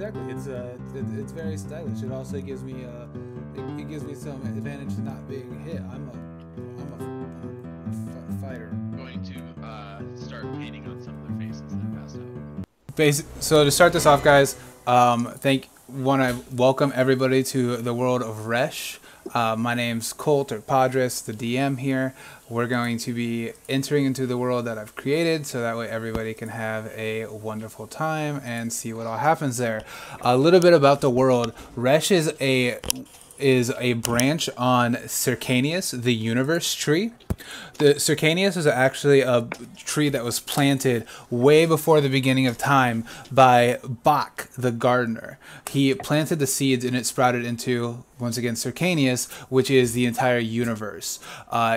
exactly. It's very stylish. It also gives me it gives me some advantage to not being hit. I'm a fighter. Going to start painting on some of their faces that are messed up. So to start this off, guys, want to welcome everybody to the World of Resh. My name's Colt or Padres, the DM here. We're going to be entering into the world that I've created, so that way everybody can have a wonderful time and see what all happens there. A little bit about the world. Resh is a branch on Circanius, the universe tree. The Circanius is actually a tree that was planted way before the beginning of time by Bach, the gardener. He planted the seeds and it sprouted into, once again, Circanius, which is the entire universe.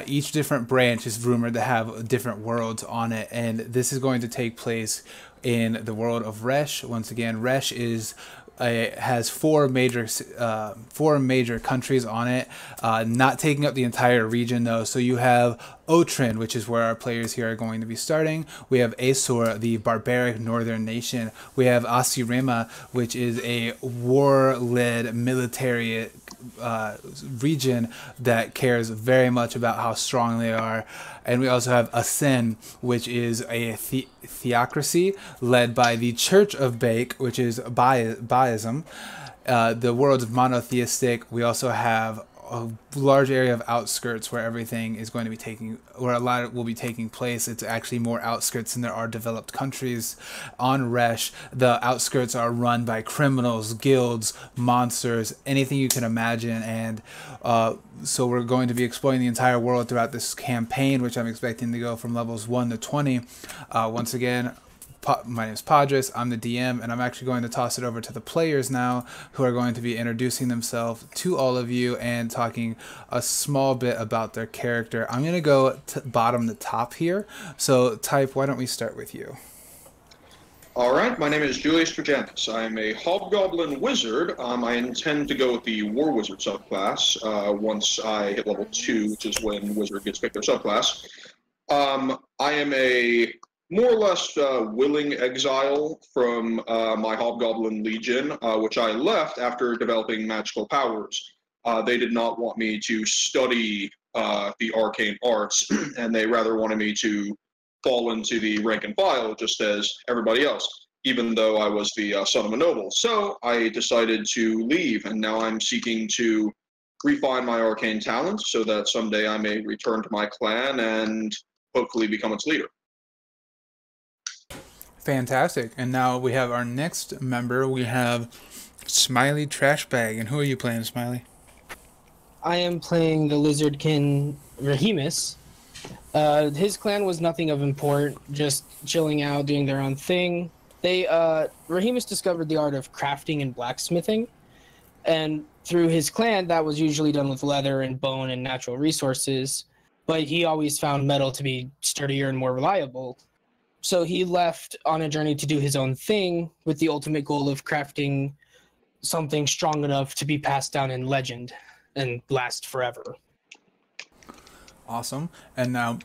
Each different branch is rumored to have different worlds on it, and this is going to take place in the world of Resh. Once again, Resh has four major countries on it, not taking up the entire region though. So you have Otrin, which is where our players here are going to be starting. We have Asur, the barbaric northern nation. We have Asirima, which is a war-led military region that cares very much about how strong they are. And we also have Asen, which is a theocracy led by the Church of Bake, which is Baism. The world's monotheistic. We also have a large area of outskirts where everything is going to be where a lot will be taking place. It's actually more outskirts than there are developed countries. On Resh, the outskirts are run by criminals, guilds, monsters, anything you can imagine. And so we're going to be exploring the entire world throughout this campaign, which I'm expecting to go from levels 1 to 20. Once again, my name is Padres, I'm the DM, and I'm actually going to toss it over to the players now, who are going to be introducing themselves to all of you and talking a small bit about their character. I'm going to go bottom to top here. So, Type, why don't we start with you? All right, my name is Julius. I'm a Hobgoblin Wizard. I intend to go with the War Wizard subclass once I hit level 2, which is when Wizard gets picked their subclass. I am a more or less willing exile from my Hobgoblin Legion, which I left after developing magical powers. They did not want me to study the arcane arts, and they rather wanted me to fall into the rank and file just as everybody else, even though I was the son of a noble. So I decided to leave, and now I'm seeking to refine my arcane talents so that someday I may return to my clan and hopefully become its leader. Fantastic. And now we have our next member. We have Smiley Trashbag. And who are you playing, Smiley? I am playing the Lizardkin Rahimus. His clan was nothing of import, just chilling out, doing their own thing. Rahimus discovered the art of crafting and blacksmithing, and through his clan, that was usually done with leather and bone and natural resources, but he always found metal to be sturdier and more reliable. So he left on a journey to do his own thing with the ultimate goal of crafting something strong enough to be passed down in legend and last forever. Awesome. And now,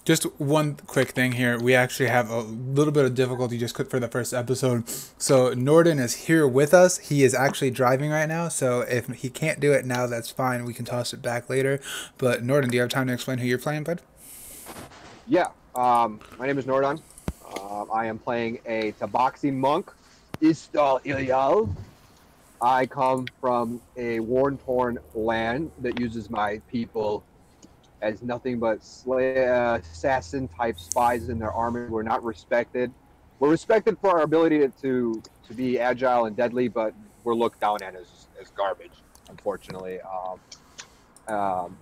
just one quick thing here. We actually have a little bit of difficulty just for the first episode. So Norden is here with us. He is actually driving right now. So if he can't do it now, that's fine. We can toss it back later. But Norden, do you have time to explain who you're playing, bud? Yeah. My name is Nordon. I am playing a Tabaxi monk, Iz-Tal. I come from a worn-torn land that uses my people as nothing but assassin-type spies in their army. We're not respected. We're respected for our ability to be agile and deadly, but we're looked down at as garbage, unfortunately. I'm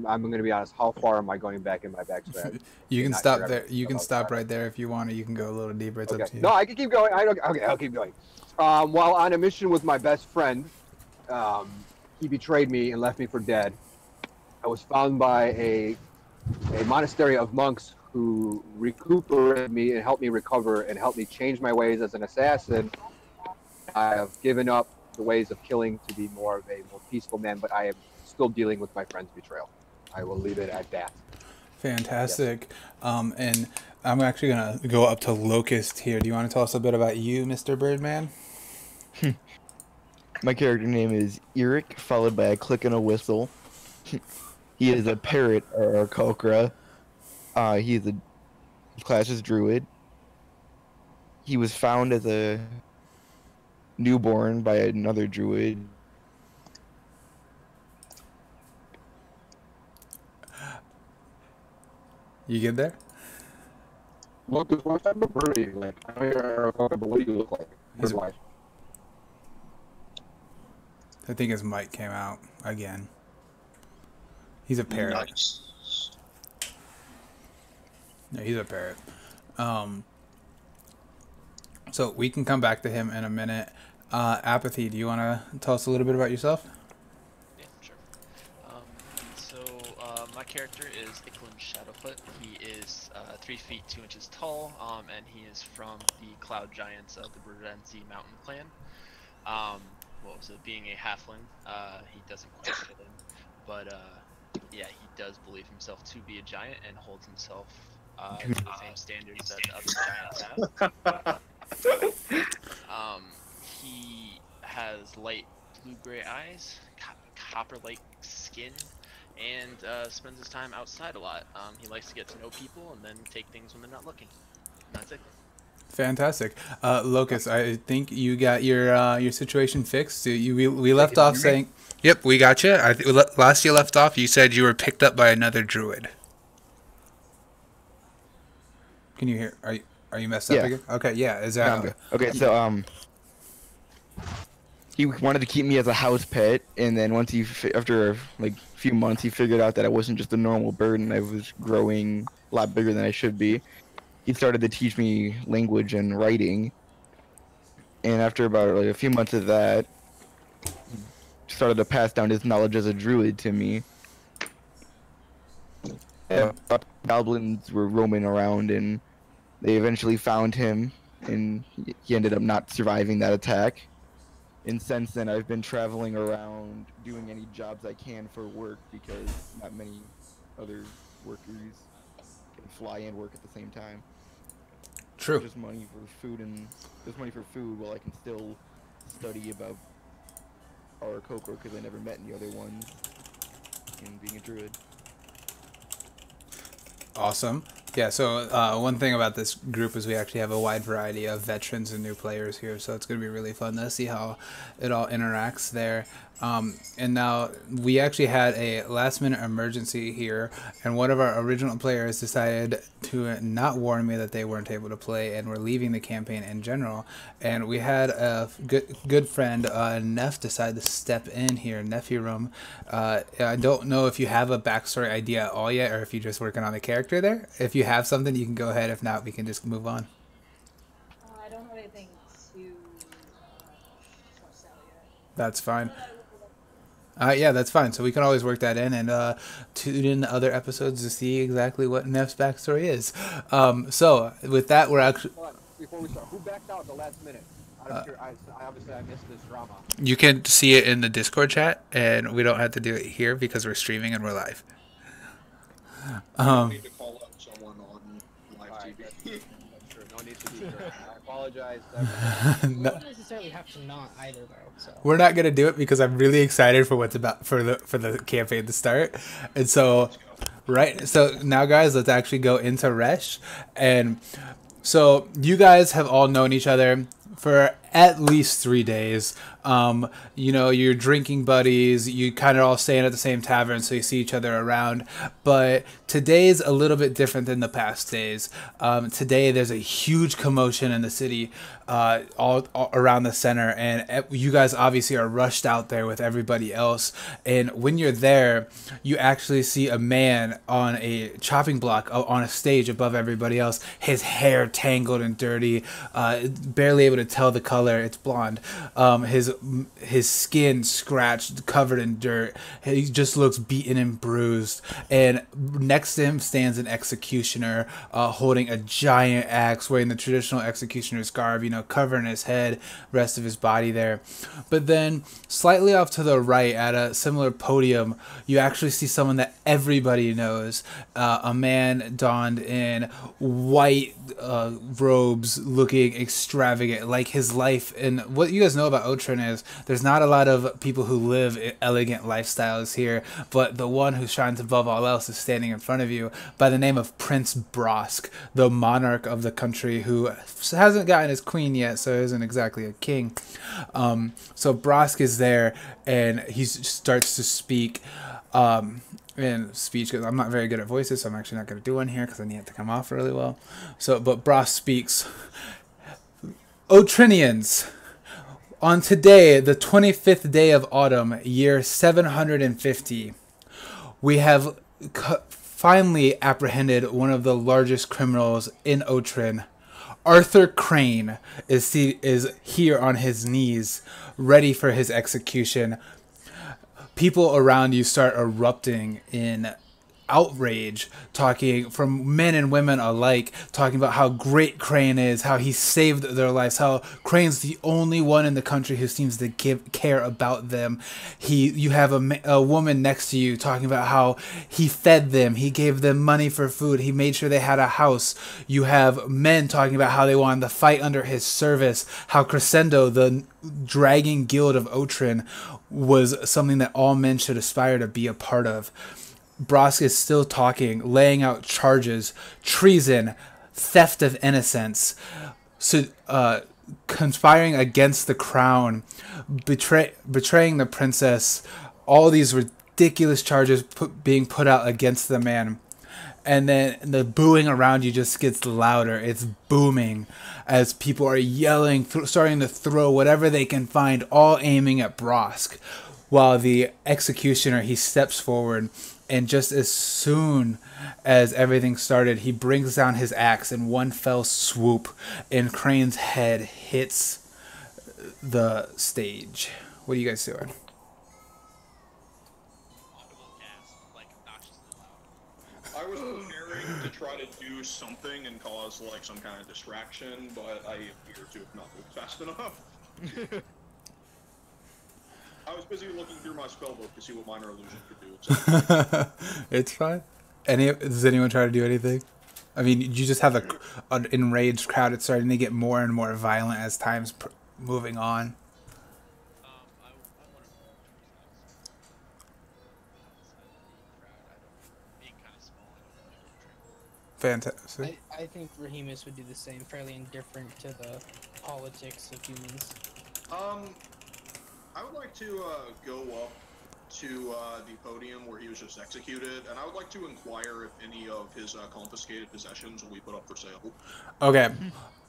going to be honest. How far am I going back in my backstory? You can stop there. You can stop right there if you want, or you can go a little deeper. It's okay. up to you. No, I can keep going. Okay, I'll keep going. While on a mission with my best friend, he betrayed me and left me for dead. I was found by a monastery of monks who recuperated me and helped me recover and helped me change my ways as an assassin. I have given up the ways of killing to be more of a more peaceful man, but I am still dealing with my friend's betrayal. I will leave it at that. Fantastic. Yes. And I'm actually going to go up to Locust here. Do you want to tell us a bit about you, Mr. Birdman? My character name is Eric, followed by a click and a whistle. He is a parrot or a kokra. His class is druid. He was found as a newborn by another druid. You get there? Look, what type of bird are you? Like, I know you're a kokra, but what do you look like? He's a- Bird-wise? I think his mic came out again. He's a parrot. Nice. No, he's a parrot. So we can come back to him in a minute. Apathy, do you want to tell us a little bit about yourself? Yeah, sure. My character is Iklan Shadowfoot. He is 3 feet 2 inches tall, and he is from the Cloud Giants of the Berdenzi Mountain Clan. Being a halfling, he doesn't quite fit in, but yeah, he does believe himself to be a giant and holds himself to the same standards that the other giants have. He has light blue-gray eyes, copper-like skin, and spends his time outside a lot. He likes to get to know people and then take things when they're not looking. That's it. Fantastic. Locust, I think you got your situation fixed. We left off saying... Yep, we got you. Last you left off, you said you were picked up by another druid. Can you hear? Are you messed up Yeah. again? Okay, yeah, exactly. Okay, so he wanted to keep me as a house pet, and then once after like a few months, he figured out that I wasn't just a normal bird, and I was growing a lot bigger than I should be. He started to teach me language and writing, and after about like a few months of that, he started to pass down his knowledge as a druid to me. Yeah, goblins were roaming around, and they eventually found him, and he ended up not surviving that attack. And since then, I've been traveling around doing any jobs I can for work, because not many other workers can fly and work at the same time. True. Just money for food, while I can still study about our Kokoro, because I never met any other ones in being a druid. Awesome. Yeah, so one thing about this group is we actually have a wide variety of veterans and new players here, so it's going to be really fun to see how it all interacts there. And now we actually had a last-minute emergency here, and one of our original players decided to not warn me that they weren't able to play and were leaving the campaign in general. And we had a good friend, Neff, decide to step in here, Nephirum. I don't know if you have a backstory idea at all yet, or if you're just working on the character there. If you have something, you can go ahead. If not, we can just move on. I don't have anything to sell yet. That's fine. Yeah, that's fine. So we can always work that in and tune in to other episodes to see exactly what Neff's backstory is. So with that, we're actually... Hold on, before we start, who backed out at the last minute? I obviously missed this drama. You can see it in the Discord chat, and we don't have to do it here because we're streaming and we're live. I need to call out someone on live Alright, TV. that's true. No need to be sure. I apologize. We don't necessarily have to not either, though. So. We're not gonna do it because I'm really excited for what's about for the campaign to start, and so right. So now, guys, let's actually go into Resh, and so you guys have all known each other for at least 3 days. You know, you're drinking buddies, you kind of all staying at the same tavern, so you see each other around. But today's a little bit different than the past days. Today there's a huge commotion in the city, all around the center, and you guys obviously are rushed out there with everybody else. And when you're there, you actually see a man on a chopping block on a stage above everybody else. His hair tangled and dirty, barely able to tell the color. It's blonde. His skin scratched, covered in dirt. He just looks beaten and bruised. And next to him stands an executioner, holding a giant axe, wearing the traditional executioner's garb, you know, covering his head, rest of his body there. But then slightly off to the right, at a similar podium, you actually see someone that everybody knows, a man donned in white robes, looking extravagant, like his life. And what you guys know about Otrin is there's not a lot of people who live elegant lifestyles here, but the one who shines above all else is standing in front of you by the name of Prince Brosk, the monarch of the country, who hasn't gotten his queen yet, so isn't exactly a king. So Brosk is there, and he starts to speak in speech, because I'm not very good at voices, so I'm actually not going to do one here because I need it to come off really well. So, but Brosk speaks. Otrinians, on today, the 25th day of autumn, year 750, we have finally apprehended one of the largest criminals in Otrin. Arthur Crane is here on his knees, ready for his execution. People around you start erupting in outrage, talking from men and women alike, talking about how great Crane is, how he saved their lives, how Crane's the only one in the country who seems to care about them. You have a woman next to you talking about how he fed them, he gave them money for food, he made sure they had a house. You have men talking about how they wanted to fight under his service, how Crescendo, the dragging guild of Otrin, was something that all men should aspire to be a part of. Brosk is still talking, laying out charges, treason, theft of innocence, conspiring against the crown, betraying the princess, all these ridiculous charges being put out against the man. And then the booing around you just gets louder. It's booming as people are yelling, starting to throw whatever they can find, all aiming at Brosk. While the executioner, he steps forward, and just as soon as everything started, he brings down his axe in one fell swoop, and Crane's head hits the stage. What are you guys doing? I was preparing to try to do something and cause like some kind of distraction, but I appear to have not moved fast enough. I was busy looking through my spellbook to see what minor illusion could do. It's fine. Does anyone try to do anything? I mean, you just have an enraged crowd. It's starting to get more and more violent as time's moving on. Fantastic. I think Rahemus would do the same, fairly indifferent to the politics of humans. I would like to go up to the podium where he was just executed, and I would like to inquire if any of his confiscated possessions will be put up for sale. Okay.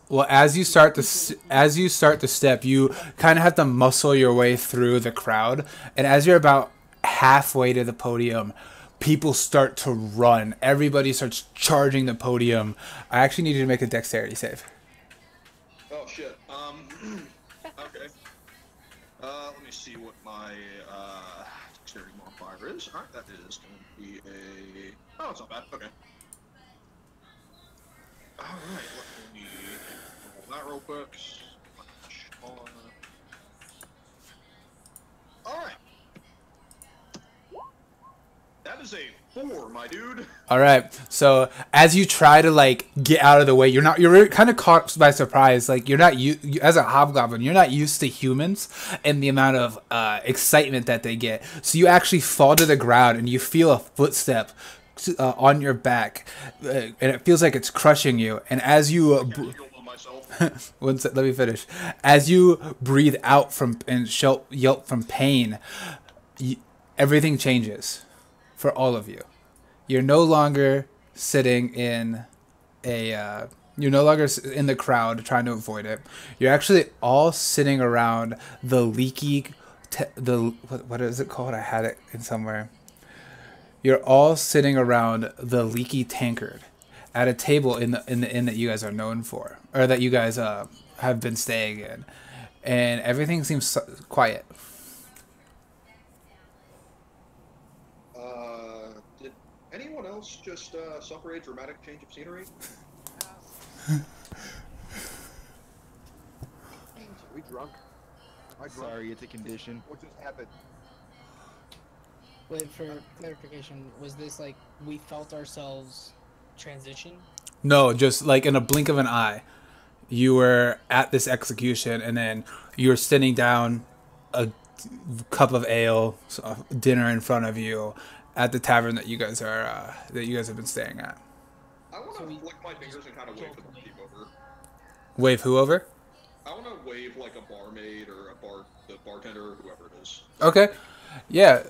Well, as you start to step, you kind of have to muscle your way through the crowd, and as you're about halfway to the podium, people start to run. Everybody starts charging the podium. I actually need you to make a dexterity save. Oh shit. Okay. Let me see what my dexterity modifier is. Alright, that is going to be a... Oh, it's not bad. Okay. Alright, let me roll that real quick. Alright. That is a 4, my dude. All right. So as you try to like get out of the way, you're kind of caught by surprise. Like you're not as a hobgoblin, you're not used to humans and the amount of excitement that they get. So you actually fall to the ground and you feel a footstep on your back, and it feels like it's crushing you. And as you let me finish. As you breathe out and yelp from pain, everything changes for all of you. You're no longer sitting in you're no longer in the crowd trying to avoid it. You're actually all sitting around the leaky what is it called? I had it in somewhere. You're all sitting around the leaky tankard at a table in the inn that you guys are known for, or that you guys have been staying in, and everything seems quiet. Did anyone else just suffer a dramatic change of scenery? Are we drunk? Am I drunk? Sorry, it's a condition. What just happened? Wait, for clarification, was this like we felt ourselves transition? No, just like in a blink of an eye. you were at this execution, and then you were sitting down, a cup of ale, so dinner in front of you, at the tavern that you guys have been staying at. I want to flick my fingers and kind of wave the barkeep over. Wave who over? I want to wave like a barmaid or the bartender or whoever it is. Okay, yeah.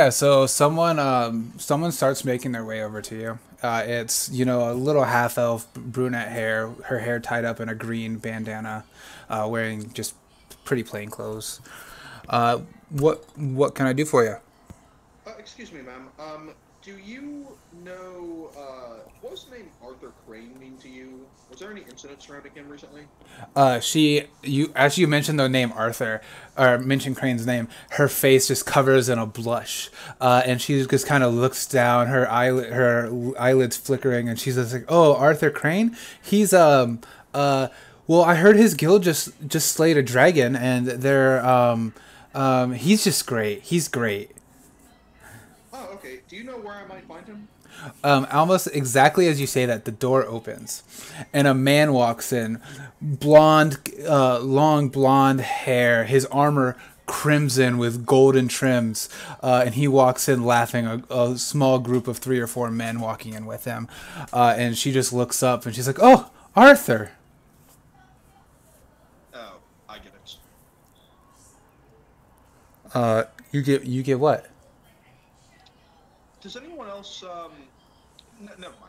So someone starts making their way over to you. It's a little half elf brunette hair, her hair tied up in a green bandana, wearing just pretty plain clothes. What can I do for you? Excuse me, ma'am. Do you know what does the name Arthur Crane mean to you? Was there any incident surrounding him recently? As you mentioned the name Arthur, or mentioned Crane's name, her face just covers in a blush, and she just kind of looks down, her eyelids flickering, and she's just like, "Oh, Arthur Crane? He's well, I heard his guild just slayed a dragon, and he's just great. He's great." Oh, okay. Do you know where I might find him? Almost exactly as you say that, the door opens, and a man walks in, blonde, long blonde hair, his armor crimson with golden trims, and he walks in laughing. A small group of 3 or 4 men walking in with him, and she just looks up and she's like, "Oh, Arthur." Oh, I get it. You get what? Does anyone else, never mind.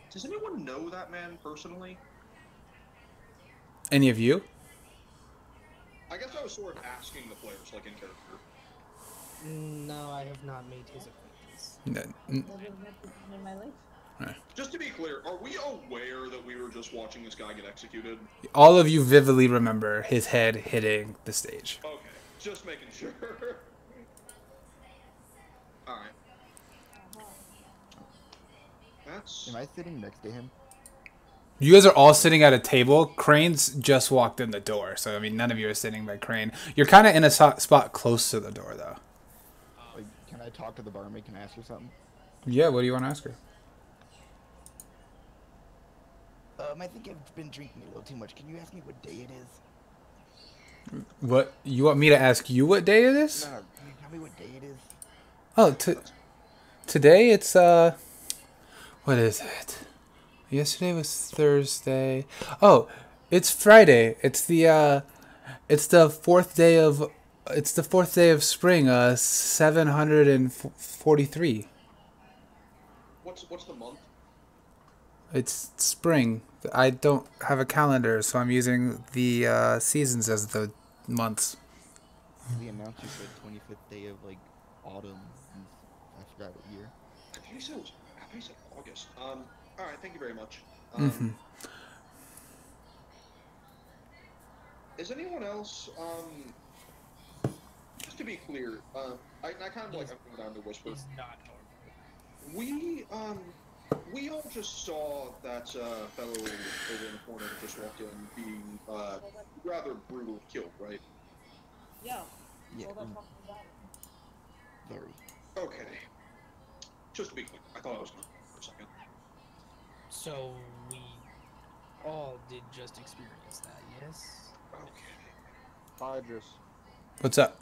Does anyone know that man personally? Any of you? I guess I was sort of asking the players, like, in character. No, I have not made his acquaintance. Never met this man in my life. Just to be clear, are we aware that we were just watching this guy get executed? All of you vividly remember his head hitting the stage. Okay, just making sure. Alright. That's... Am I sitting next to him? You guys are all sitting at a table. Crane's just walked in the door, so I mean, none of you are sitting by Crane. You're kind of in a spot close to the door, though. Like, can I talk to the barmaid? Can I ask her something? Yeah, what do you want to ask her? I think I've been drinking a little too much. Can you ask me what day it is? What? You want me to ask you what day it is? No, can you tell me what day it is? Oh, today it's, what is it? Yesterday was Thursday. Oh, it's Friday. It's the 4th day of, spring, 743. What's the month? It's spring. I don't have a calendar, so I'm using the seasons as the months. The announcer said 25th day of, like, autumn. I forgot what year. I think he said August. Alright, thank you very much. Is anyone else, just to be clear, I kind of like, I'm going down to whisper. He's not normal. We all just saw that, fellow over in the corner that just walked in being, rather brutally killed, right? Yeah. Yeah. Well, that's fucking bad. Very. Okay. Just to be clear, I thought I was going for a second. So we all did just experience that, yes? Okay. Padres, What's up?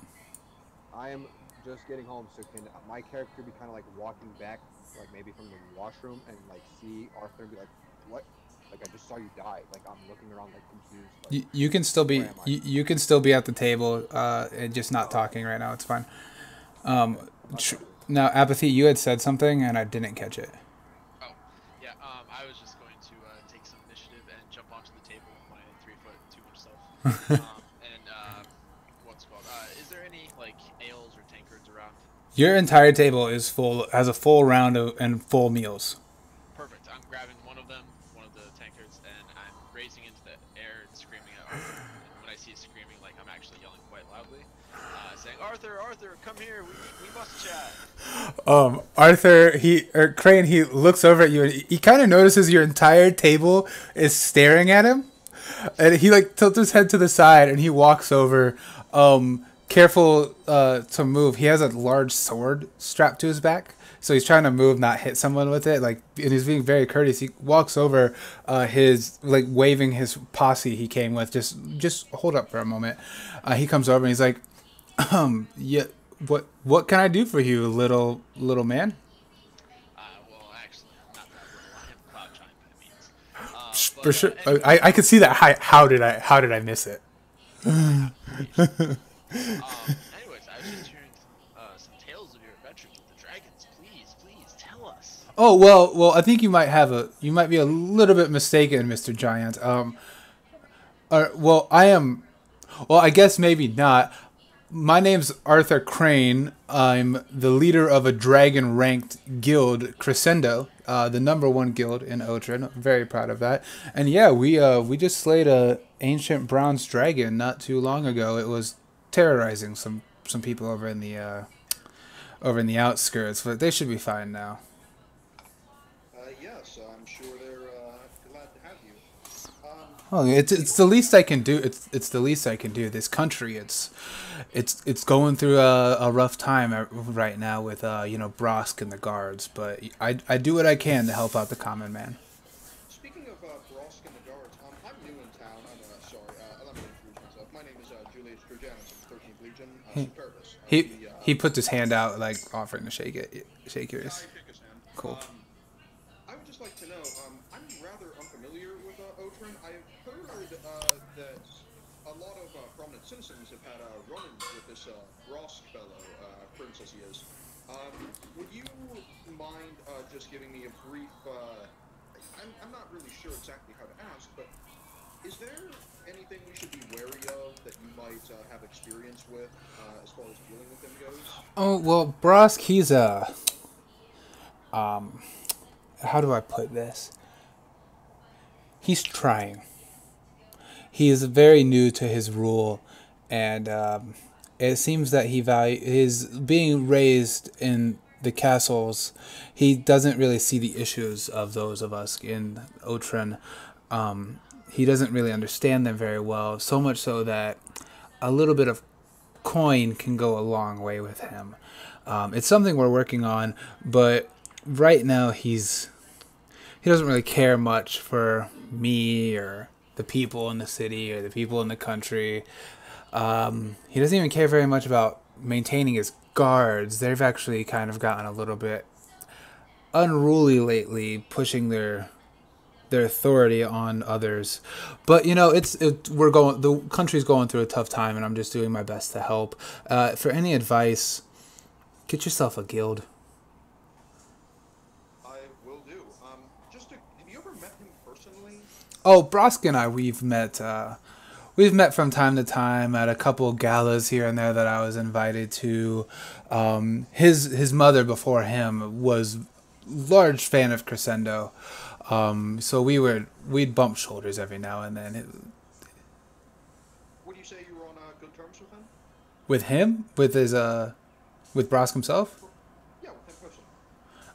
I am just getting home, so can my character be kind of like walking back, like maybe from the washroom, and like see Arthur and be like, "What? Like I just saw you die." Like I'm looking around like confused. Like, You can still be where am I? you can still be at the table and just not talking right now. It's fine. Now, Apathy, you had said something and I didn't catch it. Oh, yeah. I was just going to take some initiative and jump onto the table with my 3'2" self. What's it called? Is there any like ales or tankards around? Your entire table is full, has a full round of and full meals. Perfect. I'm grabbing one of them, one of the tankards, and I'm raising into the air and screaming at Arthur. And when I see it screaming, like I'm actually yelling quite loudly, saying, "Arthur, come here. We must chat." Crane, he looks over at you and he kind of notices your entire table is staring at him, and he like tilts his head to the side and he walks over, careful to move. He has a large sword strapped to his back, So he's trying to move, not hit someone with it. Like, and he's being very courteous. He walks over, his like waving his posse he came with. Just hold up for a moment. He comes over and he's like, yeah, what can I do for you, little man? Well, actually, I'm not that little. I am Cloud Giant by means. For sure. Anyway, I could see that. How did I miss it? anyways, I was just hearing some tales of your adventures with the dragons. Please tell us. Oh well. I think you might be a little bit mistaken, Mr. Giant. Well, I am. Well, I guess maybe not. My name's Arthur Crane. I'm the leader of a dragon-ranked guild, Crescendo, the #1 guild in Otrin. I'm very proud of that. And yeah, we just slayed a ancient bronze dragon not too long ago. It was terrorizing some people over in the outskirts, but they should be fine now. Yes, I'm sure they're glad to have you. Oh, it's the least I can do. It's the least I can do. This country, it's going through a rough time right now with Brosk and the guards. But I do what I can to help out the common man. Speaking of Brosk and the guards, I'm new in town. Let me introduce myself. My name is Julius of the 13th Legion, Superbus. He puts his hand out, like offering to shake yours. I pick his hand. Cool. I would just like to know, I'm rather unfamiliar with Otrin. I've heard that a lot of prominent citizens have had run-ins with this Brosk fellow, Prince as he is. Would you mind just giving me a brief, I'm not really sure exactly how to ask, but is there anything we should be wary of that you might have experience with as far as dealing with him goes? Oh well, Brosk, he's a how do I put this? He's trying. He is very new to his rule, and it seems that his being raised in the castles. He doesn't really see the issues of those of us in Otrin. He doesn't really understand them very well. So much so that a little bit of coin can go a long way with him. It's something we're working on, but right now he doesn't really care much for me or the people in the city or the people in the country. He doesn't even care very much about maintaining his guards. They've actually kind of gotten a little bit unruly lately, pushing their authority on others. But the country's going through a tough time, and I'm just doing my best to help. For any advice, get yourself a guild. Have you ever met him personally? Oh, Brosk and I, we've met from time to time at a couple galas here and there that I was invited to. His mother before him was large fan of Crescendo, so we'd bump shoulders every now and then. Would you say you were on good terms with him? With him, with Brosk himself? Yeah, with him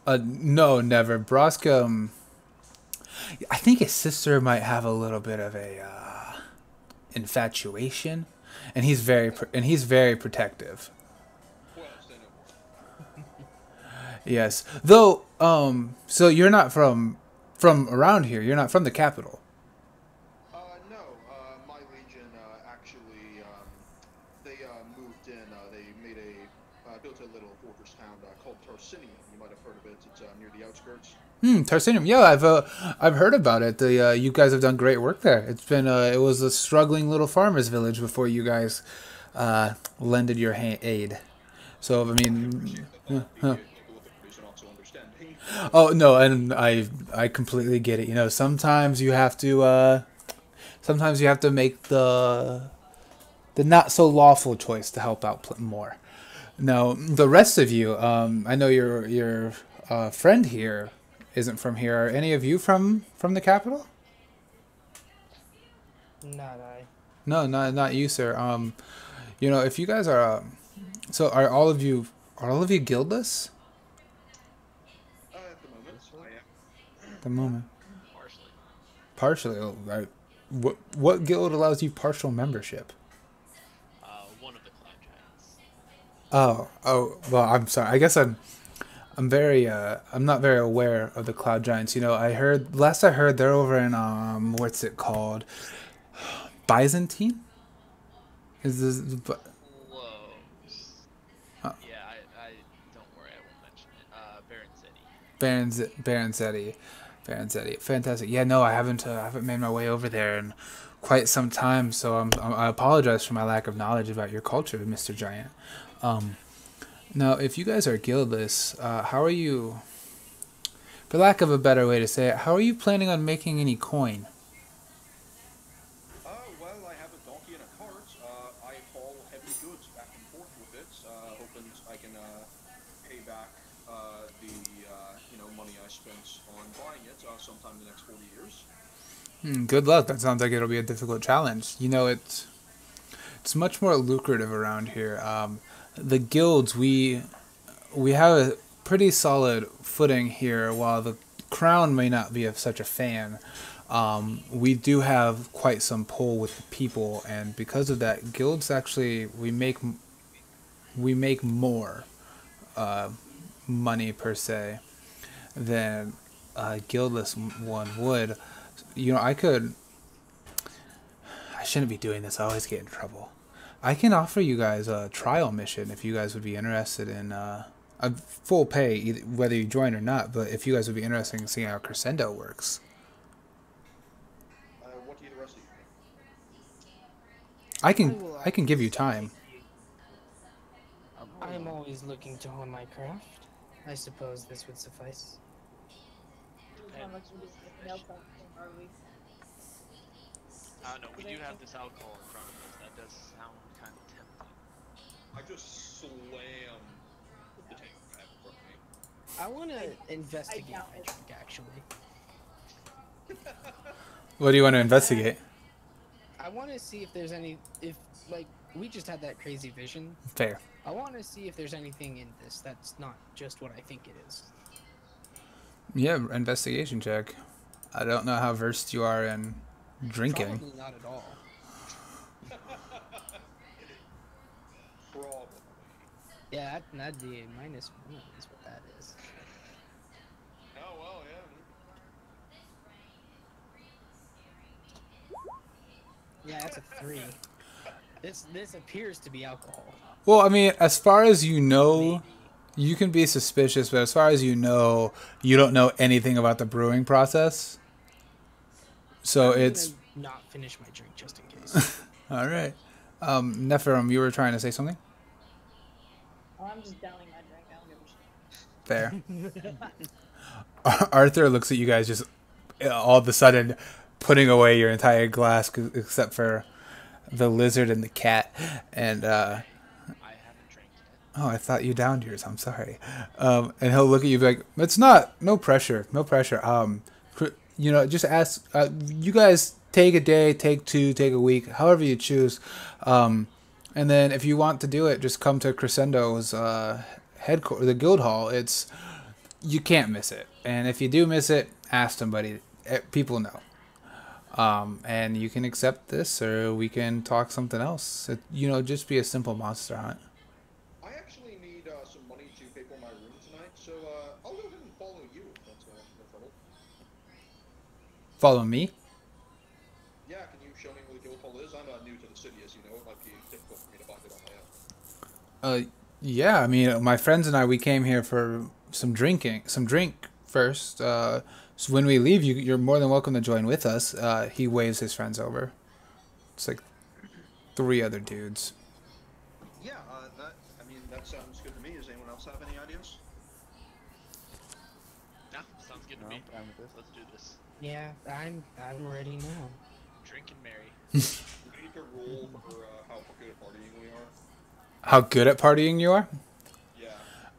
personally. No, never. Brosk, I think his sister might have a little bit of a infatuation, and he's very protective. Well, say no more. Yes, though. So you're not from around here. You're not from the capital. No. My legion actually they moved in. They built a little fortress town called Tarsinium. You might have heard of it. It's near the outskirts. Tarsinium. Yeah, I've heard about it. You guys have done great work there. It's been it was a struggling little farmers village before you guys lended your aid. So I mean, oh no, and I completely get it. Sometimes you have to make the not so lawful choice to help out more. Now the rest of you, I know your friend here isn't from here. Are any of you from the capital? Not I. No, not you, sir. If you guys are, so are all of you guildless? At the moment, I am. At the moment. Partially. Partially. Oh, right. What guild allows you partial membership? One of the Cloud Giants. Oh. Well, I'm sorry. I guess I'm not very aware of the cloud giants. You know, last I heard they're over in what's it called? Byzantine? Is this Close. Uh, Yeah, I don't worry, I won't mention it. Baron Zeddy. Baron Zeddy. Fantastic. Yeah, no, I haven't made my way over there in quite some time, so I apologize for my lack of knowledge about your culture, Mr. Giant. Now, if you guys are guildless, how are you, for lack of a better way to say it, how are you planning on making any coin? Well, I have a donkey and a cart. I haul heavy goods back and forth with it, hoping I can pay back the money I spent on buying it sometime in the next 40 years. Good luck. That sounds like it'll be a difficult challenge. You know, it's much more lucrative around here. The guilds, we have a pretty solid footing here. While the crown may not be of such a fan, we do have quite some pull with the people, and because of that, guilds actually we make more money per se than a guildless one would. You know, I shouldn't be doing this. I always get in trouble. I can offer you guys a trial mission if you guys would be interested in a full pay, whether you join or not. But if you guys would be interested in seeing how Crescendo works, What do you the rest of you think? I can give you time. I'm always looking to hone my craft. I suppose this would suffice. How much of this nail polish are we? No, we do have this alcohol in front of us. That does sound kind of tempting. I just slam the tank I have in front of me. I want to investigate doubt my it. drink, actually. What do you want to investigate? I want to see if there's we just had that crazy vision. Fair. I want to see if there's anything in this that's not just what I think it is. Yeah, investigation check. I don't know how versed you are in drinking. Probably not at all. Probably. Yeah, that'd be a -1 is what that is. Oh, well, yeah. Yeah, that's a 3. This appears to be alcohol. Well, I mean, as far as you know, you can be suspicious, but as far as you know, you don't know anything about the brewing process. So I'm it's gonna not finish my drink just in case. all right. Nephilim, you were trying to say something? Oh, I'm just downing my drink. I don't give a shit. Fair. Arthur looks at you guys just all of a sudden putting away your entire glass except for the lizard and the cat. And I haven't drank yet. oh, I thought you downed yours. I'm sorry. And he'll look at you and be like, no pressure. You know, just ask, you guys take a day, take 2, take a week, however you choose. And then if you want to do it, just come to Crescendo's headquarters, the guild hall. You can't miss it. And if you do miss it, ask somebody. People know. And you can accept this, or we can talk something else. Just be a simple monster hunt. I actually need some money to pay for my room tonight, so I'll go ahead and follow you if that's no trouble. Follow me? Yeah, can you show me where the guild hall is? I'm new to the city, as you know. It might be difficult for me to find it on my own. Yeah, I mean, my friends and I, we came here for some drink first. So when we leave, you're more than welcome to join with us. He waves his friends over. It's like 3 other dudes. Yeah, that sounds good to me. Does anyone else have any ideas? No, sounds good to me. Let's do this. Yeah, I'm ready now. Drink and marry. We need to roll for how good at partying we are. How good at partying you are? Yeah.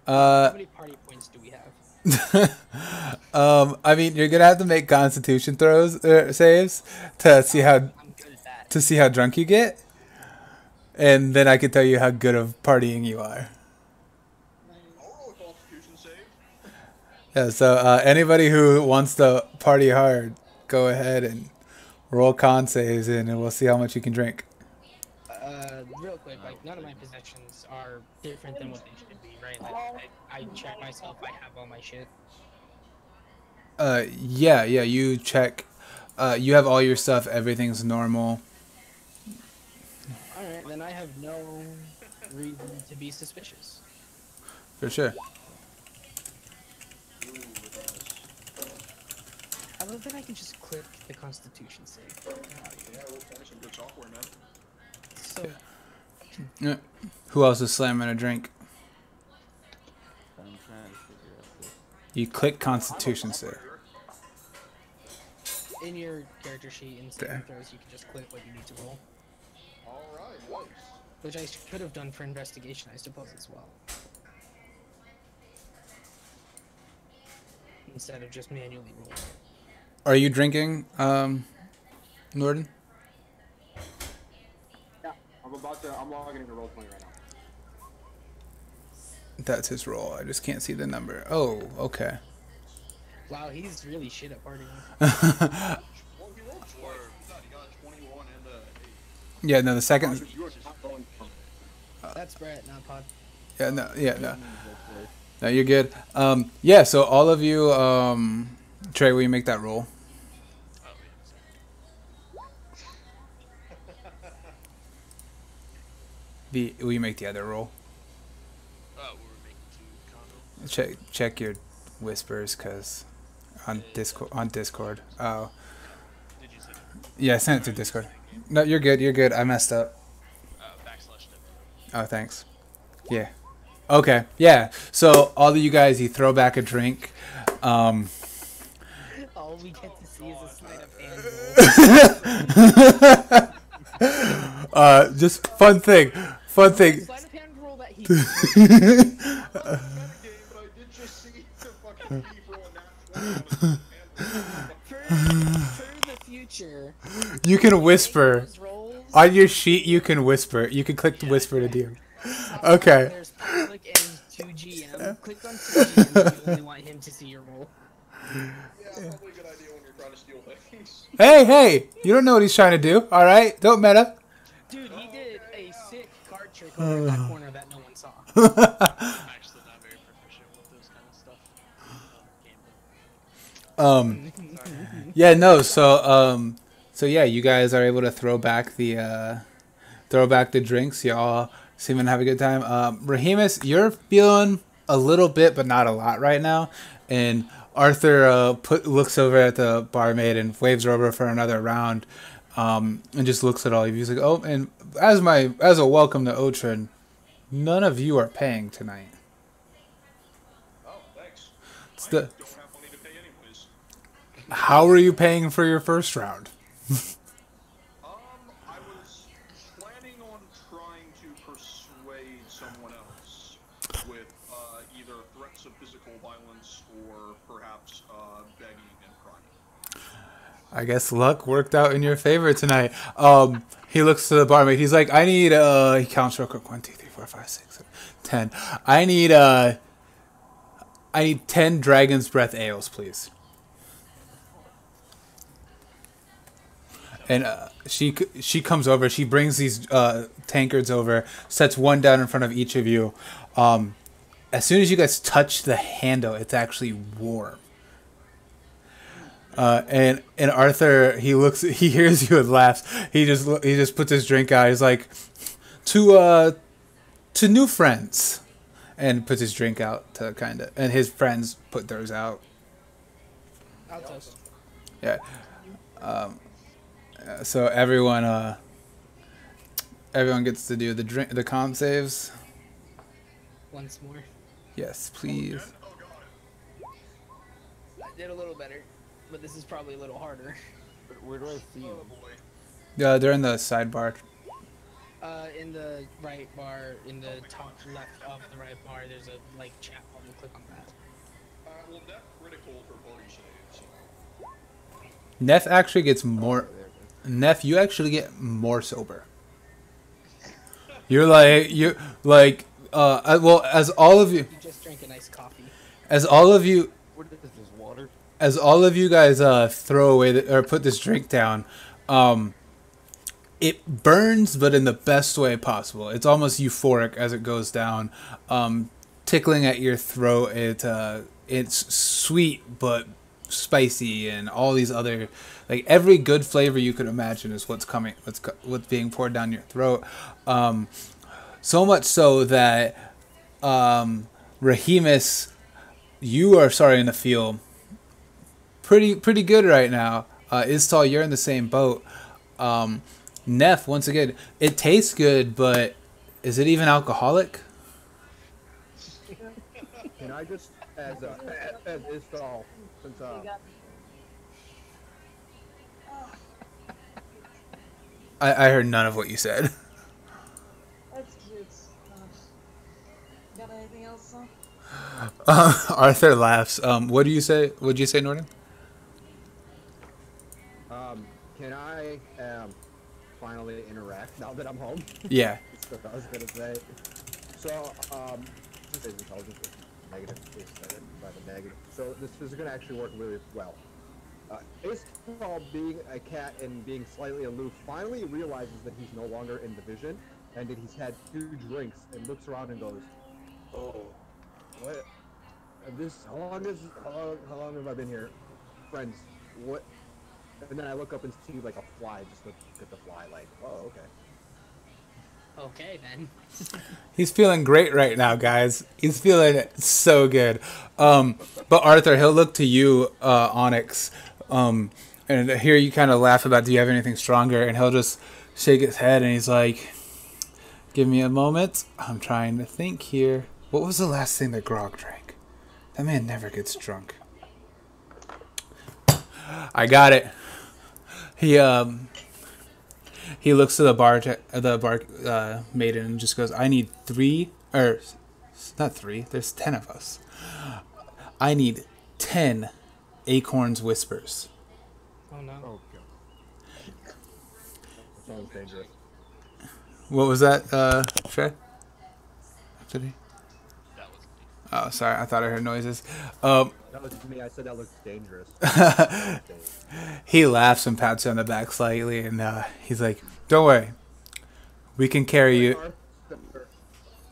How many party points do we have? I mean, you're gonna have to make Constitution saves to see how I'm good at that. to see how drunk you get, and then I can tell you how good of partying you are. I'll roll a Constitution save. Yeah. So anybody who wants to party hard, go ahead and roll con saves, and we'll see how much you can drink. Real quick, none of my possessions are different than what they should be, right? I check myself. I have all my shit. Yeah, you check. You have all your stuff. Everything's normal. Alright, then I have no reason to be suspicious. For sure. I love that I can just click the Constitution save. Yeah, we'll find some good software, man. So, Yeah. Who else is slamming a drink? I'm trying to figure out this. You click Constitution save. in your character sheet in saving throws, you can just click what you need to roll. Alright, nice. Which I could have done for investigation, I suppose, as well. Instead of just manually rolling. Are you drinking, Norden? Yeah, I'm logging into Roll20 right now. That's his roll. I just can't see the number. Oh, okay. Wow, he's really shit at partying. Well, he rolled twice. He got 21 and 8. Yeah, no, the second. That's Brett, not Pod. Yeah, no. No, you're good. Yeah, so all of you, Trey, will you make that roll? Will you make the other roll? We're making 2 combo. Check your whispers, cause on Discord. Oh. Did you say? Yeah, send it to Discord. No, you're good. You're good. I messed up. /. Oh, thanks. Yeah. Okay. Yeah. So all of you guys, you throw back a drink. All we get to see is a sleight of hand roll. Just fun thing. Sleight of hand roll that he did. For the future. You can whisper. On your sheet, you can whisper. You can click the whisper to DM. Okay. There's public and 2GM. Click on 2GM if you only want him to see your roll. Yeah, probably a good idea when you're trying to steal things. Hey! You don't know what he's trying to do. All right, don't meta. Dude, he did a sick card trick over in that corner that no one saw. I'm actually not very proficient with those kind of stuff. Gambling. Yeah, no. So yeah, you guys are able to throw back the drinks. Y'all seem to have a good time. Rahemus, you're feeling a little bit, but not a lot right now. And Arthur looks over at the barmaid and waves her over for another round, and just looks at all of you. He's like, "Oh, and as a welcome to Otrin, none of you are paying tonight." Oh, thanks. It's I the- don't have money to pay anyways. How are you paying for your first round? I was planning on trying to persuade someone else with either threats of physical violence or perhaps begging and crying. I guess luck worked out in your favor tonight. He looks to the barmaid. He's like, I need, he counts real quick. 1, 2, 3, 4, 5, 6, 7, 10. I need 10 Dragon's Breath ales, please. And she comes over. She brings these tankards over, sets one down in front of each of you. As soon as you guys touch the handle, it's actually warm. And Arthur, he hears you and laughs. He just puts his drink out. He's like, to new friends, and puts his drink out to and his friends put theirs out. I'll toast. Yeah. So everyone gets to do the con saves. Once more. Yes, please. I did a little better, but this is probably a little harder. Where do I see you? They're in the sidebar. In the right bar, in the top left of the right bar, there's a chat bubble. Click on that. Well, that critical for body saves. Neff actually gets more. Neff, you actually get more sober. Well, as all of you. You just drank a nice coffee. As all of you. What is this, water? As all of you guys throw away or put this drink down, it burns, but in the best way possible. It's almost euphoric as it goes down. tickling at your throat. It's sweet but spicy, and all these other, like, every good flavor you could imagine is what's being poured down your throat. So much so that Rahemus, you are starting to feel pretty good right now. Iz-Tal, you're in the same boat. Neff, once again, it tastes good, but is it even alcoholic? Can I just, as Iz-Tal, since I heard none of what you said. That's cute. Got anything else? Arthur laughs. What do you say? What'd you say, Norton? Can I finally interact now that I'm home? Yeah. That's what I was gonna say. So, just as intelligence is negative, is by the negative. So this is gonna actually work really well. Iz-Tal, being a cat and being slightly aloof, finally realizes that he's no longer in the vision, and that he's had 2 drinks, and looks around and goes, "Oh, what? How long have I been here, friends? What?" And then I look up and see like a fly. Just look at the fly, like, "Oh, okay." Okay then. He's feeling great right now, guys. He's feeling so good. But Arthur, he'll look to you, Onyx, and hear you kind of laugh about, do you have anything stronger? And he'll just shake his head and he's like, give me a moment. I'm trying to think here. What was the last thing that Grog drank? That man never gets drunk. I got it. He looks to the bar maiden and just goes, I need 3, or not 3, there's 10 of us. I need 10 Acorn's Whispers. Oh no. Oh god. That sounds dangerous. What was that, Trey? Did he? That was me. Oh, sorry, I thought I heard noises. That was me. I said that looks dangerous. He laughs and pats you on the back slightly, and he's like, don't worry. We can carry you.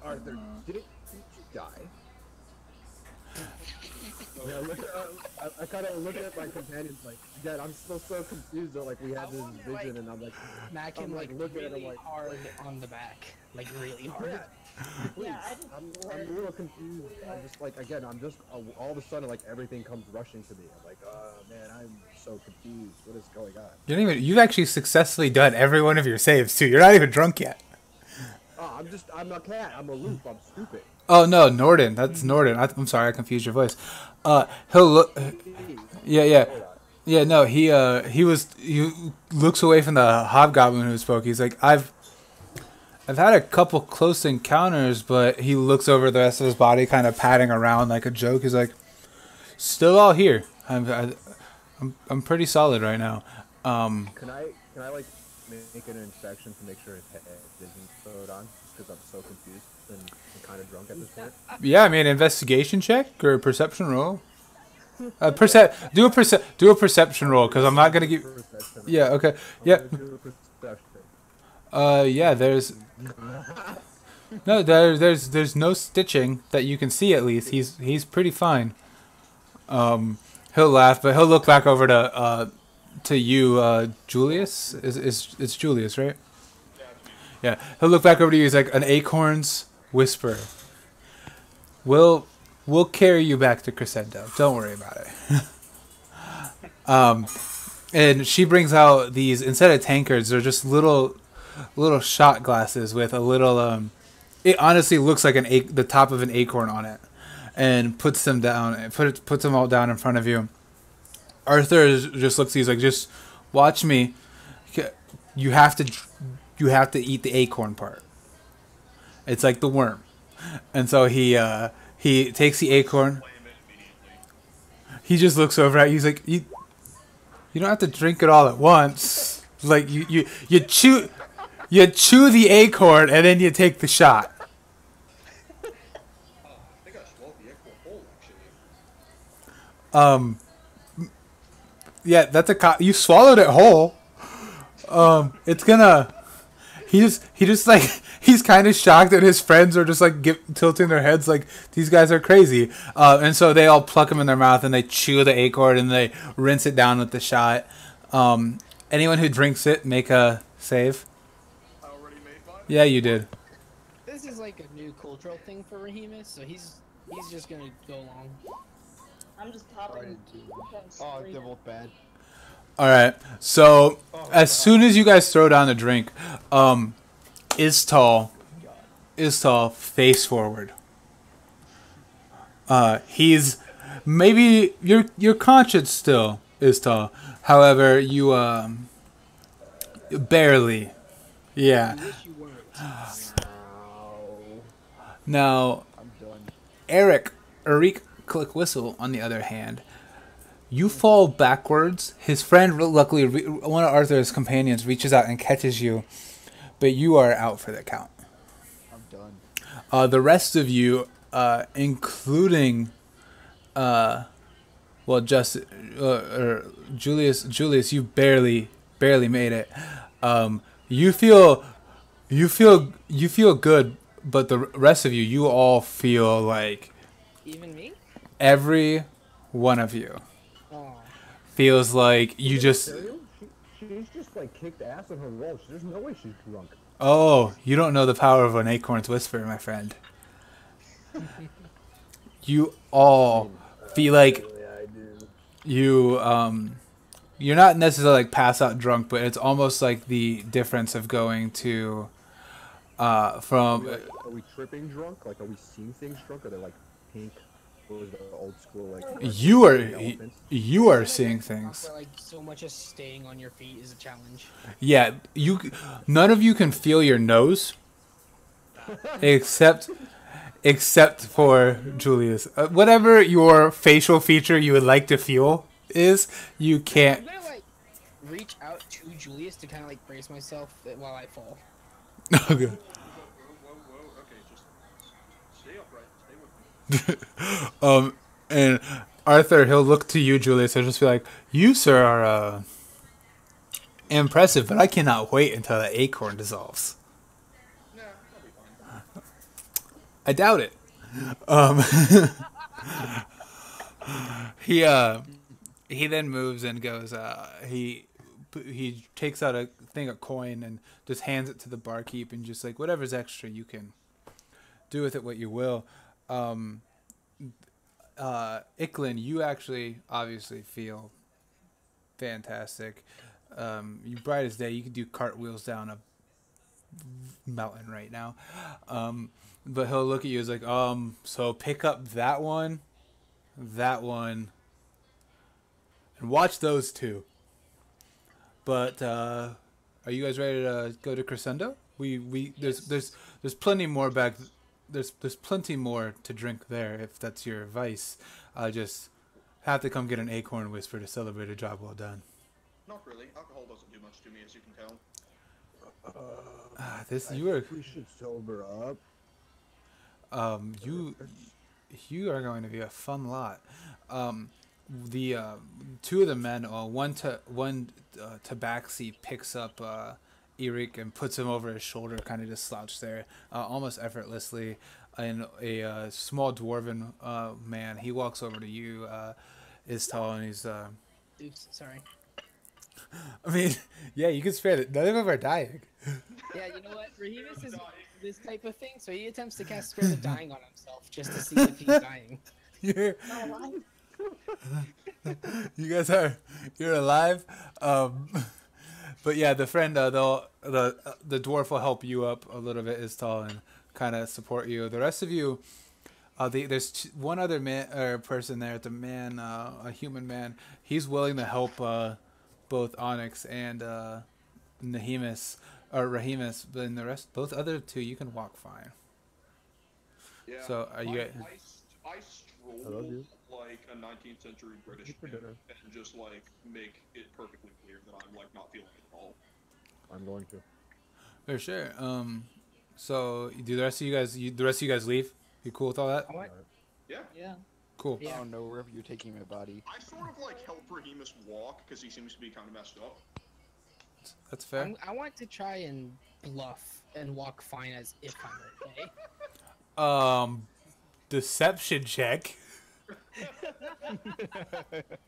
Arthur, didn't you die? I kind of look at my companions like, Dad, I'm still so confused that like we had this vision, and I'm like, Smack him like looking at him really like hard on the back, like really hard. Yeah. Please. Yeah, I didn't- I'm a little confused. I'm just like, again, all of a sudden, like, everything comes rushing to me. I'm like, oh, man, I'm so confused. What is going on? You've actually successfully done every one of your saves, too. You're not even drunk yet. Oh, I'm a cat. I'm aloof. I'm stupid. Oh, no, Norden. That's Norden. I'm sorry, I confused your voice. He'll look... Yeah, no, he looks away from the hobgoblin who spoke. He's like, I've had a couple close encounters, but he looks over the rest of his body, kind of patting around like a joke. He's like, still all here. I'm pretty solid right now. Can I like make an inspection to make sure his head isn't sewed on? Just because I'm so confused and kind of drunk at this point. Yeah, I mean, investigation check or perception roll. Do a perception roll, because I'm not gonna give. Yeah. Okay. Yeah. Yeah. There's no stitching that you can see. At least he's pretty fine. He'll laugh, but he'll look back over to you, Julius. It's Julius, right? Yeah. He'll look back over to you. He's like, an Acorn's Whisper. We'll carry you back to Crescendo. Don't worry about it. And she brings out these, instead of tankards, they're just little shot glasses with a little. It honestly looks like the top of an acorn on it, and puts them down. And puts them all down in front of you. Arthur just looks. He's like, just watch me. You have to eat the acorn part. It's like the worm, and so he takes the acorn. He just looks over at you. He's like, you don't have to drink it all at once. Like you chew the acorn and then you take the shot. I think I swallowed the acorn whole, actually. Yeah, that's you swallowed it whole. he just like he's kind of shocked, and his friends are just like tilting their heads like these guys are crazy. And so they all pluck him in their mouth and they chew the acorn and they rinse it down with the shot. Anyone who drinks it, make a save. I already made mine. Yeah, you did. This is like a new cultural thing for Rahemus, so he's just gonna go along. I'm just popping. Oh, they're both bad. All right. So as soon as you guys throw down the drink, Iz-Tal face forward. He's maybe you're conscious still, Iz-Tal. However, you barely. Yeah. I wish you weren't. Now, I'm done. Eric Click Whistle, on the other hand, you fall backwards. His friend, luckily, one of Arthur's companions, reaches out and catches you, but you are out for the count. I'm done. The rest of you, including, Julius, you barely made it. You feel good, but the rest of you, you all feel like Even me? every one of you Oh. feels like you just. She's just like kicked ass in her roll. There's no way she's drunk. Oh, you don't know the power of an acorn's whisper, my friend. You all feel like you're not necessarily like pass out drunk, but it's almost like the difference of going to from. Are we tripping drunk? Like, are we seeing things drunk? Are they like pink? Or is the old school like? You are seeing things. Where, like, so much as staying on your feet is a challenge. Yeah, none of you can feel your nose, except for Julius. Whatever your facial feature you would like to feel is, you can't. I'm gonna like reach out to Julius to kind of like brace myself while I fall. Okay. Whoa, okay, just stay upright, stay with me. And Arthur, he'll look to you, Julius, and just be like, "You, sir, are impressive, but I cannot wait until the acorn dissolves." Nah, I'll be fine. I doubt it. He then moves and goes. He takes out a coin and just hands it to the barkeep and just like whatever's extra you can do with it what you will. Iklan, you actually obviously feel fantastic. You bright as day. You can do cartwheels down a mountain right now. But he'll look at you as like, so pick up that one, and watch those two. But are you guys ready to go to Crescendo? There's plenty more back. There's plenty more to drink there if that's your vice. Just have to come get an acorn whisper to celebrate a job well done. Not really. Alcohol doesn't do much to me, as you can tell. We should sober up. You are going to be a fun lot. The two of the men, one Tabaxi picks up Eric and puts him over his shoulder, kind of just slouched there, almost effortlessly. And a small dwarven man, he walks over to you, Iz-Tal, and he's. Oops, sorry. I mean, yeah, you can spare it. None of them are dying. Yeah, you know what? Rahemus is this type of thing, so he attempts to cast Spare the Dying on himself just to see if he's dying. You guys you're alive. But yeah, the friend, the dwarf will help you up a little bit, Iz-Tal, and kind of support you. The rest of you, there's one other person there. The man, a human man. He's willing to help both Onyx and Rahemus, but in the rest, both other two, you can walk fine. Yeah. So are you? I stroll like a 19th century British man and just like make it perfectly clear that I'm like not feeling it at all. I'm going to. For sure. So do the rest of you guys leave? You cool with all that? Yeah. Yeah. Cool. I don't know wherever you're taking my body. I sort of like help Rahemus walk because he seems to be kind of messed up. That's fair. I want to try and bluff and walk fine as if I'm okay. Deception check.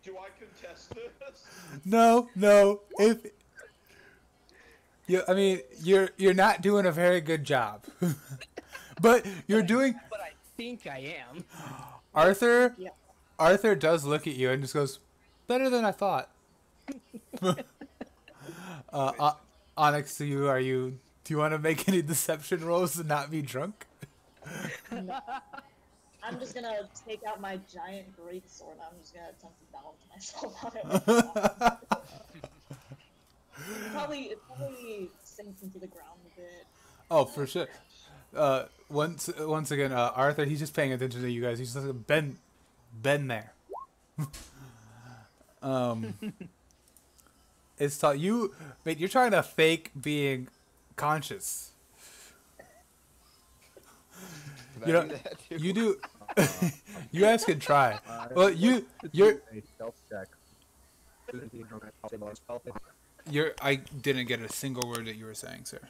Do I contest this? No. If I mean, you're not doing a very good job, but you're doing. But I think I am. Arthur. Yeah. Arthur does look at you and just goes, "Better than I thought." Onyx, do you want to make any deception rolls and not be drunk? I'm just gonna take out my giant greatsword. I'm just gonna attempt to balance myself on it. It probably sinks into the ground a bit. Oh, for sure. Once again, Arthur, he's just paying attention to you guys. He's just like, been there. It's taught you, mate. You're trying to fake being conscious. You know, you do. You guys can try. Well, you're. A stealth check. I didn't get a single word that you were saying, sir.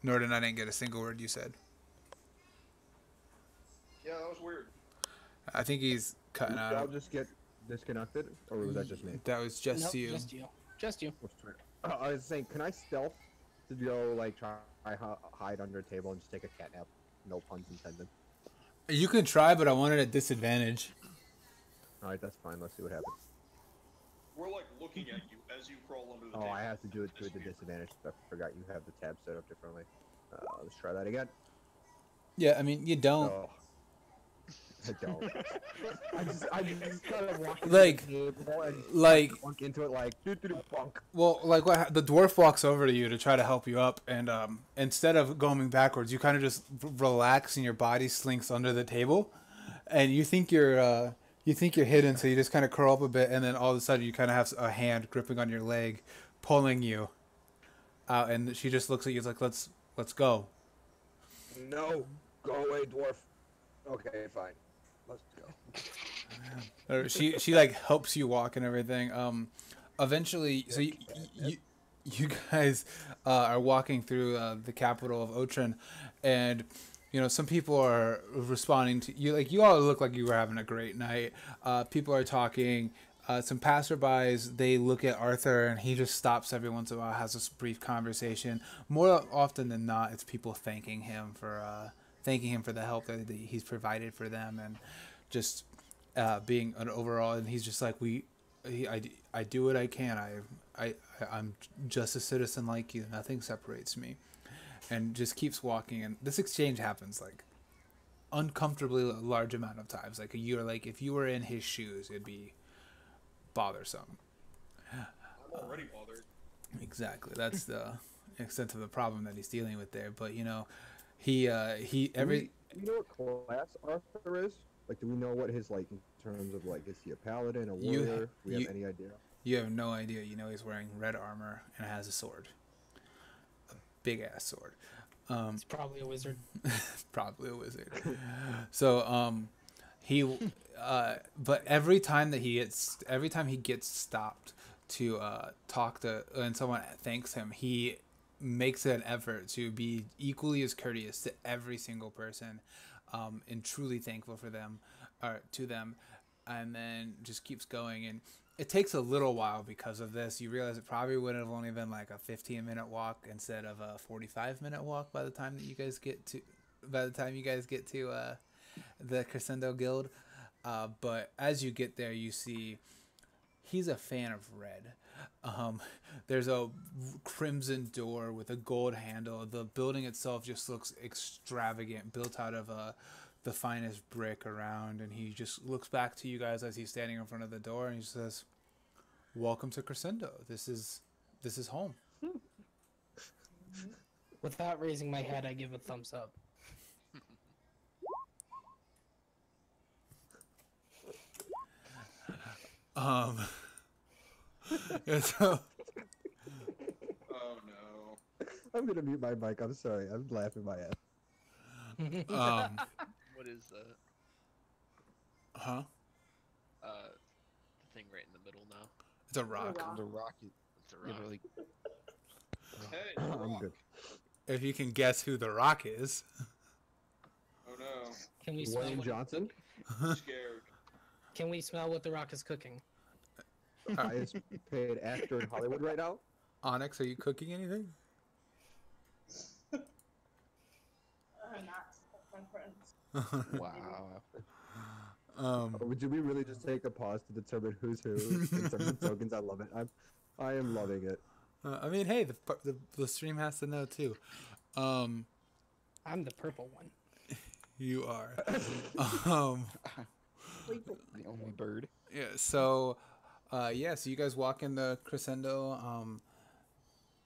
Nor did I didn't get a single word you said. Yeah, that was weird. I think he's cutting Did I'll out. just get disconnected, or was that just me? That was just Nope, you. Just you. I was saying, can I stealth to go like try hide under a table and just take a cat nap? No puns intended. You can try, but I want it at disadvantage. All right, that's fine. Let's see what happens. We're like looking at you as you crawl under the table. Oh, I have to do it to the disadvantage. I forgot you have the tab set up differently. Let's try that again. Yeah, I mean, you don't. Oh. I don't. I just kind of walk Like- into the table and walk into it like bunk. Well, like the dwarf walks over to you to try to help you up, and instead of going backwards, you kind of just relax and your body slinks under the table, and you think you're hidden, so you just kind of curl up a bit, and then all of a sudden you kind of have a hand gripping on your leg, pulling you out, and she just looks at you like, let's go. No, go away, dwarf. Okay, fine. Let's go. Or she like helps you walk and everything. Eventually, so you guys are walking through the capital of Otrin, and you know some people are responding to you. Like you all look like you were having a great night. People are talking. Some passerbys, they look at Arthur and he just stops every once in a while, has this brief conversation. More often than not, it's people thanking him for the help that he's provided for them, and just being an overall. And he's just like, I do what I can. I'm just a citizen like you. Nothing separates me, and just keeps walking. And this exchange happens like uncomfortably large amount of times. Like you're like, if you were in his shoes, it'd be bothersome. I'm already bothered. Exactly. That's the extent of the problem that he's dealing with there. But you know, he every. Do you know what class Arthur is? Like, do we know what his like in terms of like, is he a paladin, a warrior? We have any idea? You have no idea. You know he's wearing red armor and has a sword, a big ass sword. It's probably a wizard. Probably a wizard. So but every time he gets stopped to talk to, and someone thanks him, he makes an effort to be equally as courteous to every single person, and truly thankful for them, or to them, and then just keeps going. And it takes a little while because of this. You realize it probably would have only been like a 15-minute walk instead of a 45-minute walk by the time you guys get to the Crescendo Guild. But as you get there, you see he's a fan of red. There's a crimson door with a gold handle. The building itself just looks extravagant, built out of the finest brick around. And he just looks back to you guys as he's standing in front of the door, and he says, "Welcome to Crescendo. This is home." Without raising my head, I give a thumbs up. Yeah, so Oh no. I'm gonna mute my mic. I'm sorry. I'm laughing my ass. What is that? huh? The thing right in the middle now. The Rock. The Rocket. It's a You rock. know, like, Hey, I'm Rock. good. If you can guess who The Rock is. Oh no, Can we smell Dwayne what, Johnson, I'm scared. Can we smell what the Rock is cooking? the highest paid actor in Hollywood right now. Onyx, are you cooking anything? Not. That's my friends. wow. Would we really just take a pause to determine who's who in terms of tokens? I love it. I am loving it. I mean, hey, the stream has to know too. I'm the purple one. You are. um, The only bird. yeah. So, so you guys walk in the crescendo.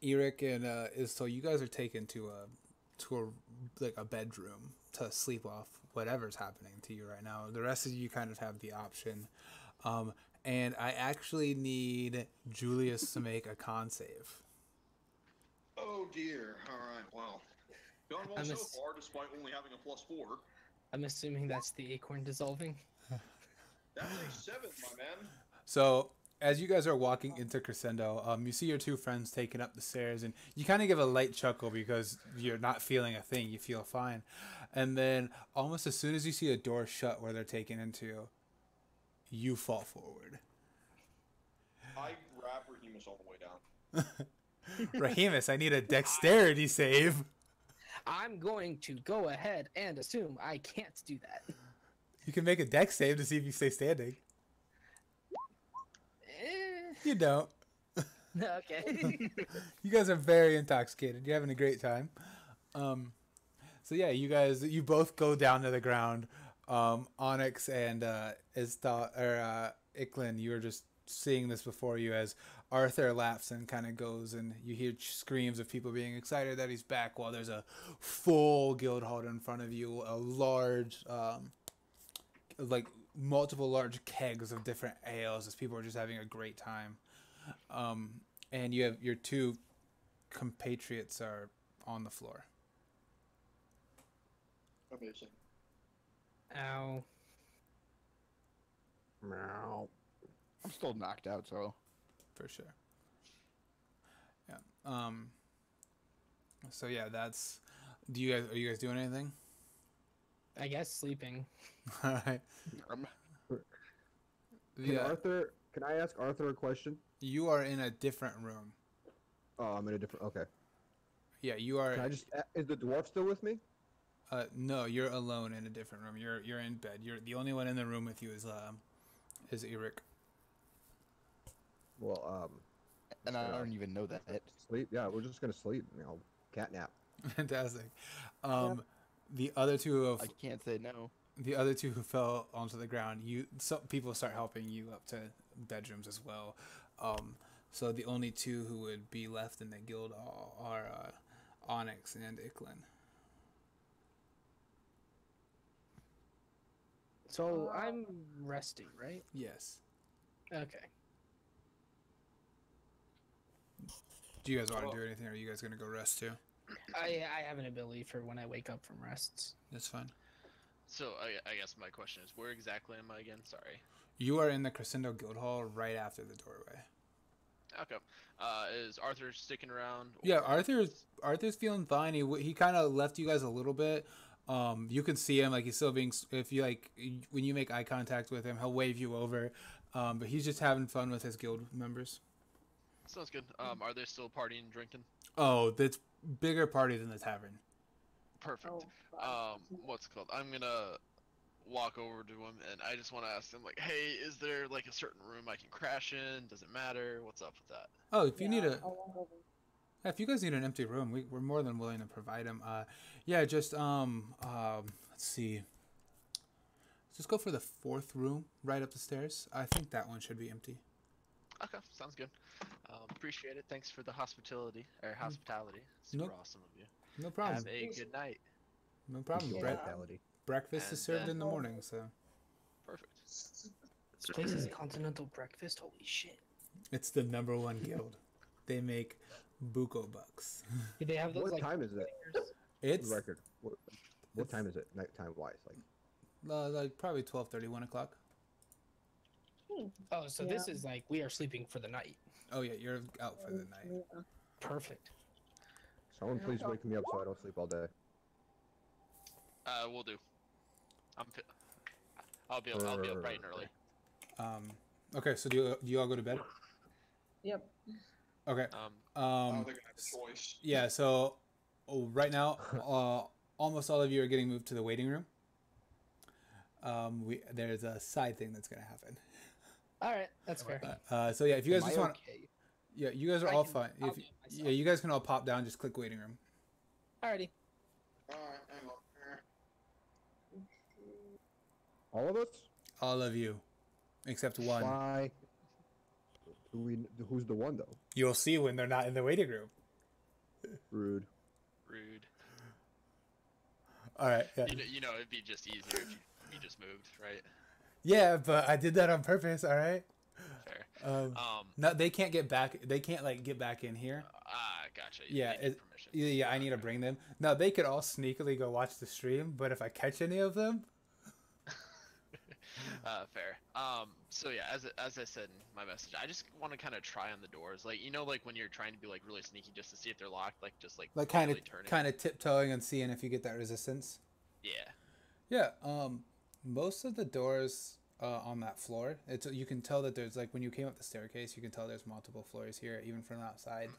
Eric and Iz-Tal, you guys are taken to a like a bedroom to sleep off whatever's happening to you right now. The rest of you kind of have the option. And I actually need Julius to make a con save. Oh dear. All right. Well, done well I'm so ass- far, despite only having a +4. I'm assuming that's the acorn dissolving. That's a 7, my man. So as you guys are walking into Crescendo, you see your two friends taking up the stairs, and you kind of give a light chuckle because you're not feeling a thing. You feel fine. And then almost as soon as you see a door shut where they're taken into, you fall forward. I grab Rahemus on the way down. Rahemus, I need a dexterity save. I'm going to go ahead and assume I can't do that. You can make a dex save to see if you stay standing. You don't. Okay. You guys are very intoxicated. You're having a great time. So yeah, you both go down to the ground. Onyx and Iz-Tal or Iklan, you were just seeing this before you as Arthur laughs and kind of goes, and you hear screams of people being excited that he's back while there's a full guild hall in front of you, a large like multiple large kegs of different ales as people are just having a great time. And you have your two compatriots are on the floor. Amazing. Ow. Meow. I'm still knocked out, so. For sure. Yeah. So yeah, that's. Are you guys doing anything? I guess sleeping. All right. Can I ask Arthur a question? You are in a different room. Oh, I'm in a different. Okay. Yeah, you are. Is the dwarf still with me? No, you're alone in a different room. You're in bed. You're the only one in the room with you is Eric. Well, And I don't even know that. sleep. Yeah, we're just gonna sleep. Cat nap. Fantastic. The other two I can't say no. the other two who fell onto the ground, some people start helping you up to bedrooms as well. So the only two who would be left in the guild are Onyx and Iklan. So I'm resting, right? Yes. Okay. Do you guys want to do anything, or are you guys gonna go rest too? I have an ability for when I wake up from rests. That's fine. So I guess my question is, where exactly am I again? Sorry. You are in the Crescendo Guild Hall right after the doorway. Okay. Is Arthur sticking around? Yeah, Arthur's feeling fine. He kind of left you guys a little bit. You can see him, like, he's still being, if you like, when you make eye contact with him, he'll wave you over. But he's just having fun with his guild members. Sounds good. Are they still partying and drinking? Oh, that's bigger party than the tavern. Perfect. Oh, What's it called? I'm gonna walk over to him and I just want to ask him, like, hey, is there like a certain room I can crash in? Does it matter? What's up with that? Oh, if you need I won't go there. if you guys need an empty room, we're more than willing to provide them. Yeah, just let's see. Just go for the 4th room right up the stairs. I think that one should be empty. Okay, sounds good. Appreciate it. Thanks for the hospitality. Super Nope. awesome of you. No problem. Have a good night. No problem. Yeah. Breakfast And is served then- in the morning, so Perfect. This place is a continental breakfast. Holy shit! it's the #1 guild. They make buco bucks. Do they have those What like? time is it? It's Record. What time is it? Nighttime wise, like. like probably 12:30, 1 o'clock. Oh, so this is like we are sleeping for the night. Oh yeah, you're out for the night. Yeah. Perfect. Someone please wake me up so I don't sleep all day. We'll do. I'll be up bright and early. Okay, so do you all go to bed? Yep. Okay. I don't think I have a choice. Yeah. So right now, almost all of you are getting moved to the waiting room. There's a side thing that's gonna happen. All right, that's fair. So yeah, if you guys Am just I want, okay? yeah, you guys are I all can- fine. I'll If, do it myself. yeah, you guys can all pop down. Just click waiting room. Alrighty. Alright, hang on. All of us? All of you, except one. Why? Who's the one though? You'll see when they're not in the waiting room. Rude. Rude. All right. Yeah. You know, it'd be just easier if you just moved, right? Yeah, but I did that on purpose. All right. Fair. No, they can't get back. They can't like get back in here. Gotcha. Yeah, They need permission. yeah. I need to bring them. No, they could all sneakily go watch the stream, but if I catch any of them, Fair. So yeah, as I said in my message, I just want to kind of try on the doors, like like when you're trying to be like really sneaky just to see if they're locked, like just like kind really turning. of tiptoeing and seeing if you get that resistance. Yeah. Yeah. Most of the doors on that floor, you can tell that there's like when you came up the staircase, you can tell there's multiple floors here, even from outside.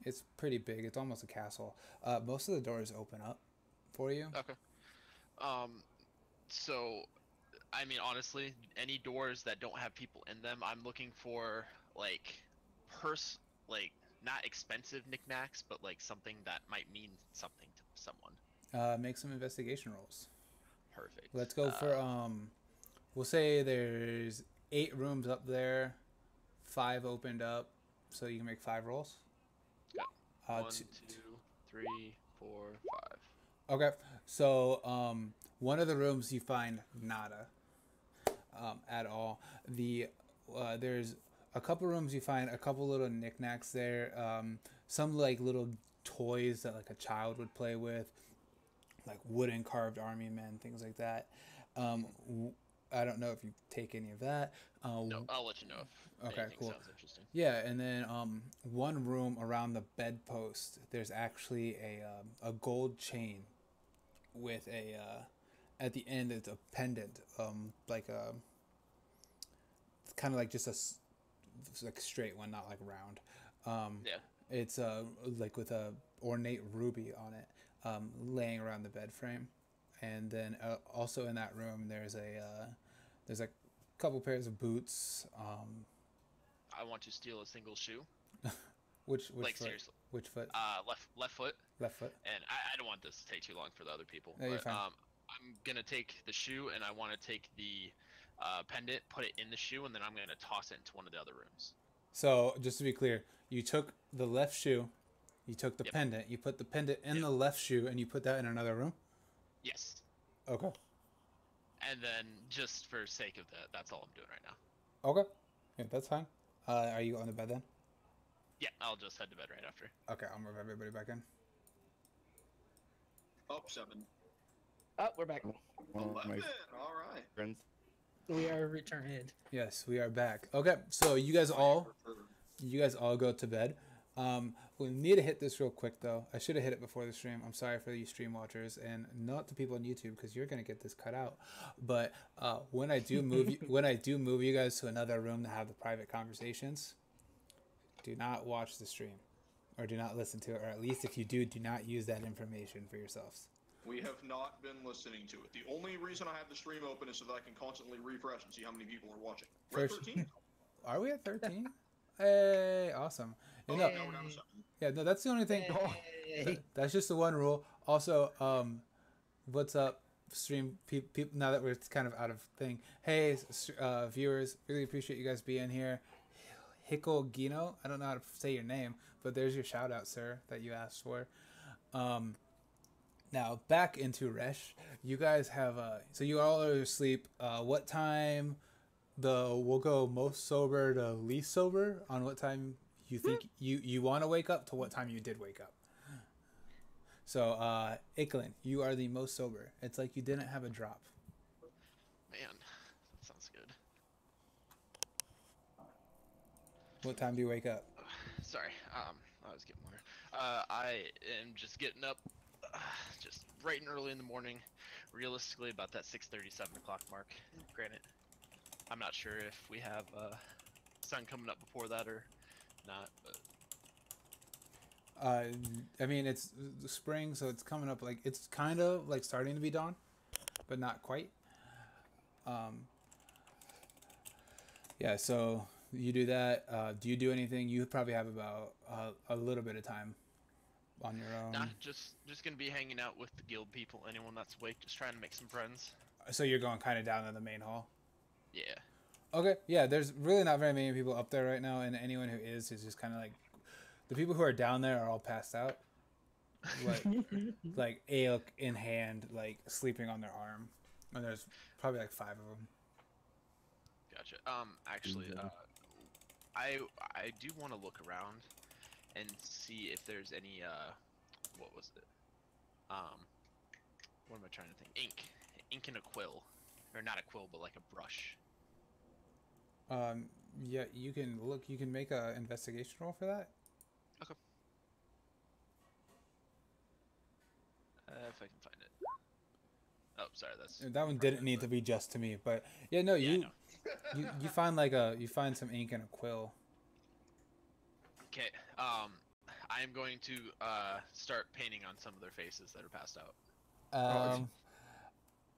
It's pretty big. It's almost a castle. Most of the doors open up for you. Okay. So, I mean, honestly, any doors that don't have people in them, I'm looking for like not expensive knickknacks, but like something that might mean something to someone. Make some investigation rolls. Perfect. Let's go for we'll say there's 8 rooms up there, 5 opened up, so you can make 5 rolls. Yeah. 1, 2, 2, 3, 4, 5. Okay, so one of the rooms you find nada at all. There's a couple rooms you find a couple little knickknacks there. Some like little toys that like a child would play with, like wooden carved army men, things like that. I don't know if you take any of that. No, I'll let you know if anything cool. sounds interesting. Yeah, and then one room around the bedpost, there's actually a gold chain with a at the end it's a pendant, like a it's kind of like just it's like a straight one, not like round. Yeah. It's like with a ornate ruby on it, laying around the bed frame, and then also in that room there's a couple pairs of boots. I want to steal a single shoe. Which like foot? seriously. Which foot? Left foot. Left foot. And I don't want this to take too long for the other people. No, you're but fine. I'm gonna take the shoe and I want to take the pendant, put it in the shoe, and then I'm gonna toss it into one of the other rooms. So just to be clear, you took the left shoe, you took the pendant, you put the pendant in the left shoe, and you put that in another room? Yes. Okay. And then just for sake of that, that's all I'm doing right now. Okay. Yeah, that's fine. Are you on the bed then? Yeah, I'll just head to bed right after. Okay, I'll move everybody back in. Up 7. Oh, we're back. 11. All right. Friends. We are returned. Yes, we are back. Okay, so you guys all go to bed. We need to hit this real quick though. I should have hit it before the stream. I'm sorry for you stream watchers and not the people on YouTube because you're gonna get this cut out. But when I do move you guys to another room to have the private conversations, do not watch the stream, or do not listen to it, or at least if you do not use that information for yourselves. We have not been listening to it. The only reason I have the stream open is so that I can constantly refresh and see how many people are watching. We're at 13? Are we at 13? Hey, awesome. Oh, No, yeah, we're down to 7. yeah, no, that's the only thing. Hey. That's just the one rule. Also, what's up, stream people? Now that we're kind of out of thing. Hey, viewers, really appreciate you guys being here. Hickle Gino, I don't know how to say your name, but there's your shout out, sir, that you asked for. Now back into Resh. You guys have so you all are asleep. What time? We'll go most sober to least sober on what time you think you want to wake up to what time you did wake up. So Iklan, you are the most sober. It's like you didn't have a drop. Man, that sounds good. What time do you wake up? Sorry, I was getting water. I am just getting up, just bright and early in the morning. Realistically, about that 6:30, 7 o'clock mark. Granted, I'm not sure if we have sun coming up before that or not, but I mean, it's spring, so it's coming up. Like it's kind of like starting to be dawn, but not quite. Yeah. So you do that. Do you do anything? You probably have about a little bit of time on your own. nah, just gonna be hanging out with the guild people. Anyone that's awake, just trying to make some friends. So you're going kind of down to the main hall. Yeah. Okay. Yeah. There's really not very many people up there right now, and anyone who is just kind of like the people who are down there are all passed out. Like ailk in hand, like sleeping on their arm, and there's probably like 5 of them. Gotcha. Actually, I do want to look around and see if there's any what was it? What am I trying to think? Ink and a quill, or not a quill, but like a brush. Yeah, you can look. You can make a investigation roll for that. Okay. If I can find it. Oh, sorry, that's. That one didn't need to be just to me, but yeah, no, Yeah, you find like you find some ink and a quill. Okay. I am going to start painting on some of their faces that are passed out.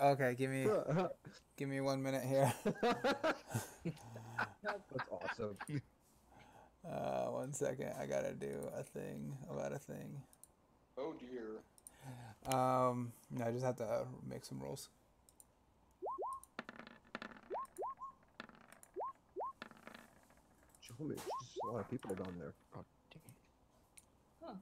Okay, give me 1 minute here. That's awesome. 1 second, I gotta do a thing about a thing. Oh dear. No, I just have to make some rolls. Holy, there's just a lot of people down there. Oh, dang it. Huh.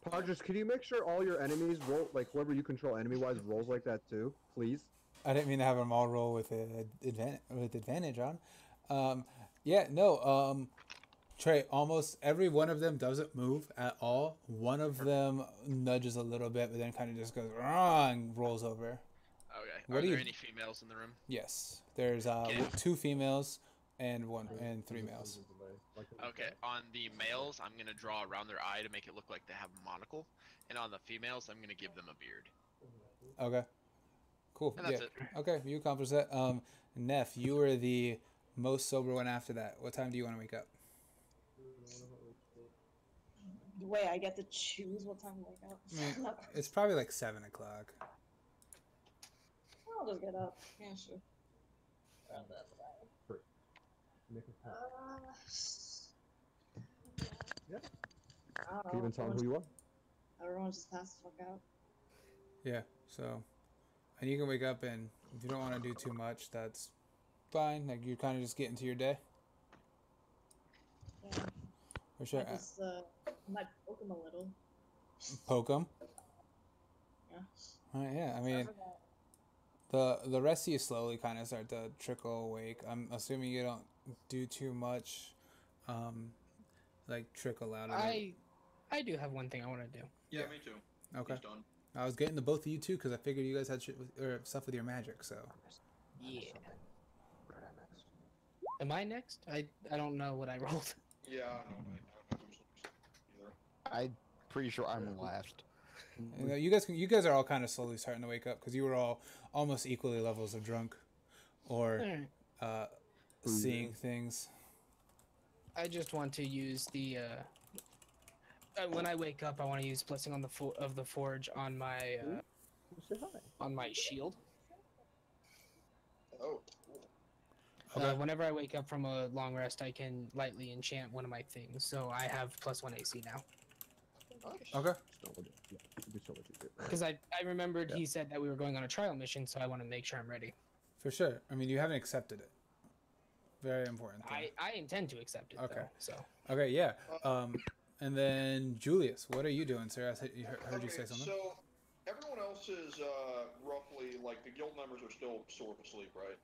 Podgers, can you make sure all your enemies roll, like whoever you control enemy-wise rolls like that too, please? I didn't mean to have them all roll with advantage on. Yeah, no. Trey, almost every one of them doesn't move at all. One of them nudges a little bit, but then kind of just goes and rolls over. Okay. What Are do there you- any females in the room? Yes, there's Okay. 2 females and 3 males. Okay. On the males, I'm gonna draw around their eye to make it look like they have a monocle, and on the females, I'm gonna give them a beard. Okay, cool. And that's yeah. it. Okay, you accomplished that. Neff, you were the most sober one after that. What time do you want to wake up? Wait, I get to choose what time to wake up. I mean, it's probably like 7 o'clock. I'll just get up. Yeah, sure. Around that time. Yeah. I don't Can you even know. tell them who you are? Everyone's just passed the fuck out. Yeah, so, and you can wake up, and if you don't want to do too much, that's fine. Like, you kind of just get into your day. Yeah. For sure. I just might poke him a little. Poke them. Yeah. Yeah, I I mean, forgot. the rest of you slowly kind of start to trickle awake. I'm assuming you don't do too much, like trickle out of it. I do have one thing I want to do. Yeah, me too. Okay. He's done. I was getting to both of you too because I figured you guys had shit or stuff with your magic. So Yeah. Am I next? I don't know what I rolled. Yeah, I don't know who's next either. I'm pretty sure I'm last. you know, you guys are all kind of slowly starting to wake up because you were all almost equally levels of drunk, or Alright. seeing things. I just want to use the when I wake up, I want to use blessing on the of the forge on my Say hi. on my shield. Oh, cool. Okay. Whenever I wake up from a long rest, I can lightly enchant one of my things. So I have +1 AC now. Nice. Okay. Yeah, it'd be so much easier. Because I remembered he said that we were going on a trial mission, so I want to make sure I'm ready. For sure. I mean, you haven't accepted it. Very important thing. I intend to accept it. Okay. Though, so Okay, yeah. And then Julius, what are you doing, sir? I heard you say something. So everyone else is roughly like the guild members are still sort of asleep, right?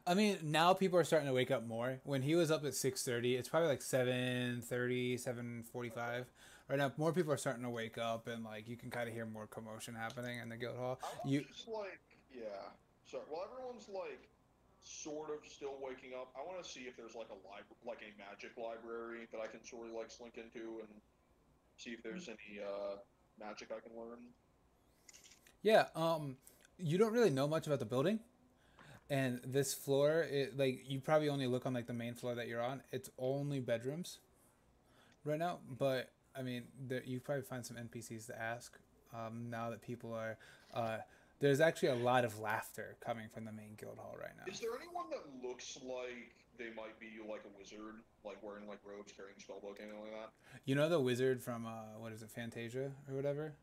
I mean, now people are starting to wake up more. When he was up at 6:30, it's probably like 7:30, 7:45. Right now, more people are starting to wake up, and like you can kind of hear more commotion happening in the guild hall. I was just like, yeah. Sorry. Well, everyone's like sort of still waking up. I want to see if there's like a magic library that I can sort of like slink into and see if there's any magic I can learn. Yeah. You don't really know much about the building, and this floor, like you probably only look on like the main floor that you're on. It's only bedrooms right now, but I mean, you probably find some NPCs to ask. Now that people are, there's actually a lot of laughter coming from the main guild hall right now. Is there anyone that looks like they might be like a wizard, like wearing like robes, carrying spellbook, anything like that? You know the wizard from what is it, Fantasia or whatever?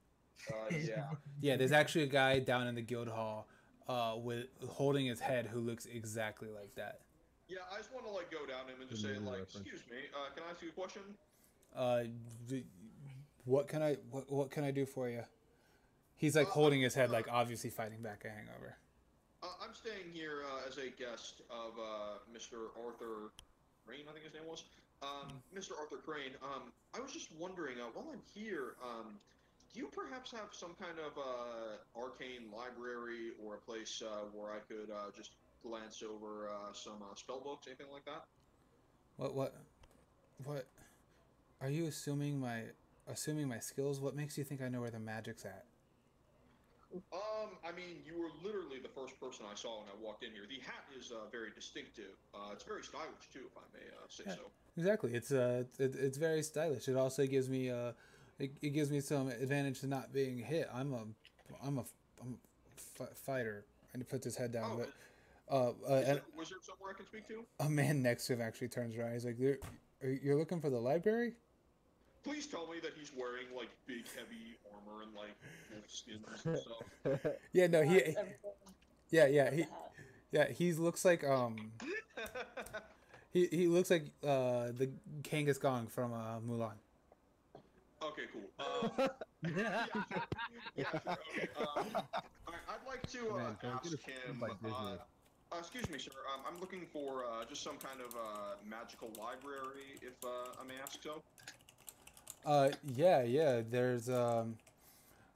Yeah. Yeah, there's actually a guy down in the guild hall, with holding his head who looks exactly like that. Yeah, I just want to like go down to him and just say like, "Excuse me, can I ask you a question?" What can I do for you? He's like holding his head, like obviously fighting back a hangover. I'm staying here as a guest of Mr. Arthur Crane, I think his name was. Mr. Arthur Crane. I was just wondering, while I'm here, do you perhaps have some kind of arcane library or a place where I could just glance over some spell books, anything like that? What? Are you assuming my skills? What makes you think I know where the magic's at? I mean, you were literally the first person I saw when I walked in here. The hat is very distinctive. It's very stylish too, if I may say so. Exactly. It's very stylish. It also gives me it gives me some advantage to not being hit. I'm a fighter. And he puts his head down. Is there a wizard somewhere I can speak to? A man next to him actually turns around. He's like, "You're looking for the library?" Please tell me that he's wearing like big heavy armor and like wolf skins and stuff. Yeah, no, he looks like he looks like the Kangas Gong from Mulan. Okay, cool. Yeah, sure. Okay. I'd like to ask him. Excuse me, sir. I'm looking for just some kind of magical library, if I may ask so. Yeah. There's Are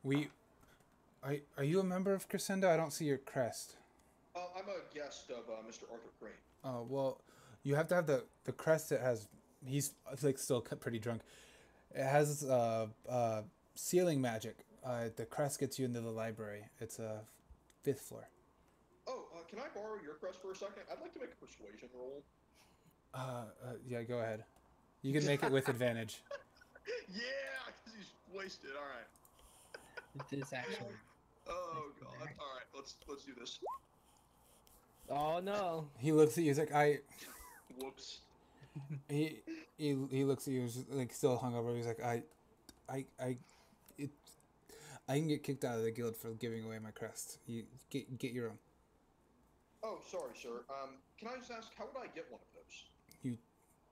you a member of Crescendo? I don't see your crest. I'm a guest of Mr. Arthur Crane. Oh well, you have to have the crest that has. He's like still pretty drunk. It has ceiling magic. The crest gets you into the library. It's a 5th floor. Oh, can I borrow your crest for a second? I'd like to make a persuasion roll. Yeah, go ahead. You can make it with advantage. Yeah, because he's wasted. All right. This actually. Oh god. All right, let's do this. Oh no. He looks at you. He's like, Whoops. He looks at you. He's like still hungover. He's like, I can get kicked out of the guild for giving away my crest. You get your own. Oh, sorry, sir. Can I just ask, how would I get one of those?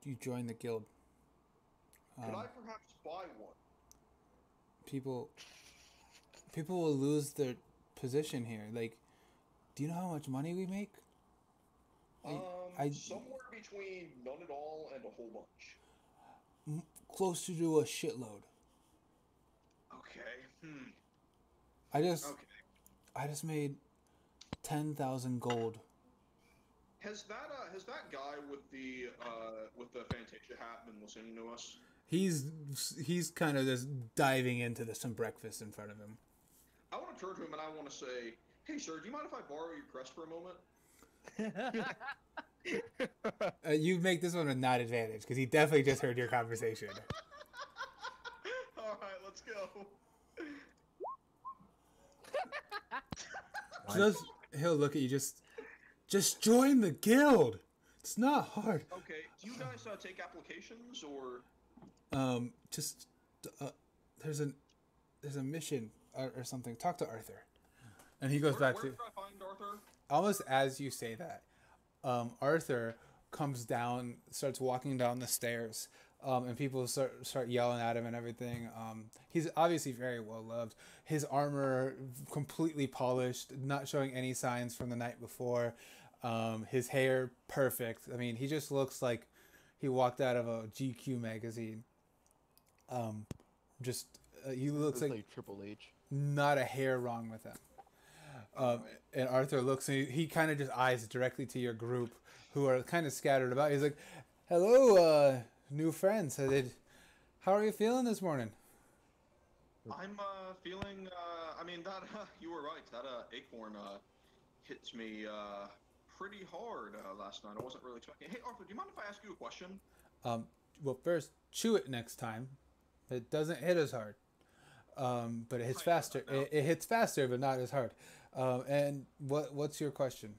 You join the guild. Could I perhaps buy one? People will lose position here. Like, do you know how much money we make? Somewhere between none at all and a whole bunch. Closer to a shitload. Okay. I just made 10,000 gold. Has that guy with the Fantasia hat been listening to us? He's kind of just diving into some breakfast in front of him. I want to turn to him and I want to say, "Hey, sir, do you mind if I borrow your crest for a moment?" You make this one a not advantage because he definitely just heard your conversation. All right, let's go. He'll look at you. Just join the guild. It's not hard. Okay. Do you guys take applications or? There's a mission or something. Talk to Arthur. And he goes back to. Where can I find Arthur? Almost as you say that, Arthur comes down, starts walking down the stairs, and people start yelling at him and everything. He's obviously very well loved. His armor completely polished, not showing any signs from the night before. His hair perfect. I mean, he just looks like he walked out of a GQ magazine. He looks like Triple H. Not a hair wrong with him. And Arthur looks and he kind of just eyes directly to your group, who are kind of scattered about. He's like, "Hello, new friends. How are you feeling this morning?" I'm feeling. I mean, that you were right. That acorn hit me pretty hard last night. I wasn't really expecting. Hey, Arthur, do you mind if I ask you a question? Well, first, chew it next time. It doesn't hit as hard, but it hits faster. It hits faster, but not as hard. And what's your question?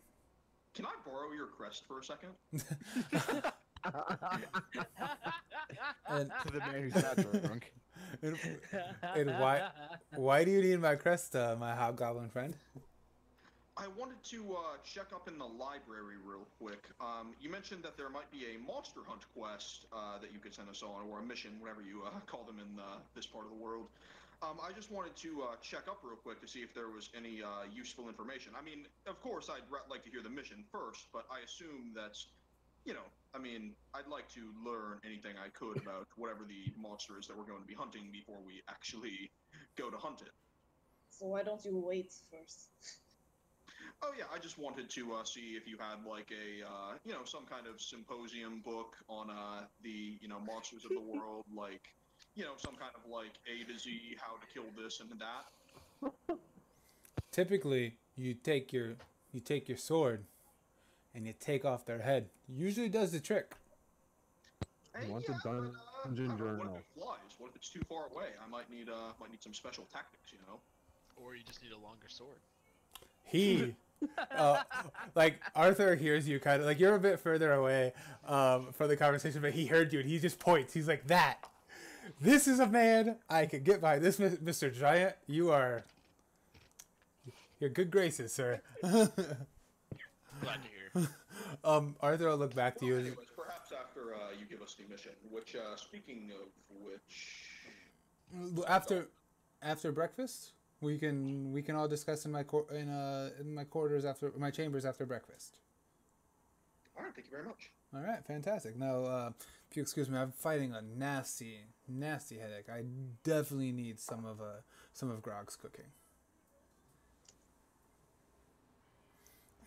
Can I borrow your crest for a second? And to the man who's not drunk. And why do you need my crest, my hobgoblin friend? I wanted to check up in the library real quick. You mentioned that there might be a monster hunt quest that you could send us on, or a mission, whatever you call them in this part of the world. I just wanted to check up real quick to see if there was any useful information. I mean, of course, I'd like to hear the mission first, but I assume that's, I mean, I'd like to learn anything I could about whatever the monster is that we're going to be hunting before we actually go to hunt it. So why don't you wait first? Oh yeah, I just wanted to see if you had like a some kind of symposium book on the monsters of the world, like some kind of like A to Z, how to kill this and that. Typically, you take your sword and you take off their head. Usually does the trick. Hey, Want yeah, the dungeon journal? What if it flies? What if it's too far away? I might need some special tactics, Or you just need a longer sword. He, like Arthur hears you kind of like you're a bit further away from the conversation, but he heard you and he just points. He's like, "That, this is a man I could get by. This Mr. Giant, you're good graces, sir." Glad to hear. Arthur will look back to you. Anyways, perhaps after you give us the mission. Which, speaking of which, after breakfast. We can all discuss in my quarters after my chambers after breakfast. All right, thank you very much. All right, fantastic. Now, if you excuse me, I'm fighting a nasty headache. I definitely need some of Grog's cooking.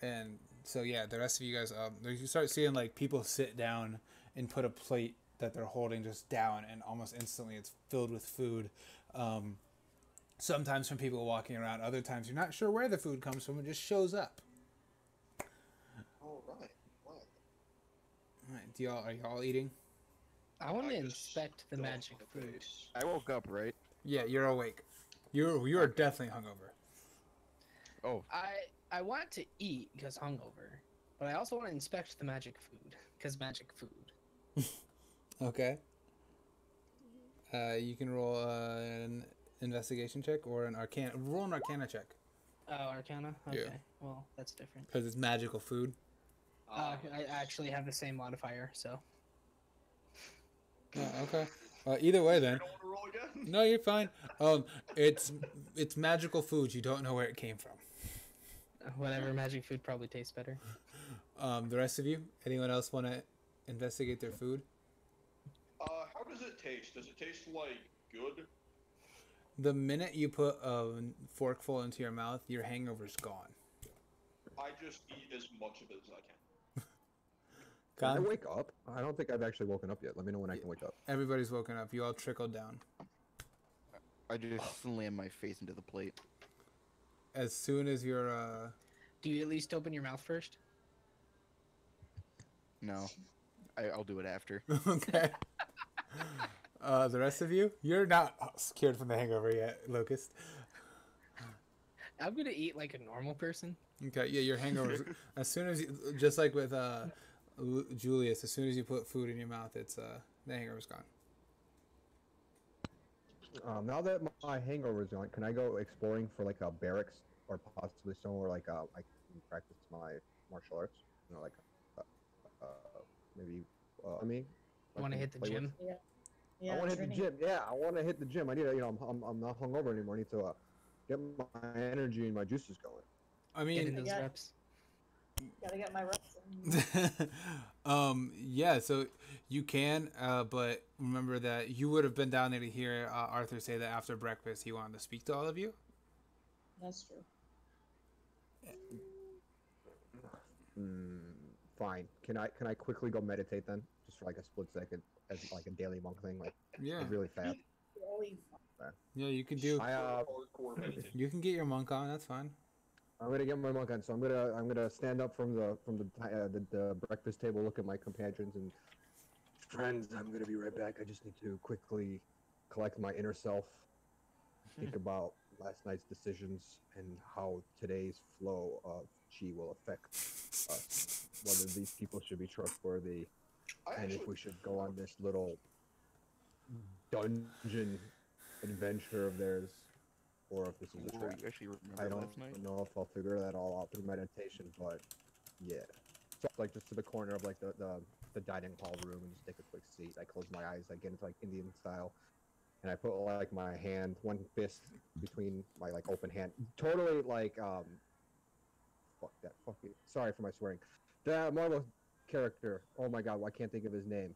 And so yeah, the rest of you guys, you start seeing like people sit down and put a plate that they're holding just down, and almost instantly it's filled with food. Sometimes from people walking around, other times you're not sure where the food comes from, it just shows up. All right. All right, are y'all eating? I want to inspect the magic food. I woke up, right? Yeah, you're awake. You're definitely hungover. Oh. I want to eat because hungover, but I also want to inspect the magic food because magic food. Okay. You can roll an investigation check or an arcana. Roll an arcana check. Oh, arcana? Okay. Yeah. Well, that's different. Because it's magical food. I actually have the same modifier, so. Oh, okay. Either way, then. I don't want to roll again. No, you're fine. It's magical food. You don't know where it came from. Whatever, magic food probably tastes better. The rest of you, anyone else want to investigate their food? How does it taste? Does it taste like good? The minute you put a forkful into your mouth, your hangover's gone. I just eat as much of it as I can. Can I wake up? I don't think I've actually woken up yet. Let me know when I can wake up. Everybody's woken up. You all trickled down. I just slammed my face into the plate. As soon as you're Do you at least open your mouth first? No. I'll do it after. Okay. The rest of you, you're not cured from the hangover yet, Locust. I'm gonna eat like a normal person. Okay, yeah, your hangover. As soon as you, just like with Julius, as soon as you put food in your mouth, it's the hangover's gone. Now that my hangover is gone, can I go exploring for like a barracks or possibly somewhere like I can practice my martial arts? You know, like maybe me. Want to hit the gym? Yeah. I want to hit the gym. Yeah, I want to hit the gym. I need to, I'm not hungover anymore. I need to get my energy and my juices going. I Get in mean, those reps. Gotta get my reps in. yeah, so you can, but remember that you would have been down there to hear Arthur say that after breakfast he wanted to speak to all of you. That's true. Fine. Can I quickly go meditate then, just for like a split second, as like a daily monk thing, like Yeah. really fast. Yeah, you can do. Hardcore meditation. You can get your monk on. That's fine. I'm gonna get my monk on, so I'm gonna stand up from the breakfast table, look at my companions and friends. I'm gonna be right back. I just need to quickly collect my inner self, think about last night's decisions and how today's flow of chi will affect us. Whether these people should be trustworthy, and if we should go on this little dungeon adventure of theirs, or if this is a Whoa, trap. you actually remember I last night? don't know if I'll figure that all out through meditation, but yeah. So like just to the corner of like the dining hall room and just take a quick seat. I close my eyes, I get into like Indian style, and I put like my hand, one fist between my like open hand, totally like fuck that, fuck it. Sorry for my swearing. The Marvel character. Oh my god, why can't think of his name?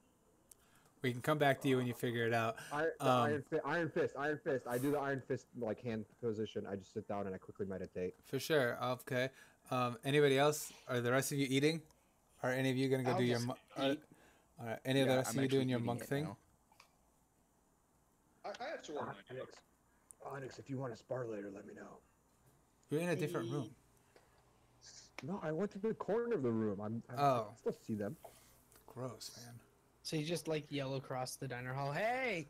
We can come back to you when you figure it out. Iron Fist. I do the Iron Fist like hand position. I just sit down and I quickly meditate. For sure. Okay. Anybody else? Are the rest of you eating? Are any of you gonna go do your? All right. Any of the rest of you doing your monk thing? Now. I have to order my Onyx, if you want to spar later, let me know. You're in a different room. No, I went to the corner of the room. I Oh. still see them. Gross, man. So you just like yell across the diner hall, "Hey!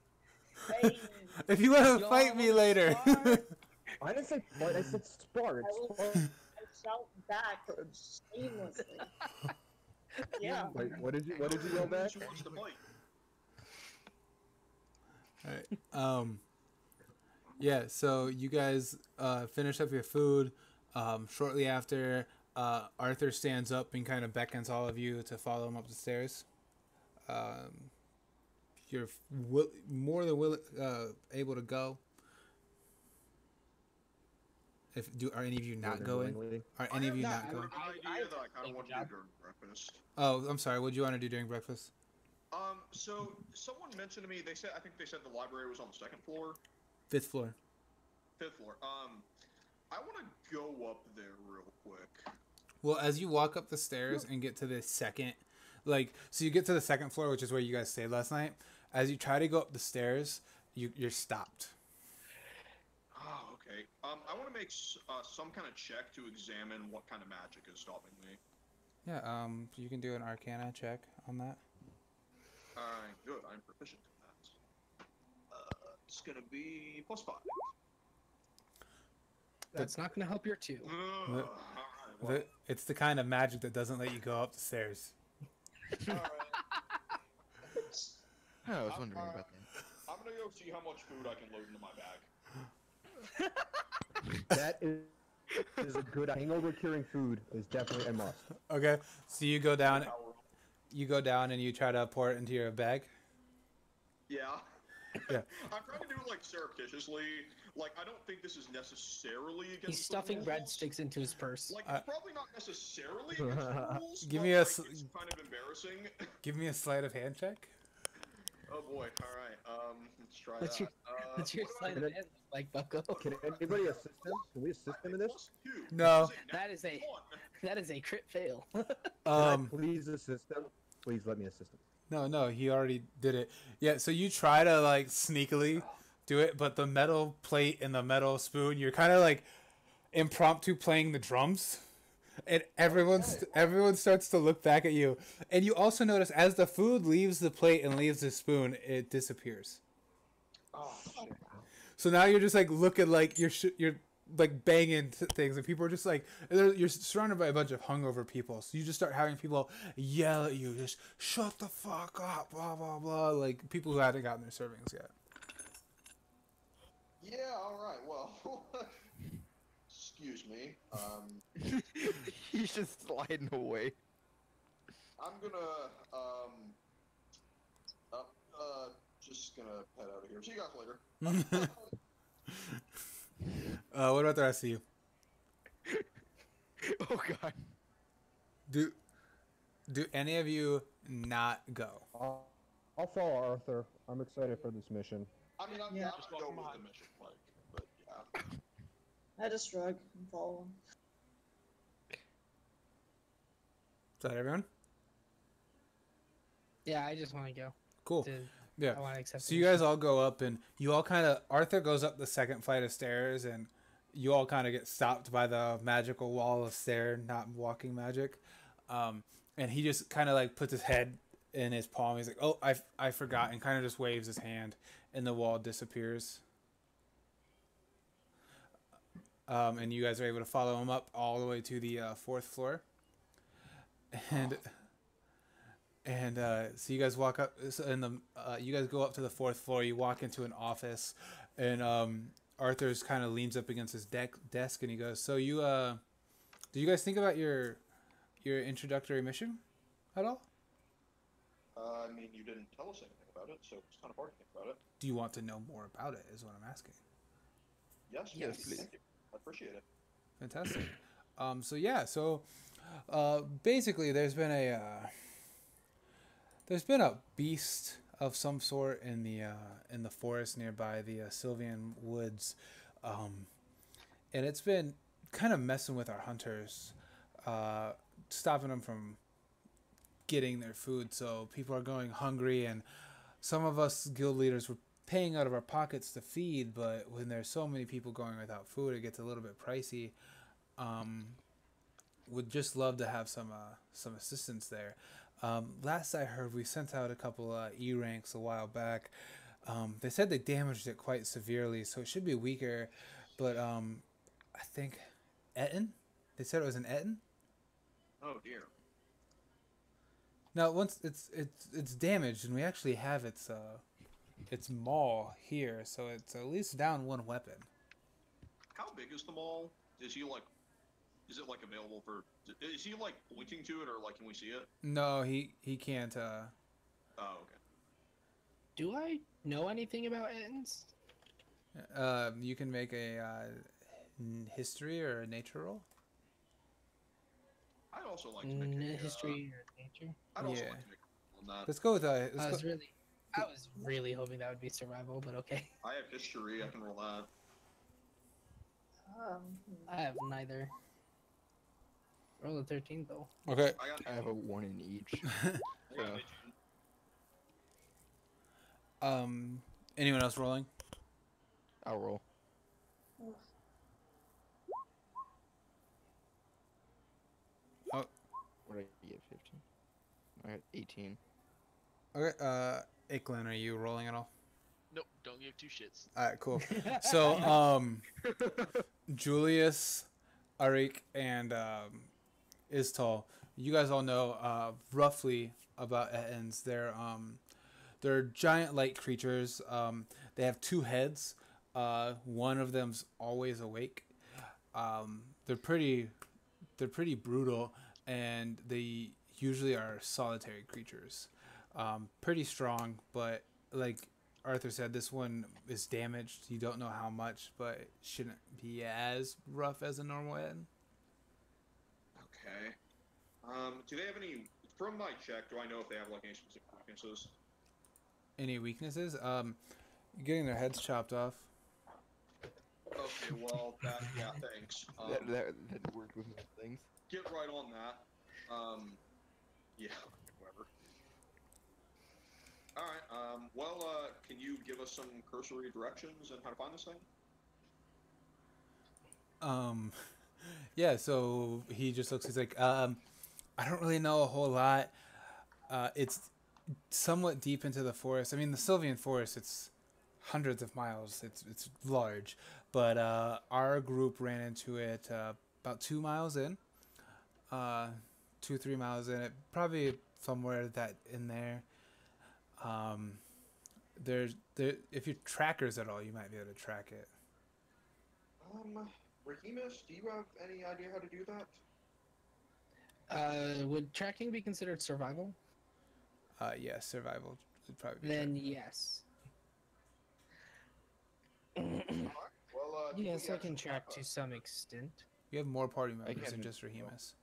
Hey, If you want to Y'all fight me wanna later. spar?" I didn't say fight. I said spar. I will I shout back shamelessly. Yeah. Wait, what did you yell back? Who wants to fight? All right. Yeah. So you guys finish up your food. Shortly after, Arthur stands up and kind of beckons all of you to follow him up the stairs. You're more than able to go. Are any of you not going? Are any of you not going? An idea that I kind of want to do during breakfast. Oh, I'm sorry. What do you want to do during breakfast? So someone mentioned to me. I think they said the library was on the second floor. 5th floor. 5th floor. I want to go up there real quick. Well, as you walk up the stairs and get to the second, so you get to the second floor, which is where you guys stayed last night. As you try to go up the stairs, you're stopped. Oh, okay. I want to make some kind of check to examine what kind of magic is stopping me. Yeah. You can do an Arcana check on that. Alright, good. I'm proficient in that. It's gonna be +5. That's not going to help your two. Alright, well, It's the kind of magic that doesn't let you go up the stairs. alright. I was wondering about that. I'm gonna go see how much food I can load into my bag. That is a good hangover curing food. Is definitely a must. Okay. So you go down. You go down and you try to pour it into your bag. Yeah. Yeah. I'm trying to do it like surreptitiously. Like I don't think this is necessarily against. He's stuffing the rules. breadsticks into his purse. Like it's probably not necessarily against the rules. Give but, me a like, s- it's kind of embarrassing. Give me a sleight of hand check. Oh boy. All right. Let's try What's that. What's your what do I sleight do? of hand like, Bucko? Can anybody assist him? Can we assist him in this? +2. No. Is it That is a -1? that is a crit fail. Please assist him. Please let me assist him. No, he already did it. Yeah, so you try to like sneakily do it, but the metal plate and the metal spoon, you're kind of like impromptu playing the drums, and everyone starts to look back at you. And you also notice as the food leaves the plate and leaves the spoon, it disappears. Oh shit. So now you're just like looking like you're like banging things, and people are just like you're surrounded by a bunch of hungover people. So you just start having people yell at you, just shut the fuck up, blah blah blah, like people who hadn't gotten their servings yet. Yeah. All right. Well. Excuse me. He's just sliding away. I'm gonna just gonna head out of here. See you guys later. What about the rest of you? Oh god. Do any of you not go? I'll follow Arthur. I'm excited for this mission. I mean, I'm Yeah. just going with the mission, like, but yeah. I just shrug and follow him. Is that everyone? Yeah, I just want to go. Cool. I Yeah. want to accept. So you guys all go up, and you all kind of Arthur goes up the second flight of stairs, and you all kind of get stopped by the magical wall of stair, not walking magic. And he just kind of like puts his head in his palm. He's like, "Oh, I forgot," and kind of just waves his hand, and the wall disappears. And you guys are able to follow him up all the way to the fourth floor. And so you guys walk up, and you guys go up to the fourth floor. You walk into an office, and Arthur's kind of leans up against his desk, and he goes, "So you, do you guys think about your introductory mission at all? I mean, you didn't tell us anything about it, so it's kind of hard to think about it. Do you want to know more about it? Is what I'm asking." Yes, please. Thank you. I appreciate it. Fantastic. So basically, there's been a beast of some sort in the forest nearby the Sylvian woods, and it's been kind of messing with our hunters, stopping them from getting their food. So people are going hungry, and some of us guild leaders were paying out of our pockets to feed, but when there's so many people going without food, it gets a little bit pricey. Would just love to have some assistance there. Last I heard, we sent out a couple E ranks a while back. They said they damaged it quite severely, so it should be weaker. But I think Etten. They said it was an Etten. Oh dear. Now once it's damaged, and we actually have its maul here, so it's at least down one weapon. How big is the mall? Is it like available for? Is he like pointing to it, or like can we see it? No, he can't. Oh, okay. Do I know anything about Ettins? You can make a history or a nature roll. I'd also like to make a history or nature. I'd also like to make a roll on that. Let's go with I was really hoping that would be survival, but okay. I have history. I can roll that. I have neither. Roll a 13 though. Okay. I have a 1 in each. Yeah. Anyone else rolling? I'll roll. Oh. What did I get? 15. I got 18. Okay. Iklan, are you rolling at all? Nope, don't give two shits. All right, cool. So, Julius, Arik, and Iz-Tal, you guys all know roughly about Ettins. They're giant light creatures. They have two heads. One of them's always awake. They're pretty brutal, and they usually are solitary creatures. Pretty strong, but like Arthur said, this one is damaged. You don't know how much, but it shouldn't be as rough as a normal Ettin. Okay. Do they have any? From my check, do I know if they have like any specific weaknesses? Any weaknesses? Getting their heads chopped off. Okay, well, yeah, thanks. That worked with most things. Get right on that. Yeah, whatever. All right. Can you give us some cursory directions on how to find this thing? Yeah. So he just looks. He's like, I don't really know a whole lot. It's somewhat deep into the forest. I mean, the Sylvian forest. It's hundreds of miles. It's large, but our group ran into it about 2 miles in. 2-3 miles in. It probably somewhere that in there. If you're trackers at all, you might be able to track it. Rahemus, do you have any idea how to do that? Would tracking be considered survival? Yeah, survival would probably be. Then yes. Well, yes, I can track to some extent. You have more party members than just Rahemus.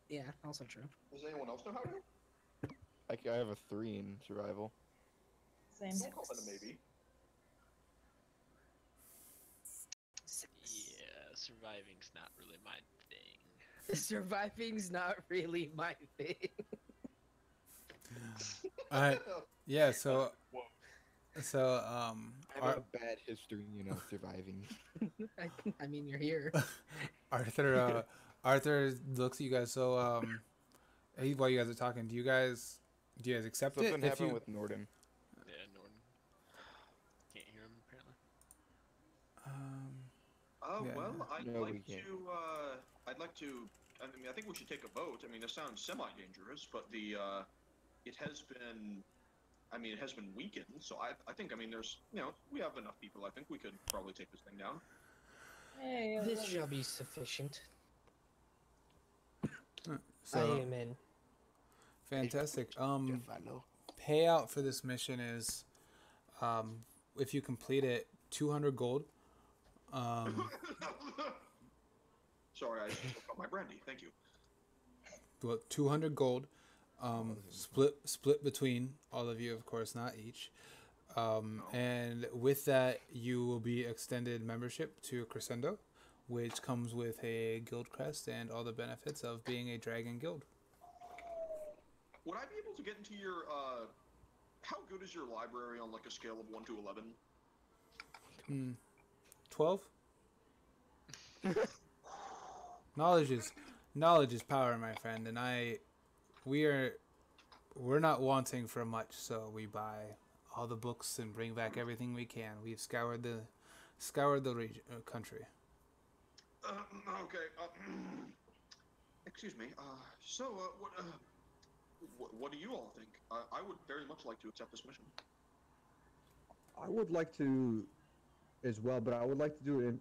Yeah, also true. Does anyone else know how to? I have a 3 in survival. Same. Don't call it a maybe. Yeah, surviving's not really my thing. Surviving's not really my thing. Yeah. So I have a bad history, surviving. I mean, you're here. Arthur looks at you guys. So while you guys are talking, do you guys accept it? Something happened with Norden. Yeah, Norton. Can't hear him apparently. Yeah. Well, I'd No, we like can't. to. I'd like to. I mean, I think we should take a vote. I mean, this sounds semi-dangerous, but it has been. I mean, it has been weakened. So I think. I mean, there's. We have enough people. I think we could probably take this thing down. Hey, This shall be sufficient. I So am in. fantastic. Follow. Payout for this mission is, if you complete it, 200 gold. Sorry, I just got my brandy. Thank you. Well, 200 gold. Split between all of you, of course, not each. And with that, you will be extended membership to Crescendo, which comes with a guild crest and all the benefits of being a dragon guild. Would I be able to get into your? How good is your library on like a scale of 1 to 11? 12. Knowledge is power, my friend, and we're not wanting for much, so we buy all the books and bring back everything we can. We've scoured the region, country. Okay. Excuse me. So, what do you all think? I would very much like to accept this mission. I would like to as well, but I would like to do an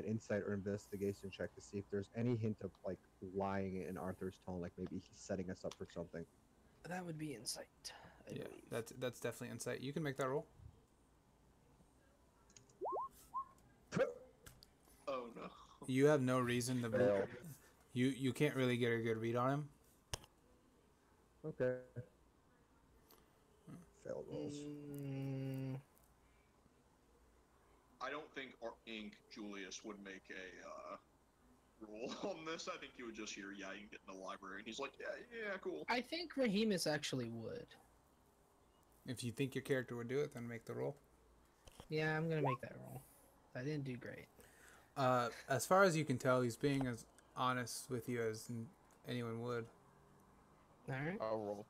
insight or investigation check to see if there's any hint of like lying in Arthur's tone, like maybe he's setting us up for something. That would be insight, I believe. That's definitely insight. You can make that roll. Oh no. You have no reason to believe. You can't really get a good read on him. Okay. Failed rolls. I don't think Julius would make a rule on this. I think he would just hear, yeah, you can get in the library, and he's like, yeah, cool. I think Rahemus actually would. If you think your character would do it, then make the roll. Yeah, I'm gonna make that roll. I didn't do great. As far as you can tell, he's being as honest with you as anyone would. All right. I'll roll.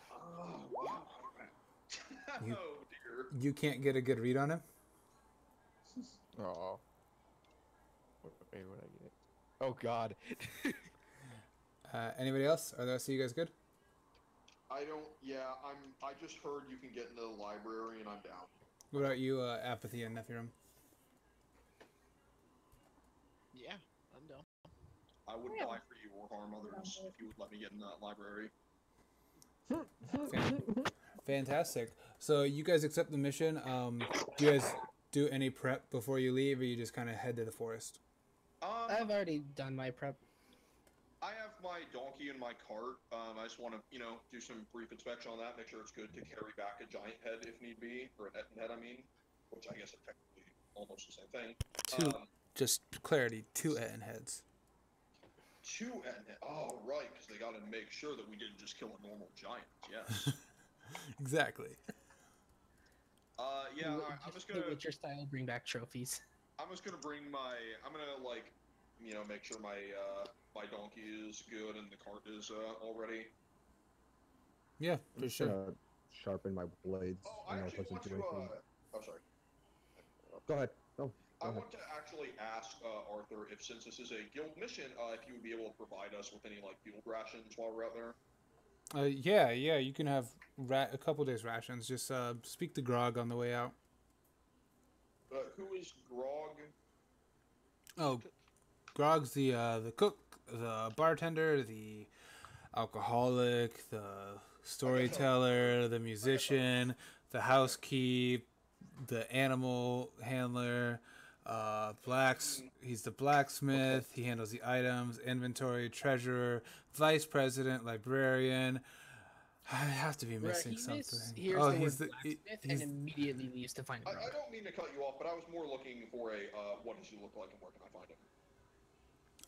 Oh, wow. Oh, dear. You can't get a good read on him? Oh. Wait, what did I get? Oh, God. Anybody else? Are the rest of you guys good? I just heard you can get into the library, and I'm down. What about you, Apathy and Nephirim? Yeah, I'm down. I would buy for you or harm others if you would let me get in that library. Fantastic. So you guys accept the mission. Do you guys do any prep before you leave, or you just kind of head to the forest? I've already done my prep. I have my donkey in my cart. I just want to, do some brief inspection on that, make sure it's good to carry back a giant head if need be, or an Etten head, I mean, which I guess is technically almost the same thing. Just clarity, 2 Etten heads. 2 Etten heads. Oh, right, because they got to make sure that we didn't just kill a normal giant. Yes. Exactly. Yeah. All right, I'm just gonna. Witcher style, bring back trophies. I'm just gonna bring my. I'm gonna make sure my my donkey is good and the cart is all ready. Yeah, for sure. Sharpen my blades. Oh, I actually want to. Oh, sorry. Go ahead. No. I want to actually ask Arthur if, since this is a guild mission, if you would be able to provide us with any guild rations while we're out there. Yeah, you can have a couple days rations. Just speak to Grog on the way out. Who is Grog? Oh, Grog's the cook, the bartender, the alcoholic, the storyteller, the musician, the housekeep, the animal handler, he's the blacksmith, he handles the items, inventory, treasurer, vice president, librarian, I have to be missing Rahemus something. hears Oh, the he's word the blacksmith and he's immediately leaves to find I Grog. don't mean to cut you off, but I was more looking for a what does he look like and where can I find him?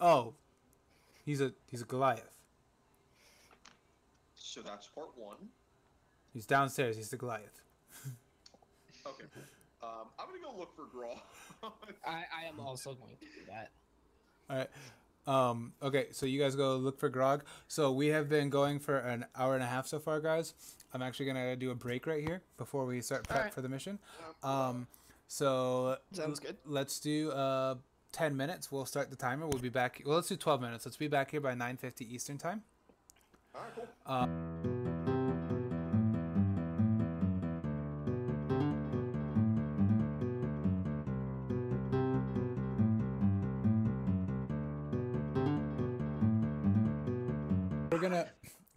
oh, he's a Goliath. So that's part one. He's downstairs. He's the Goliath. Okay. I'm gonna go look for Grog. I am also going to do that. All right. Okay, so you guys go look for Grog. So we have been going for an hour and a half so far, guys. I'm actually gonna do a break right here before we start prep Alright. for the mission. So Sounds good. Let's do 10 minutes. We'll start the timer. We'll be back. Well, let's do 12 minutes. Let's be back here by 9:50 Eastern time. All right, cool.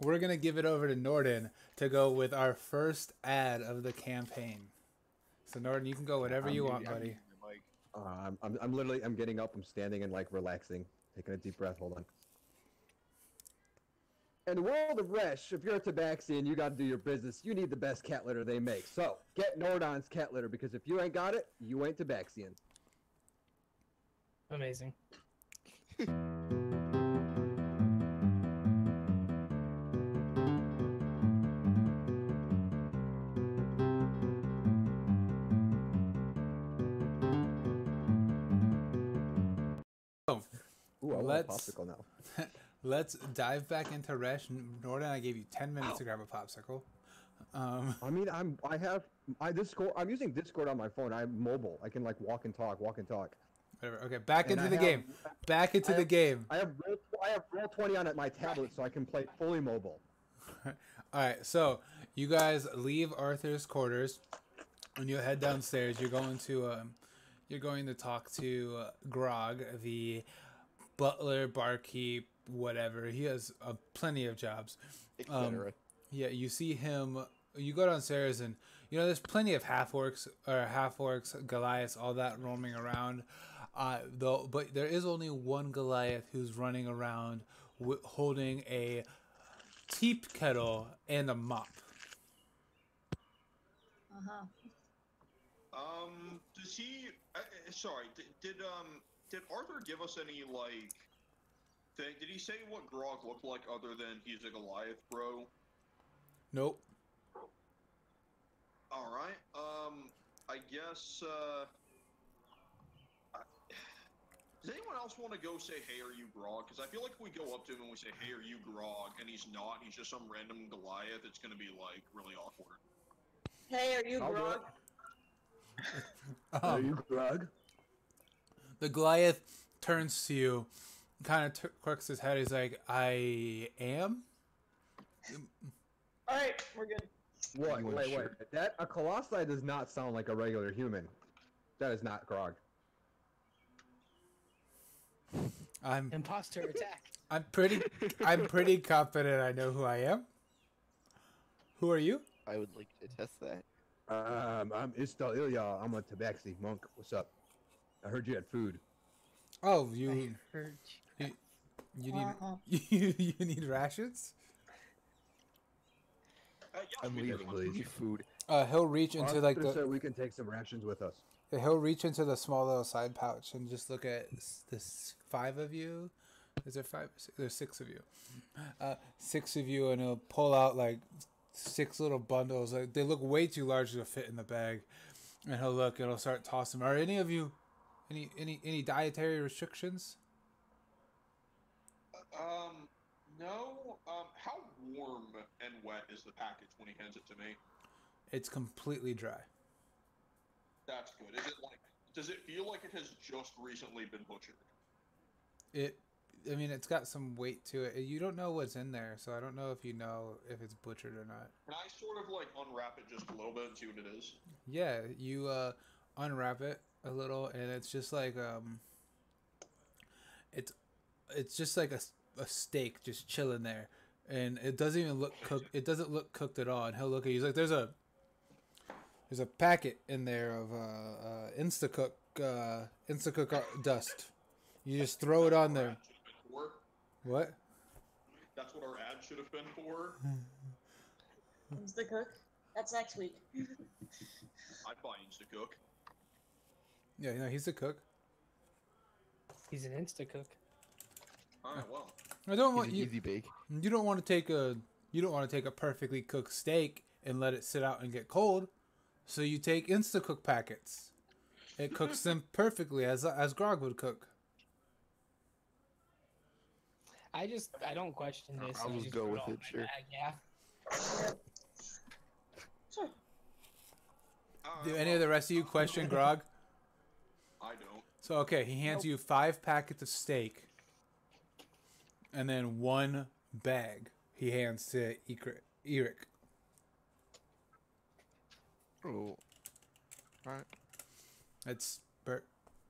We're gonna give it over to Norden to go with our first ad of the campaign. So Norden, you can go whatever you want, buddy. I'm literally getting up. I'm standing and like relaxing, taking a deep breath. Hold on. In the world of Resh, if you're a Tabaxian, you got to do your business. You need the best cat litter they make. So get Nordon's cat litter because if you ain't got it, you ain't Tabaxian. Amazing. Ooh, I want a popsicle now. Let's dive back into Resh. Norden, I gave you 10 minutes to grab a popsicle. I mean, I'm using Discord on my phone. I'm mobile. I can like walk and talk. Whatever. Okay, back And into I the have- game. Back into the game. I have Roll20 on my tablet, so I can play fully mobile. All right, so you guys leave Arthur's quarters, and you head downstairs. You're going to talk to Grog, the butler, barkeep, whatever. He has plenty of jobs. Etc. Yeah, you see him. You go downstairs, and there's plenty of half orcs, Goliaths, all that roaming around. But there is only one Goliath who's running around holding a tea kettle and a mop. Uh-huh. Does he? Sorry. Did Arthur give us any like thing? Did he say what Grog looked like other than he's a Goliath, bro? Nope. All right. I guess. Does anyone else want to go say, "Hey, are you Grog?" Because I feel like if we go up to him and we say, "Hey, are you Grog?" and he's not, he's just some random Goliath, it's gonna be like really awkward. Hey, are you I'll do Grog? Are you Grog? The Goliath turns to you, kind of quirks his head. He's like, "I am." All right, we're good. What? Wait. That a colossi does not sound like a regular human. That is not Grog. Imposter attack. I'm pretty confident I know who I am. Who are you? I would like to test that. I'm Iz-Tal. I'm a Tabaxi monk. What's up? I heard you had food. Oh, you Heard need Uh-huh. you need rations? Yeah, I'm we leaving. did. I need food. He'll reach into like Arthur said the we can take some rations with us. he'll reach into the small little side pouch and just look at this 5 of you. Is there 5? There's 6 of you. 6 of you, and he'll pull out like 6 little bundles. Like they look way too large to fit in the bag. And he'll look and he'll start tossing. Are any of you any dietary restrictions? No. How warm and wet is the package when he hands it to me? It's completely dry. That's good. Is it like? Does it feel like it has just recently been butchered? I mean, it's got some weight to it. You don't know what's in there, so I don't know if you know if it's butchered or not. Can I sort of like unwrap it just a little bit and see what it is? Yeah, you unwrap it a little, and it's just like it's just like a steak just chilling there, and it doesn't even look cooked. It doesn't look cooked at all. And he'll look at you. He's like, "There's a packet in there of Instacook dust. You just throw it on there." For? What? That's what our ad should have been for. Insta-cook. That's next week. I'd buy Insta-cook. Yeah, no, he's the cook. He's an insta cook. Alright, well. I don't He's want an you. easy bake. You don't want to take a perfectly cooked steak and let it sit out and get cold. So you take Instacook packets. It cooks them perfectly as Grog would cook. I don't question this. I'll I just just go put with all it, my sure. bag, yeah. Sure. Do any of the rest of you question Grog? I don't. So okay, he hands you 5 packets of steak, and then 1 bag he hands to Eric. Oh. Alright. It's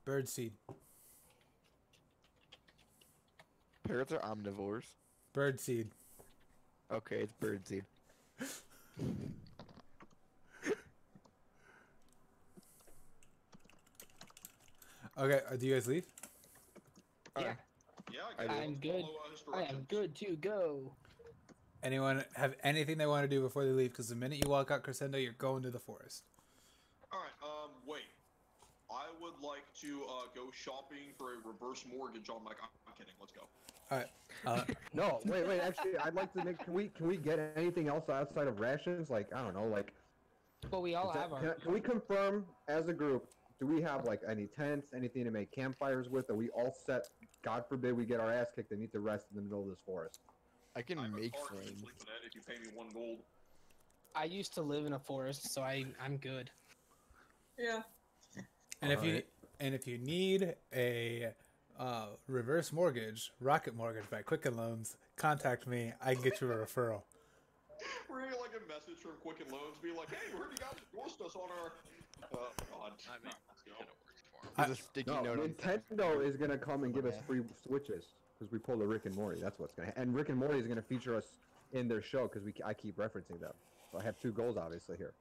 bird seed. Parrots are omnivores. Bird seed. Okay, it's bird seed. Okay, do you guys leave? Yeah. Yeah, I'm good. I am good to go. Anyone have anything they want to do before they leave? Because the minute you walk out Crescendo, you're going to the forest. Alright, wait. I would like to go shopping for a reverse mortgage on my... I'm kidding, let's go. Alright. No, wait. Actually, I'd like to make. Can we get anything else outside of rations? Like, I don't know. Like, Well, we all have our. can we confirm as a group? Do we have like any tents, anything to make campfires with? Are we all set? God forbid we get our ass kicked and need to rest in the middle of this forest. I can I'm make a card flames. sleep in it if you pay me 1 gold. I used to live in a forest, so I'm good. Yeah. And if you need a reverse mortgage, rocket mortgage by Quicken Loans, contact me. I can get you a referral. We're gonna get like a message from Quicken Loans, be like, "Hey, we heard you guys endorsed us on our." Oh God. I mean, Let's it go. kind of works for him. There's a sticky No, note on Nintendo is gonna come and give us free Switches because we pulled a Rick and Morty. That's what's gonna. And Rick and Morty is gonna feature us in their show because I keep referencing them. So I have 2 goals obviously here.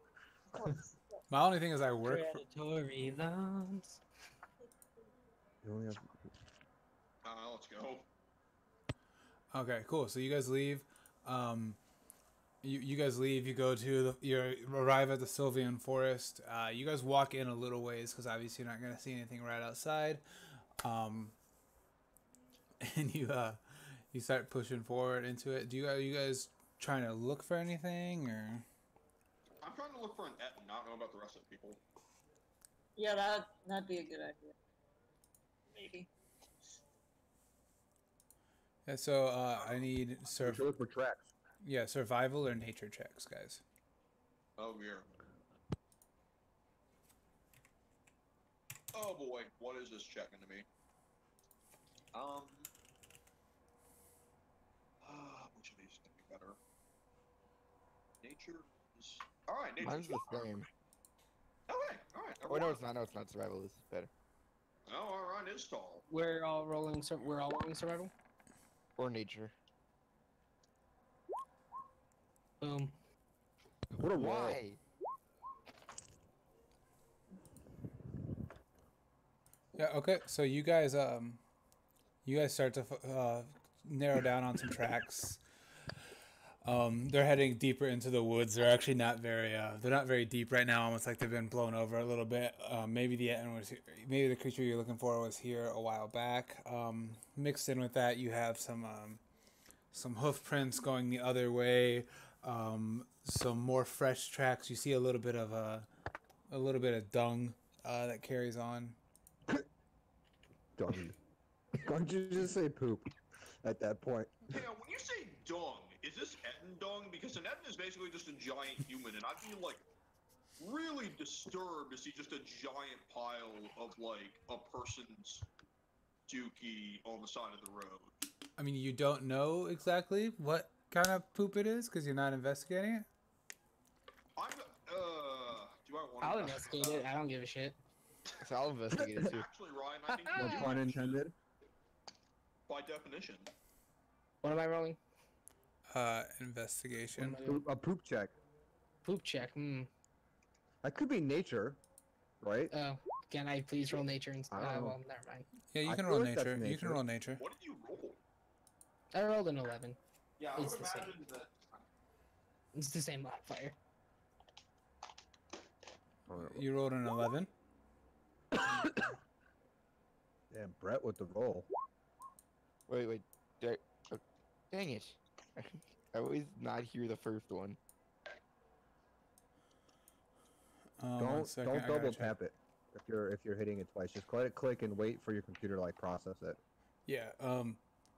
My only thing is I work for... Predatory loans. You only have- Let's go. Okay, cool. So you guys leave. You guys leave. You go to you arrive at the Sylvian Forest. You guys walk in a little ways because obviously you're not gonna see anything right outside. And you start pushing forward into it. Are you guys trying to look for anything or? I'm trying to look for an et and not know about the rest of the people. Yeah, that'd be a good idea. Maybe. Yeah. So I need We should look for tracks. Yeah, survival or nature checks, guys. Oh dear. Oh boy, what is this check gonna be? Which of these is gonna be better? Nature is... Alright, nature. Mine's the same. Okay, alright. Oh, no, it's not. No, it's not survival. This is better. Oh, alright, Iz-Tal. We're all rolling survival. Or nature. Boom. What a wall. Why? Yeah. Okay. So you guys start to narrow down on some tracks. They're heading deeper into the woods. They're actually not very deep right now. Almost like they've been blown over a little bit. Maybe maybe the creature you're looking for was here a while back. Mixed in with that, you have some hoof prints going the other way. Some more fresh tracks. You see a little bit of dung that carries on. Dung. Why don't you just say poop at that point? Yeah, when you say dung, is this Etten dung? Because an Etten is basically just a giant human, and I'd be like really disturbed to see just a giant pile of like a person's dookie on the side of the road. I mean, you don't know exactly what kind of poop it is because you're not investigating it. Do I want to... I'll investigate it. I don't give a shit. So I'll investigate it too. Actually, Ryan, I think No you pun do, intended. by definition. What am I rolling? Investigation. A poop check. Poop check. That could be nature, right? Oh, can I please roll nature instead? Well, never mind. Yeah, you I can feel roll like that's nature. You can nature. roll nature. What did you roll? I rolled an 11. Yeah, I It's would the same. imagine that... It's the same modifier. You rolled an 11. Damn, Brett with the roll. Wait. Oh, dang it! I always not hear the first one. One Don't second, I gotta double check. tap it if you're hitting it twice. Just let it click and wait for your computer to like process it. Yeah,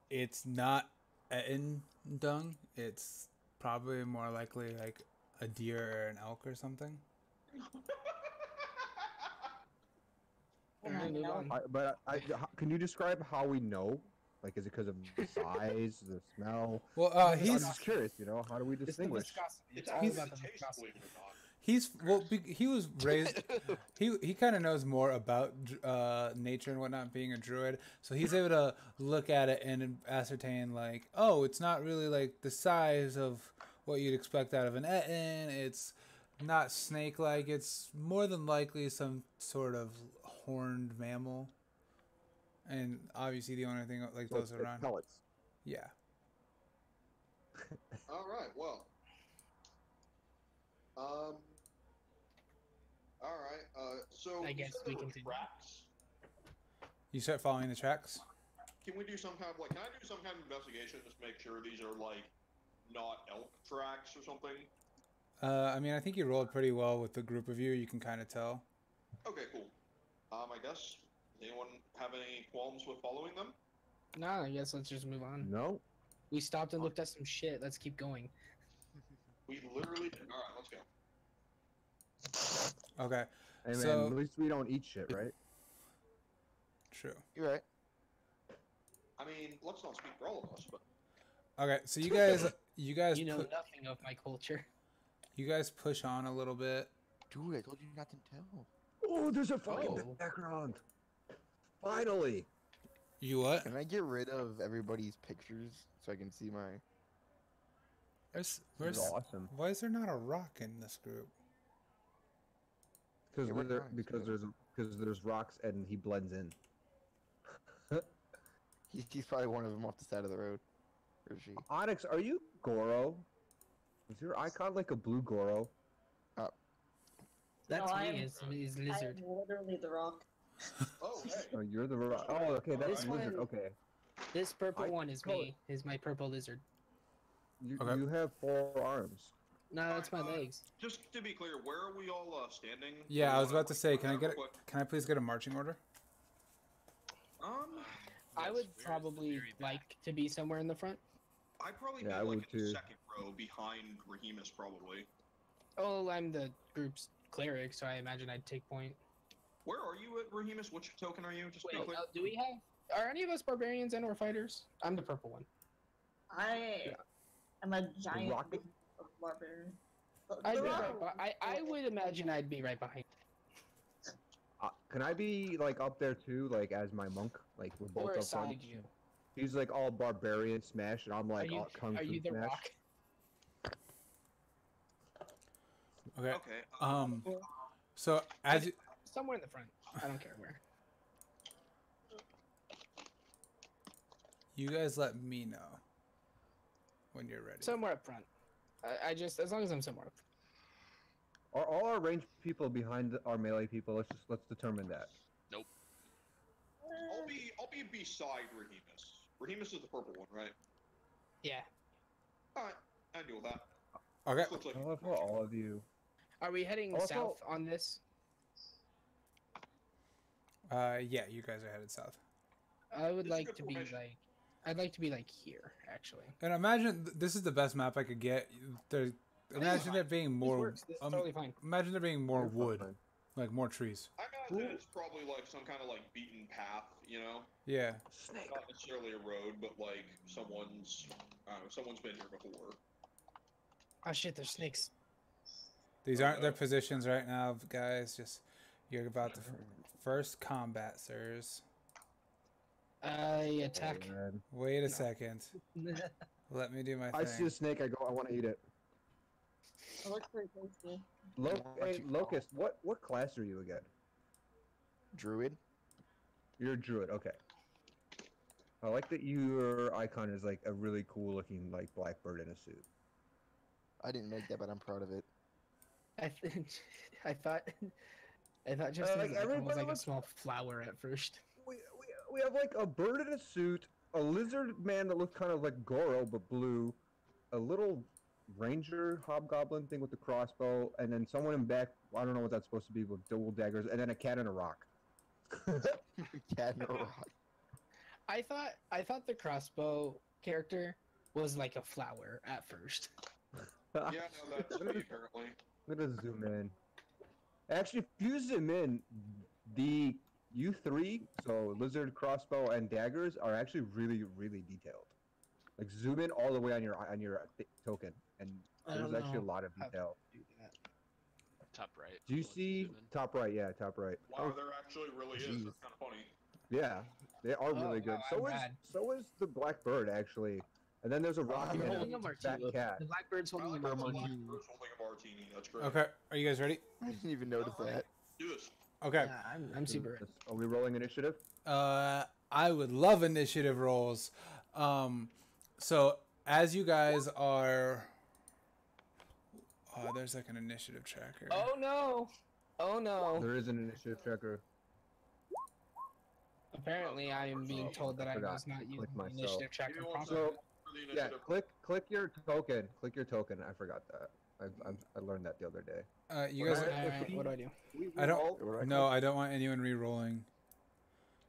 it's not Etten dung. It's probably more likely like a deer or an elk or something. Alright, move on. Can you describe how we know? Like, is it because of the size, the smell? Well, I'm just curious. You know, how do we It's the distinguish? viscosity. It's It's all actually about the the taste, viscosity. believe it or not. he was raised. he kind of knows more about nature and whatnot, being a druid. So he's able to look at it and ascertain like, oh, it's not really like the size of what you'd expect out of an Etten. It's not snake-like. It's more than likely some sort of horned mammal. And obviously, the only thing like So those it's around. pellets. Yeah. All right. Well. All right. So I guess we continue. tracks. You start following the tracks. Can we do some kind of like? Can I do some kind of investigation just make sure these are like not elk tracks or something? I mean, I think you rolled pretty well with the group of you. You can kind of tell. Okay. Cool. I guess. Does anyone have any qualms with following them? No, I guess let's just move on. No. We stopped and looked at some shit. Let's keep going. We literally did. All right. Let's go. Okay. Hey man, So- at least we don't eat shit, right? True. You're right. I mean, let's not speak for all of us, but Okay, so you guys You know nothing of my culture. you guys push on a little bit. Dude, I told you not to tell. Oh, there's a fucking Oh. background. Finally. You what? Can I get rid of everybody's pictures so I can see my... This is awesome. Why is there not a rock in this group? Because Yeah, we're fine, because there's rocks and he blends in. He's probably one of them off the side of the road. Or is she? Onyx, are you Goro? Is your icon like a blue Goro? That's No, me, is lizard. I'm literally the rock. oh hey. Oh, you're the rock. Oh, okay, that's This lizard. one- Okay, This purple I one is call me. Is my purple lizard. Okay. you have 4 arms. No, that's my legs. Just to be clear, where are we all standing? Yeah, I was about to say, can I Real get quick. can I please get a marching order? I Yes, would where's the probably very back? like to be somewhere in the front. I'd probably Yeah, I be would like in the too. second row behind Rahemus, probably. Oh, I'm the group's cleric, so I imagine I'd take point. Where are you at Rahemus? Which token are you? Just to be Wait, clear. do we have? Are any of us barbarians and or fighters? I'm the purple one. I am a giant rocket? barbarian. The I'd be rock- right I would imagine I'd be right behind. Can I be like up there too, like as my monk? Like we're both Or up aside front. you. He's like all barbarian smash, and I'm like all kung Are fu you the smash. rock? Okay. Okay. So as you, Somewhere in the front. I don't care where. you guys let me know when you're ready. Somewhere up front. I just, as long as I'm somewhere up front. Are all our ranged people behind our melee people? Let's determine that. Nope. I'll be beside Rahemus. Rahemus is the purple one, right? Yeah. All right. I deal with that. Okay. This looks like I love how all of you. Are we heading Also- south on this? Yeah, you guys are headed south. I would It's a like good to be formation. like, I'd like to be like here, actually. And imagine this is the best map I could get. Imagine there being This more. works. This is totally fine. Imagine there being more You're wood, fine. like more trees. I imagine it's probably like some kind of like beaten path, you know? Yeah. Snake. Not necessarily a road, but like someone's been here before. Oh shit, there's snakes. These aren't their positions right now, guys. Just you're about the first combat, sirs. I attack. Man. Wait a second. Let me do my I see thing. a snake. I go. I want to eat it. It looks pretty tasty. Hey, Locust. What class are you again? Druid? You're a druid. Okay. I like that your icon is like a really cool looking like black bird in a suit. I didn't make that, but I'm proud of it. I thought like, Justin's icon was everybody like a looks- small flower at first. We have like a bird in a suit, a lizard man that looks kind of like Goro but blue, a little ranger hobgoblin thing with the crossbow, and then someone in back. I don't know what that's supposed to be with dual daggers, and then a cat and a rock. Cat in a rock. I thought the crossbow character was like a flower at first. Yeah, no, that's me apparently. I'm gonna zoom in. Actually, if you zoom in, the U3, so lizard, crossbow, and daggers are actually really, really detailed. Like zoom in all the way on your token, and I there's don't actually a know lot of how to detail. do that. Top right. Do you once see zoom in. top right? Yeah, top right. Wow, there actually really is. Jeez. That's kind of funny. Yeah, they are really Oh, good. wow, So I'm is bad. so is the black bird actually, and then there's a rocket I'm and holding a a fat martini. cat. The blackbird's I holding a like how the martini. black bird's holding a martini. That's great. Okay, are you guys ready? I didn't even notice that. Do this. Okay. Yeah, I'm super ready. Are we rolling initiative? I would love initiative rolls. So as you guys are, there's like an initiative tracker. Oh no! Oh no! There is an initiative tracker. Apparently, I am being told that I forgot. was not Click using the myself. initiative tracker Give me one properly. second for the Yeah, initiative. click your token. Click your token. I forgot that. I learned that the other day. You guys, Alright, what do I do? I don't. No, I don't want anyone re-rolling.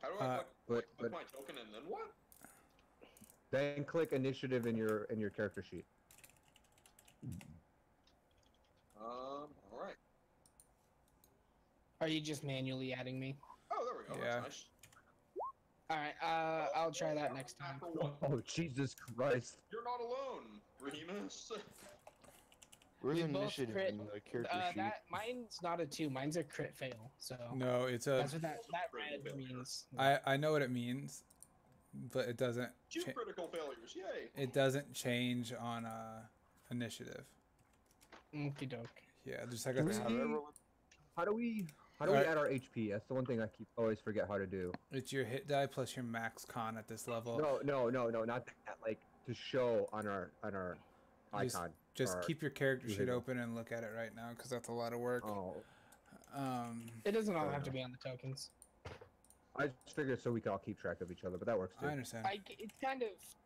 How do I click but- my token and then what? Then click initiative in your character sheet. All right. Are you just manually adding me? Oh, there we go. Yeah. That's nice. Alright, I'll try that next time. After one. Oh Jesus Christ! You're not alone, Remus. Where's We both initiative crit- in the character sheet? Mine's not a 2, mine's a crit fail, so No, it's a. that's what that red means. I know what it means, but it doesn't. Two critical failures. Yay. It doesn't change on initiative. Okie doke. Yeah, just like Can I we- How do we Alright. add our HP? That's the one thing I always forget how to do. It's your hit die plus your max con at this level. No, not that. Like to show on our icon. Just Or- keep your character sheet Here we go. open and look at it right now, because that's a lot of work. Oh, It doesn't all have to be on the tokens. I just figured so we could all keep track of each other, but that works too. I understand.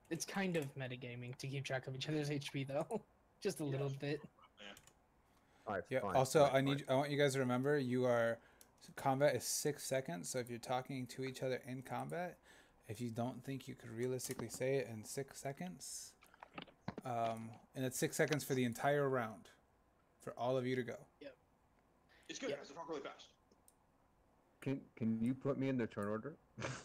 It's kind of metagaming to keep track of each other's HP though, just a little bit. All right, Yeah. fine, Also, fine, I want you guys to remember combat is 6 seconds. So if you're talking to each other in combat, if you don't think you could realistically say it in 6 seconds, and it's 6 seconds for the entire round, for all of you to go. It's good. I have to talk really fast. Can you put me in the turn order?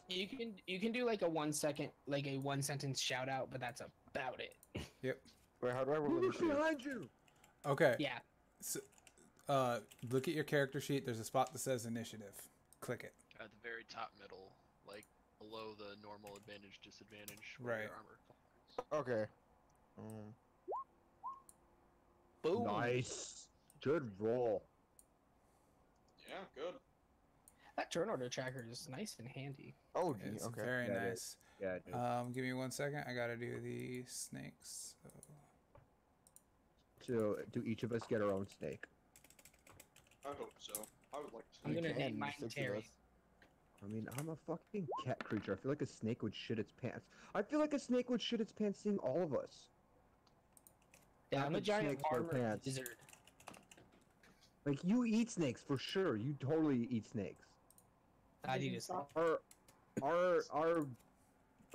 You can do like a 1 second, like a 1 sentence shout out, but that's about it. Yep. Wait, how do I roll Who's initiative? behind you? Okay. Yeah. So, look at your character sheet. There's a spot that says initiative. Click it. At the very top middle, like below the normal advantage disadvantage. where Right. your armor Okay. Boom. Nice. Good roll. Yeah, good. That turn order tracker is nice and handy. Oh, gee, It's okay. very Yeah, it nice. Yeah. Dude. Give me 1 second. I gotta do the snakes. So, do each of us get our own snake? I hope so. I would like to. I'm gonna can, name mine 6 of Terry. us. I mean, I'm a fucking cat creature. I feel like a snake would shit its pants. I feel like a snake would shit its pants seeing all of us. Yeah, I'm a Rapid giant snakes wear armored pants. lizard. Like, you eat snakes for sure. You totally eat snakes. I need to Our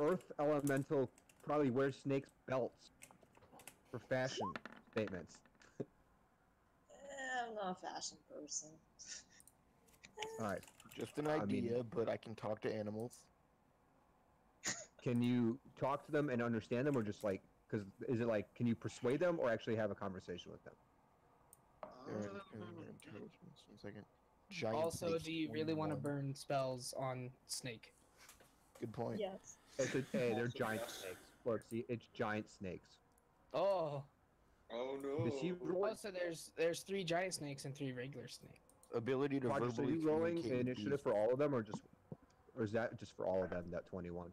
earth elemental probably wears snakes belts for fashion statements. I'm not a fashion person. All right. Just an I idea, mean- but I can talk to animals. Can you talk to them and understand them, or just like, because is it like, can you persuade them or actually have a conversation with them? Intelligence. 1 second. Giant Also, snakes, do you really want to 21. burn spells on Snake? Good point. Yes. Hey, they're Also, giant yes. snakes. Look, see, it's giant snakes. Oh, Oh no. Is he rolling? so there's 3 giant snakes and 3 regular snakes. Ability to Roger, so verbally you rolling communicate with initiative bees. for all of them, or is that just for all of them? That 21.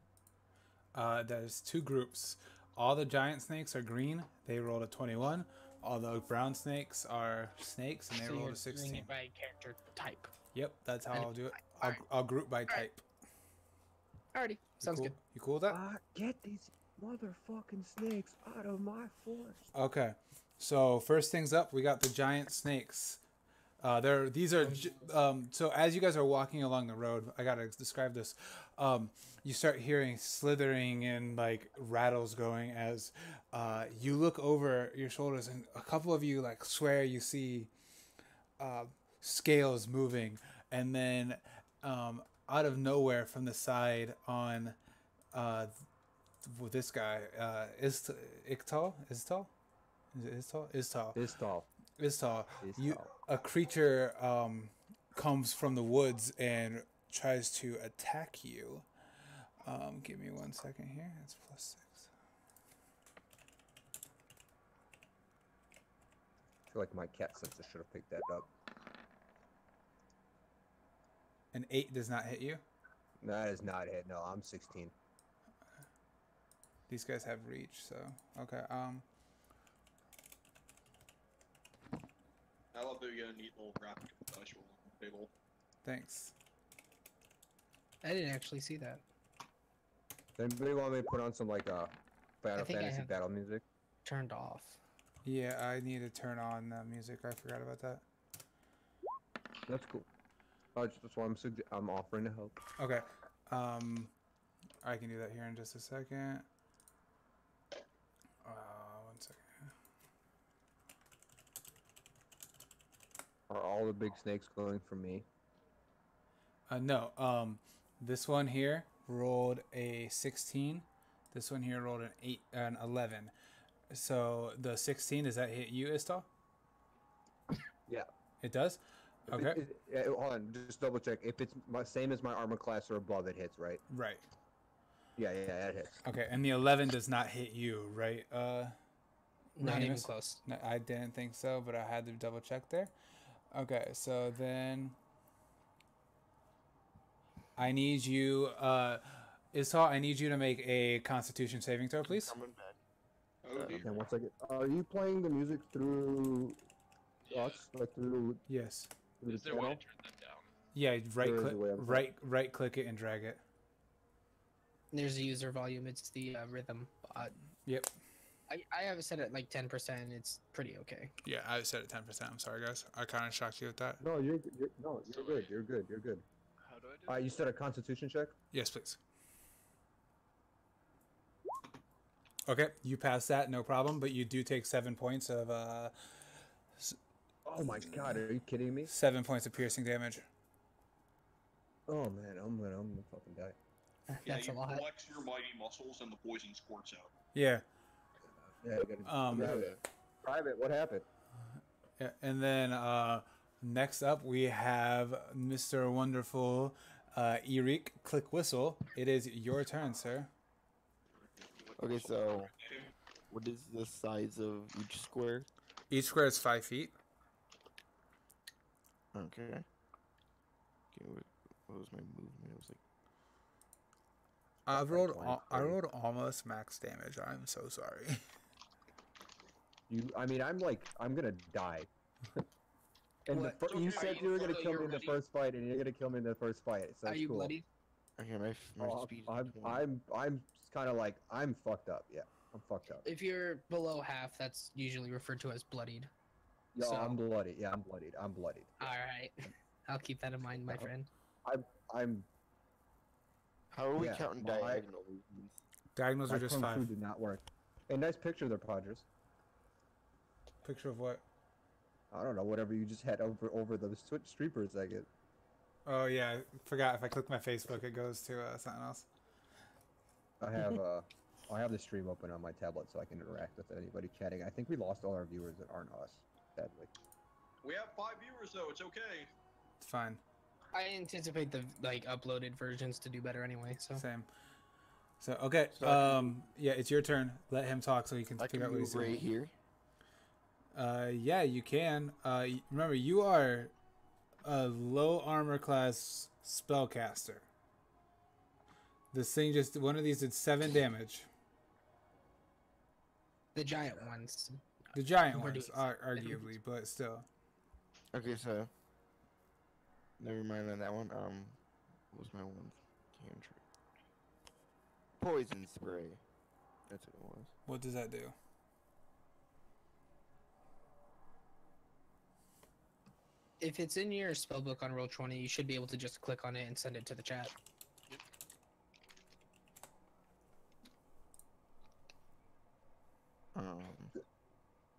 There's 2 groups. All the giant snakes are green. They rolled a 21. All the brown snakes are snakes, and they So roll you're a doing 16. it by character type. Yep, that's how I'll do it. Alright. I'll group by type. Alrighty, You sounds cool? good. You cool with that? Get these motherfucking snakes out of my forest. Okay. So first things up, we got the giant snakes. So as you guys are walking along the road, I gotta describe this. You start hearing slithering and like rattles going as you look over your shoulders, and a couple of you like swear you see scales moving, and then out of nowhere from the side on with this guy Iktal. A creature comes from the woods and tries to attack you. Give me 1 second here. It's +6. I feel like my cat sensor should have picked that up. An 8 does not hit you. That is not it. No, I'm 16. These guys have reach, so okay. I love that you get a neat little graphic of the dice roll on the table. Thanks. I didn't actually see that. Does anybody want me to put on some like Final think I Fantasy have- battle music? Turned off. Yeah, I need to turn on music. I forgot about that. That's cool. That's why I'm offering to help. Okay. I can do that here in just a second. 1 second. Are all the big snakes going for me? No. This one here rolled a 16. This one here rolled an 11. So the 16, does that hit you, Iz-Tal? Yeah. It does? Okay. Hold on, just double check. If it's same as my armor class or above, it hits, right? Right. Yeah, that hits. Okay, and the 11 does not hit you, right? Not even Rahemus? close. No, I didn't think so, but I had to double check there. Okay, so then I need you, Iz-Tal, I need you to make a Constitution saving throw, please. Coming back. Oh dear. Okay, 1 second. Are you playing the music through us, like through Yes. the Is there a way channel? to turn that down? Yeah, right There is click, a way of- right click it and drag it. There's a user volume. It's the rhythm. Yep. I have it set at like 10%. It's pretty okay. Yeah, I set it 10%. I'm sorry, guys. I kind of shocked you with that. No, you're good. You're good. How do I do You said a Constitution check. Yes, please. Okay, you pass that, no problem, but you do take 7 points of Oh my god, are you kidding me? 7 points of piercing damage. Oh man, I'm gonna fucking die. That's you a lot. flex your mighty muscles and the poison squirts out. Yeah. Yeah, I gotta Private, what happened? Yeah, and then next up we have Mr. Wonderful Eric Click Whistle. It is your turn, sir. Okay, so what is the size of each square? Each square is 5 feet. Okay. What was my movement? It was like I rolled almost max damage. I'm so sorry. I'm gonna die. And What? you said you were gonna kill me in the Bloody? first fight, and you're gonna kill me in the first fight. So Are it's you cool. bloody? okay, my speed. Is 20. I'm kind of like I'm fucked up. Yeah, I'm fucked up. If you're below half, that's usually referred to as bloodied. Yeah, so- I'm bloody. Yeah, I'm bloodied. I'm bloodied. All right. I'll keep that in mind, my friend. I'm. How are we yeah, counting well, diagonal? Diagonals My are just kung fu 5. did not work. A nice picture there, Padres. Picture of what? I don't know, whatever you just had over the street for a second. Oh yeah, I forgot. If I click my Facebook, it goes to something else. I have the stream open on my tablet so I can interact with anybody chatting. I think we lost all our viewers that aren't us, sadly. We have 5 viewers though. It's okay. It's fine. I anticipate the uploaded versions to do better anyway. So Same. So okay. Yeah, it's your turn. Let him talk so he can I figure can out what he's move doing. right here. Yeah, you can. Remember, you are a low armor class spellcaster. This thing one of these did 7 damage. the giant ones. The giant We're ones, doing arguably, but still. Okay, so never mind on that one. What was my one cantrip? Poison spray. That's what it was. What does that do? If it's in your spellbook on Roll20, you should be able to just click on it and send it to the chat.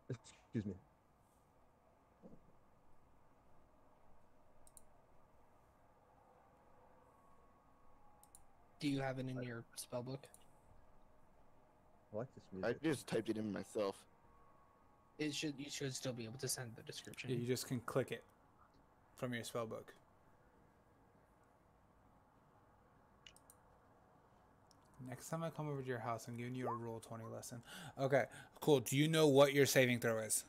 Excuse me. Do you have it in your spellbook? I like this I music. just typed it in myself. You should still be able to send the description. Yeah, you just can click it from your spellbook. Next time I come over to your house, I'm giving you a Roll20 lesson. Okay, cool. Do you know what your saving throw is?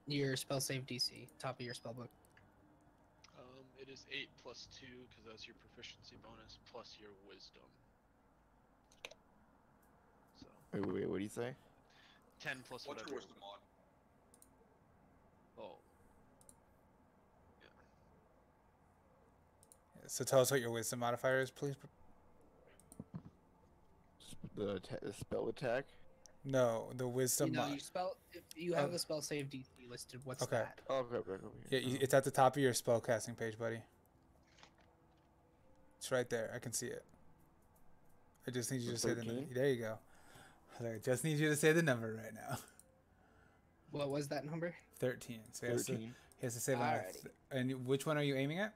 Your spell save DC, top of your spellbook. It is 8 plus 2 because that's your proficiency bonus plus your wisdom. So Wait, what do you say? 10 plus What's whatever. your wisdom mod? Oh, So tell us what your wisdom modifier is, please. The spell attack. No, the wisdom. If you have a spell save DC listed, what's Okay. that? Oh, okay, right over Yeah, here. it's at the top of your spellcasting page, buddy. It's right there. I can see it. I just need you to say the 13? number. There you go. I just need you to say the number right now. What was that number? 13. So 13. He has to say the number. Alrighty. And which one are you aiming at?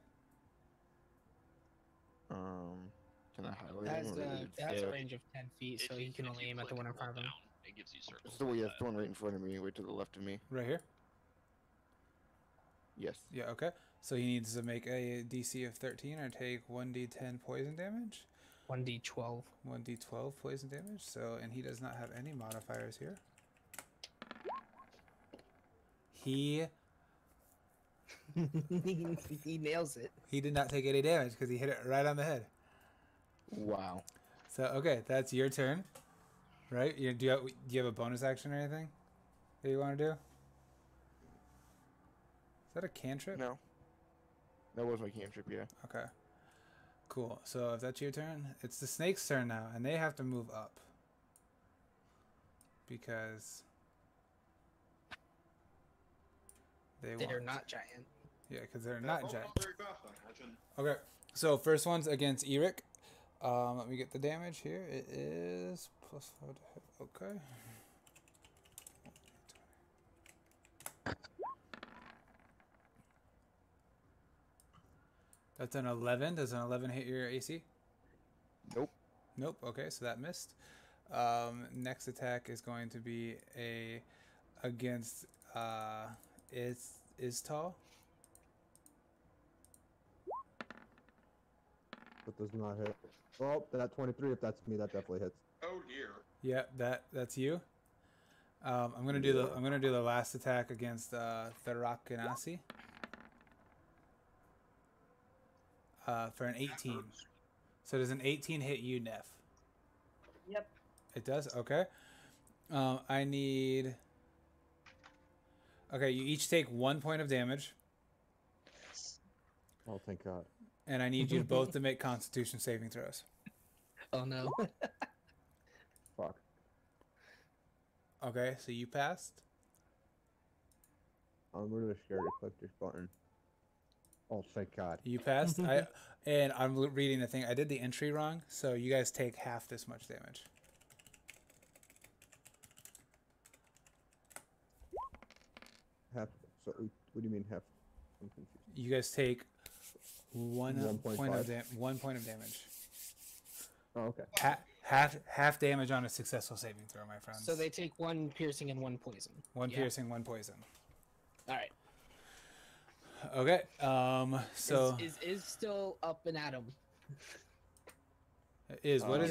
Can I highlight It him? has a range of 10 feet, so he can only aim at the one in front of him. down, it gives you circles. So yeah, the one right in front of me, way to the left of me. Right here? Yes. Yeah, okay. So he needs to make a DC of 13 or take 1d10 poison damage. 1d12. 1d12 poison damage. So, and he does not have any modifiers here. He He nails it. did not take any damage because he hit it right on the head. Wow. So, okay, that's your turn. Right? Do you have a bonus action or anything that you want to do? Is that a cantrip? No. That was my cantrip, yeah. Okay. Cool. So if that's your turn, it's the snake's turn now, and they have to move up. Because They're not giant. Yeah, because they're not giant. Not very fast, I imagine. Okay. So first one's against Eric. Let me get the damage here. It is +4 to hit. Okay. That's an 11. Does an 11 hit your AC? Nope. Nope. Okay, so that missed. Next attack is going to be against Iz-Tal. That does not hit. Oh, that 23. If that's me, that definitely hits. Oh dear. Yeah, that's you. I'm gonna do the last attack against Therakanasi. For an 18. So does an 18 hit you, Neff? Yep. It does? Okay. I need... Okay, you each take 1 point of damage. Oh, thank God. And I need you both to make Constitution saving throws. Oh no. Fuck. Okay, so you passed. I'm really scared to click this button. Oh, thank God. You passed. And I'm reading the thing. I did the entry wrong, so you guys take half this much damage. Half. So, what do you mean half? I'm confused. You guys take one point of 1.5? 1 point of damage. Oh, okay. Half damage on a successful saving throw, my friends. So they take 1 piercing and 1 poison. One Yeah. piercing, 1 poison. All right. Okay. So is still up and at him. what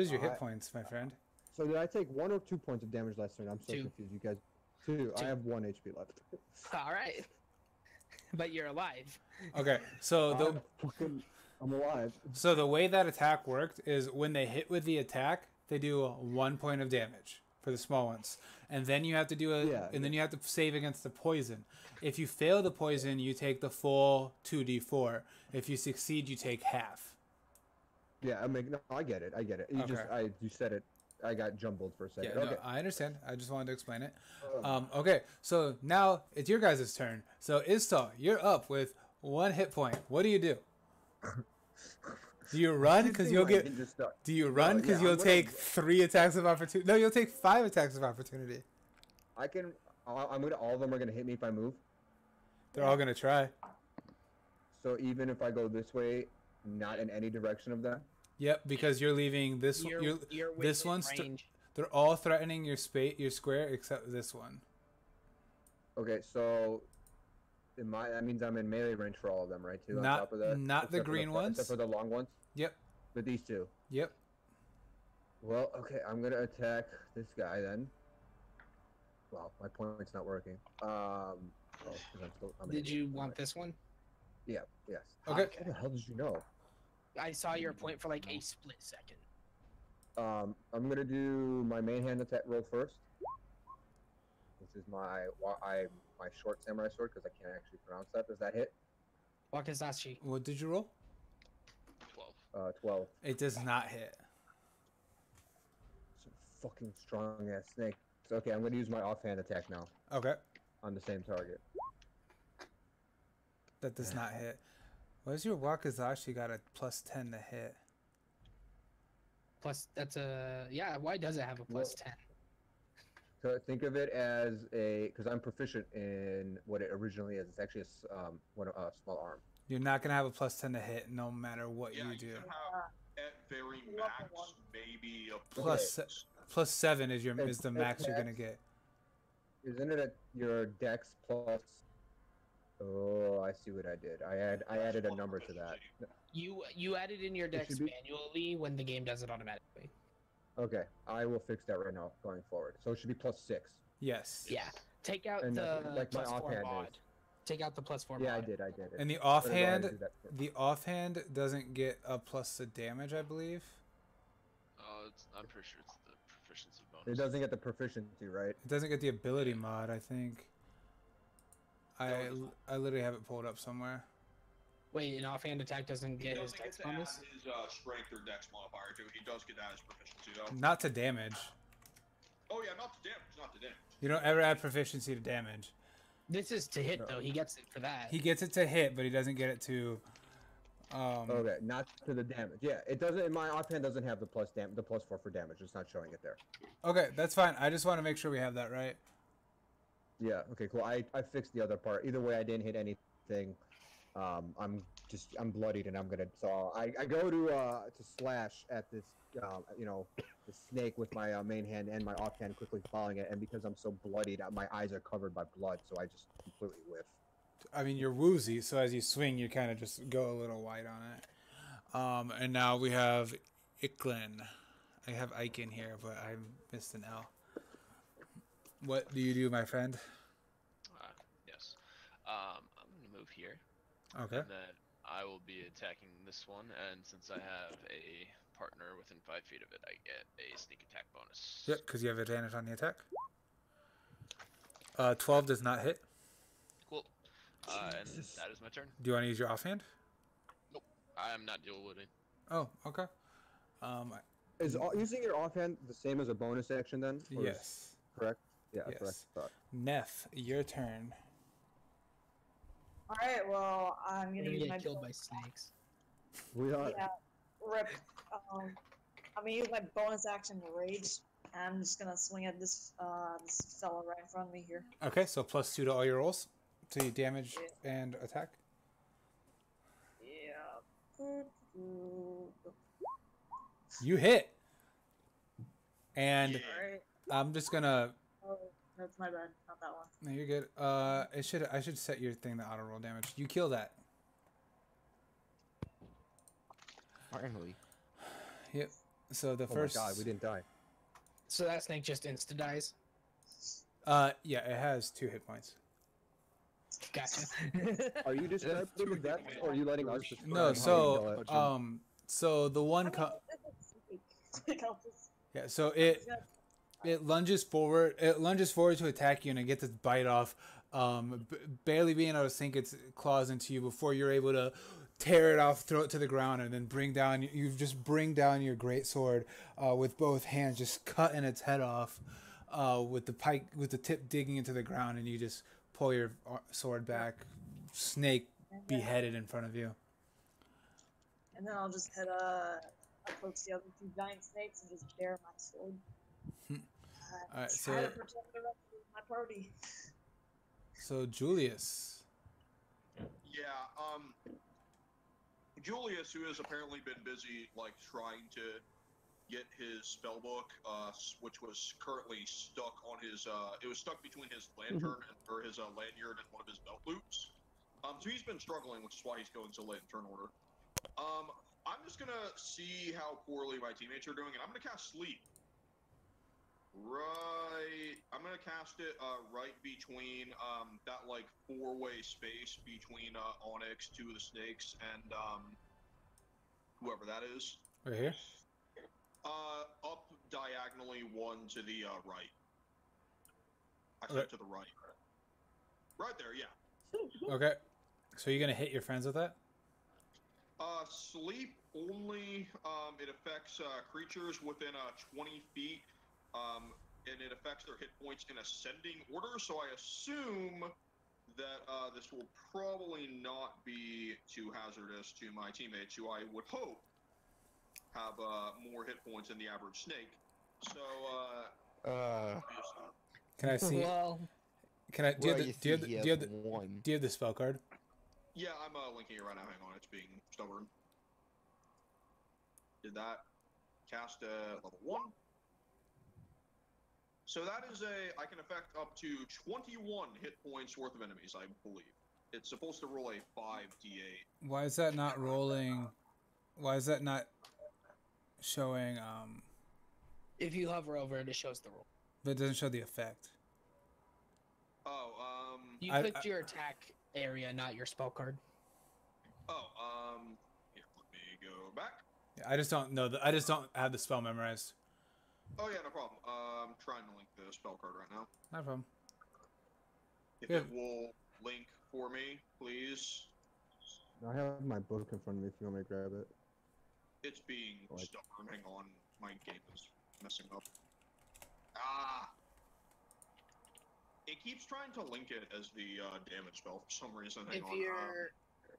is your hit points, my friend? So did I take 1 or 2 points of damage last turn? I'm so 2. confused. You guys. 2. I have 1 HP left. All right. But you're alive. Okay. So I'm alive. the way that attack worked is when they hit with the attack, they do 1 point of damage for the small ones, and then you have to do then you have to save against the poison. If you fail the poison, you take the full 2d4. If you succeed, you take half. Yeah, I mean, no, I get it. You said it. I got jumbled for a second. Yeah, okay. no, I understand. I just wanted to explain it. Okay, so now it's your guys' turn. So Iz-Tal, you're up with 1 hit point. What do you do? Do you run because you'll get? Do you run because you'll take 3 attacks of opportunity? No, you'll take 5 attacks of opportunity. I can. I'm gonna. All of them are gonna hit me if I move. They're all gonna try. So even if I go this way, not in any direction of them. Yep, because you're leaving this. You're this one's. They're all threatening your your square except this one. Okay, so. That means I'm in melee range for all of them, right? Too. Not, on top of that, not the green ones. Except for the long ones. Yep. But these two. Yep. Well, okay, I'm gonna attack this guy then. Well, my point's not working. Did you want this one? Yeah. Yes. Okay. How the hell did you know? I saw your point for like a split second. I'm gonna do my main hand attack roll first. This is my short samurai sword because I can't actually pronounce that. Does that hit? Wakizashi. What did you roll? 12. 12. It does not hit. It's a fucking strong ass snake. So, okay, I'm gonna use my offhand attack now. Okay. On the same target. That does not hit. Why does your Wakizashi got a +10 to hit? Plus, that's a Why does it have a +10? So think of it as because I'm proficient in what it originally is. It's actually a small arm. You're not gonna have a +10 to hit no matter what you do. Can have at very max maybe a +7 is the max you're gonna get. Isn't it at your dex plus? Oh, I see what I did. I added a number to that. You added in your dex manually when the game does it automatically. Okay, I will fix that right now going forward. So it should be +6. Yes. Yeah. Take out the +4 mod. Take out the +4 mod. Yeah, I did. And the offhand doesn't get a plus the damage, I believe. I'm pretty sure it's the proficiency bonus. It doesn't get the proficiency, right? It doesn't get the ability mod, I think. I literally have it pulled up somewhere. Wait, an offhand attack doesn't get his dex bonus? His strength or dex modifier too. He does get that as proficiency though. Not to damage. Oh yeah, not to damage. Not to damage. You don't ever add proficiency to damage. This is to hit though. He gets it for that. He gets it to hit, but he doesn't get it to. Okay, not to the damage. Yeah, it doesn't. My offhand doesn't have the +4 for damage. It's not showing it there. Okay, that's fine. I just want to make sure we have that right. Yeah. Okay. Cool. I fixed the other part. Either way, I didn't hit anything. I'm bloodied and I'm gonna. So I go to slash at this the snake with my main hand and my offhand, quickly following it. And because I'm so bloodied, my eyes are covered by blood, so I just completely whiff. I mean, you're woozy, so as you swing, you kind of just go a little white on it. And now we have Iklan. I have Ike in here, but I missed an L. What do you do, my friend? Yes. I'm going to move here. Okay. And then I will be attacking this one, and since I have a partner within 5 feet of it, I get a sneak attack bonus. Yep, because you have advantage on the attack. 12 does not hit. Cool. And that is my turn. Do you want to use your offhand? Nope. I am not dual wielding. Oh, okay. Is using your offhand the same as a bonus action then? Yes. Correct? Yeah, yes. Correct. Neff, your turn. Alright, well, I'm gonna use my killed by snakes. We are. Yeah, rip. I'm gonna use my bonus action to rage. And I'm just gonna swing at this fella right in front of me here. Okay, so +2 to all your rolls. To your damage and attack. Yeah. You hit. And Alright. I'm just gonna. Oh, that's my bad. Not that one. No, you're good. I should set your thing to auto roll damage. You kill that. Finally. Yep. So the first. Oh my god, we didn't die. So that snake just insta dies. Yeah, it has 2 hit points. Gotcha. Are you describing the death, or are you letting us describe? No, so the one. Yeah, so it. It lunges forward. It lunges forward to attack you, and it gets its bite off, barely being able to sink its claws into you before you're able to tear it off, throw it to the ground, and then bring down. You just bring down your great sword with both hands, just cutting its head off with the tip digging into the ground, and you just pull your sword back. Snake beheaded in front of you. And then I'll just approach the other two giant snakes and just bare my sword. All right, Try to protect the rest of my party. So Julius. Yeah, Julius, who has apparently been busy, like, trying to get his spell book, which was currently stuck on his, it was stuck between his lantern or his lanyard and one of his belt loops. So he's been struggling, which is why he's going so late in turn order. I'm just gonna see how poorly my teammates are doing, and I'm gonna cast Sleep. Right, I'm gonna cast it right between that like 4-way space between Onyx, two of the snakes, and whoever that is. Right here. Up diagonally one to the right. I said to the right. Right there, yeah. Okay. So you're gonna hit your friends with that? Sleep only. It affects creatures within 20 feet. And it affects their hit points in ascending order. So I assume that this will probably not be too hazardous to my teammates, who I would hope have more hit points than the average snake. So can I see? Well, can I? Do you have the spell card? Yeah, I'm linking it right now. Hang on, it's being stubborn. Did that. Cast level 1. So that is I can affect up to 21 hit points worth of enemies, I believe. It's supposed to roll a 5d8. Why is that not rolling? Why is that not showing? If you hover over it, it shows the roll. But it doesn't show the effect. Oh, You clicked your attack area, not your spell card. Oh, here, let me go back. Yeah, I just don't know. I just don't have the spell memorized. Oh yeah, no problem. I'm trying to link the spell card right now. No problem. If it will link for me, please. I have my book in front of me if you want me to grab it. It's being stubborn. Hang on, my game is messing up. Ah! It keeps trying to link it as the damage spell for some reason.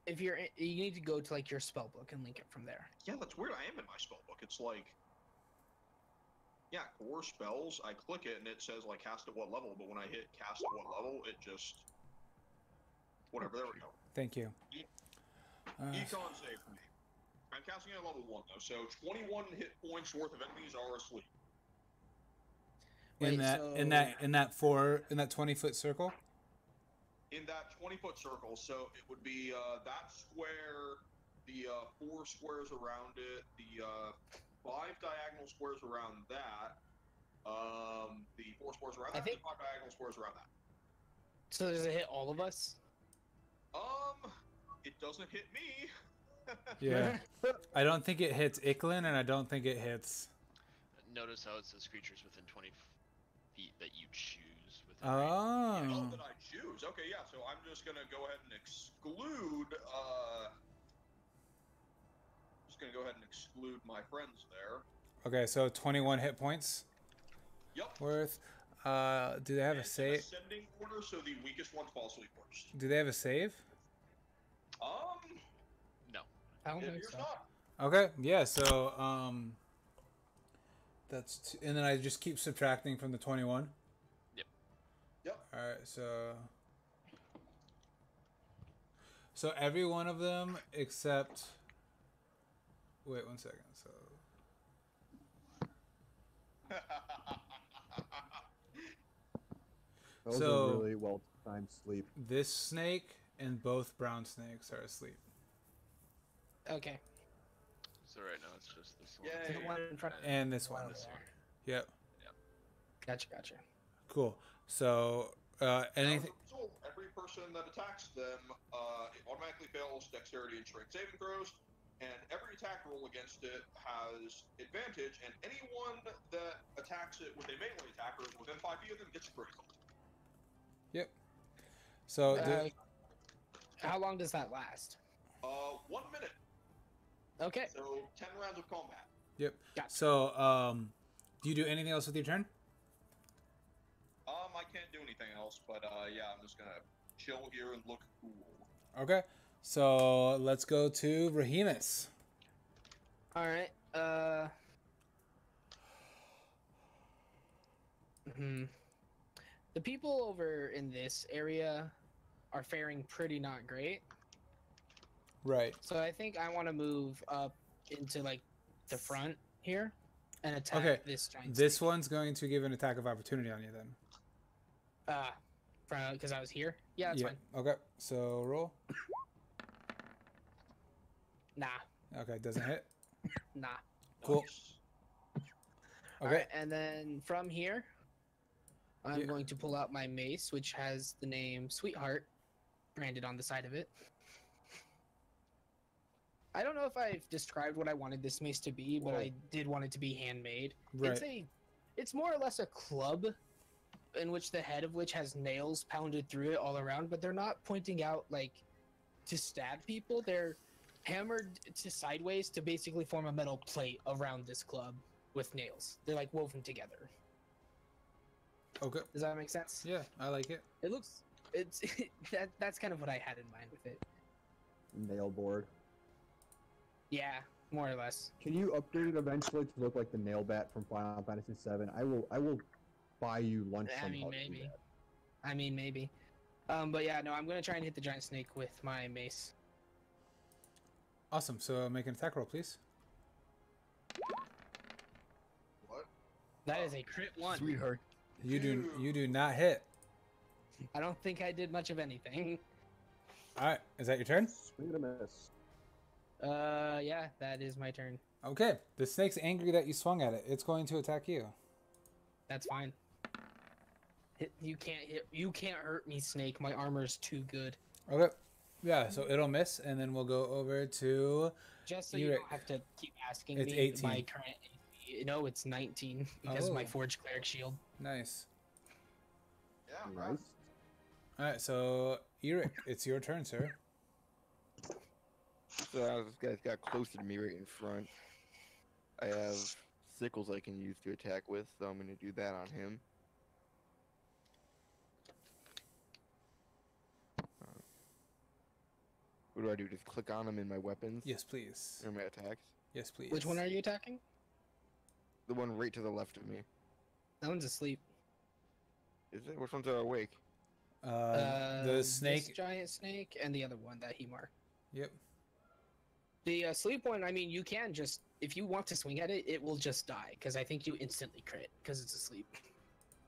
If you're, you need to go to like your spell book and link it from there. Yeah, that's weird. I am in my spell book. It's like, yeah, core spells. I click it and it says like cast at what level, but when I hit cast at what level, it just whatever. There we go. Thank you. Iklan save for me. I'm casting it at level 1 though, so 21 hit points worth of enemies are asleep. In that 20-foot circle? In that 20-foot circle, so it would be that square, the 4 squares around it, the 5 diagonal squares around that, the 4 squares around that, and the 5 diagonal squares around that. So does it hit all of us? It doesn't hit me. Yeah. I don't think it hits Iklan, and I don't think it hits... Notice how it says creatures within 20 feet that you choose. Oh. Oh, that I choose. Okay, yeah. So I'm just gonna go ahead and exclude. Just gonna go ahead and exclude my friends there. Okay, so 21 hit points. Yep. Worth. Do they have a save? Ascending order, so the weakest ones fall asleep first. Do they have a save? No. I don't think so. Not. Okay, yeah. So that's and then I just keep subtracting from the 21. Yep. All right, so every one of them except. Wait 1 second. So. That was a really well-timed sleep. This snake and both brown snakes are asleep. Okay. So right now it's just this one. Yay. The one in front And this one. This one. Yep. Gotcha. Cool. So anything. So every person that attacks them, it automatically fails dexterity and strength saving throws, and every attack roll against it has advantage. And anyone that attacks it with a melee attacker is within 5 feet of them gets critical. Yep. So, How long does that last? 1 minute. Okay. So 10 rounds of combat. yep. Gotcha. So, do you do anything else with your turn? I can't do anything else, but yeah, I'm just gonna chill here and look cool. Okay. So let's go to Rahemus. All right. The people over in this area are faring pretty not great. Right. So I think I want to move up into like the front here and attack Okay. this giant. This one's going to give an attack of opportunity on you then. Because I was here. Yeah, that's fine. Okay. So roll. Nah. Okay. Doesn't hit. Nah. Cool. Nice. Okay. All right, and then from here, I'm Yeah. going to pull out my mace, which has the name Sweetheart branded on the side of it. I don't know if I've described what I wanted this mace to be, but Whoa. I did want it to be handmade. Right. It's more or less a club, in which the head of which has nails pounded through it all around, but they're not pointing out like to stab people. They're hammered to sideways to basically form a metal plate around this club with nails. They're like woven together. Okay. Does that make sense? Yeah, I like it. It's that's kind of what I had in mind with it. Nail board. Yeah, more or less. Can you upgrade it eventually to look like the nail bat from Final Fantasy VII? I will buy you lunch I somehow. mean, maybe. But yeah, no, I'm gonna try and hit the giant snake with my mace. Awesome. So make an attack roll, please. What? That is a crit one. Sweetheart. You do not hit. I don't think I did much of anything. All right. Is that your turn? Swing and a miss. Yeah, that is my turn. Okay. The snake's angry that you swung at it. It's going to attack you. That's fine. You can't hurt me, Snake. My armor's too good. Okay. Yeah. So it'll miss, and then we'll go over to. Just so You're you right. don't have to keep asking It's me 18. my current AC. No, it's 19 because of my Oh. Forged Cleric Shield. Nice. Yeah, Nice. All right. So Eric, it's your turn, sir. So this guy's got closer to me right in front. I have sickles I can use to attack with, so I'm going to do that on him. What do I do? Just click on him in my weapons? Yes, please. Or my attacks? Yes, please. Which one are you attacking? The one right to the left of me. That one's asleep. Is it? Which ones are awake? The This snake. giant snake and the other one that he marked. Yep. The sleep one, I mean, you can just, if you want to swing at it, it will just die, because I think you instantly crit, because it's asleep.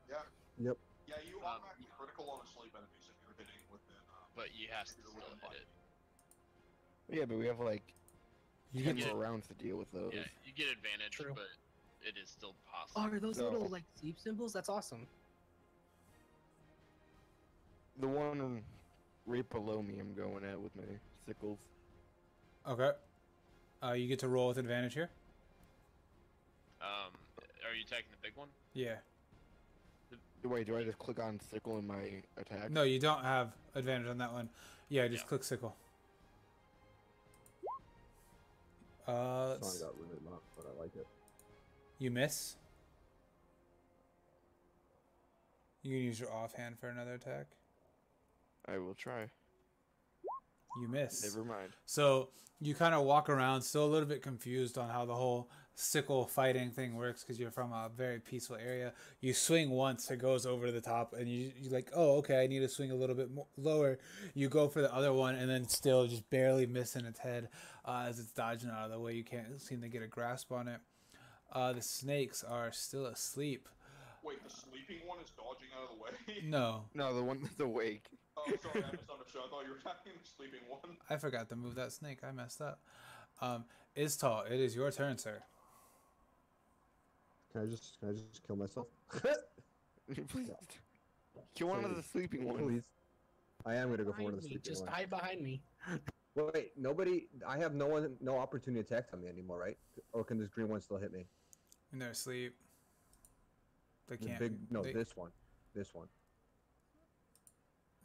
Yeah. Yep. Yeah, you automatically critical on a sleep enemies if you're hitting within. But you have to still hit it. Yeah, but we have like You 10 get more rounds to deal with those. Yeah, you get advantage, True. but it is still possible. Oh, are those No. little, like, sleep symbols? That's awesome. The one right below me I'm going at with my sickles. Okay. You get to roll with advantage here. Are you attacking the big one? Yeah. Wait, do I just click on sickle in my attack? No, you don't have advantage on that one. Yeah, just Yeah. click sickle. Song got really loud, but I like it. You miss. You can use your offhand for another attack. I will try. You miss. Never mind. So you kind of walk around, still a little bit confused on how the whole sickle fighting thing works because you're from a very peaceful area. You swing once, it goes over the top, and you're like, oh, okay, I need to swing a little bit more, lower. You go for the other one, and then still just barely missing its head as it's dodging out of the way. You can't seem to get a grasp on it. The snakes are still asleep. Wait, the sleeping one is dodging out of the way? No, No, the one that's awake. Oh, sorry, I misunderstood. I thought you were attacking the sleeping one. I forgot to move that snake. I messed up. Iz-Tal, it is your turn, sir. Can I just kill myself? Please. Kill one of the sleeping ones. Please. I am gonna go for one Behind of the me. sleeping Just ones. hide behind me. Wait, nobody. I have no opportunity attacks on me anymore, right? Or can this green one still hit me? And they're asleep. They The can't. big, no, they- this one. This one.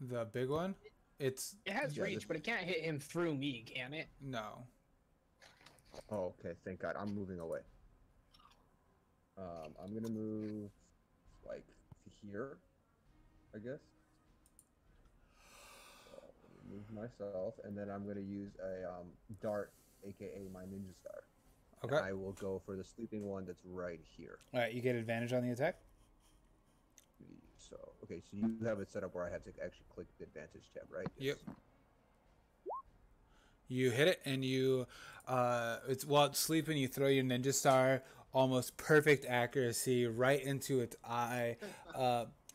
The big one. It's It has Yeah, reach, this- but it can't hit him through me, can it? no. Oh, okay. Thank God. I'm moving away. I'm gonna move like to here, I guess. So let me move myself, and then I'm gonna use a dart, aka my ninja star. And Okay. I will go for the sleeping one that's right here. All right. You get advantage on the attack. So okay, so you have it set up where I have to actually click the advantage tab, right? Yep. You hit it, and you, it's while it's sleeping. You throw your ninja star, almost perfect accuracy, right into its eye.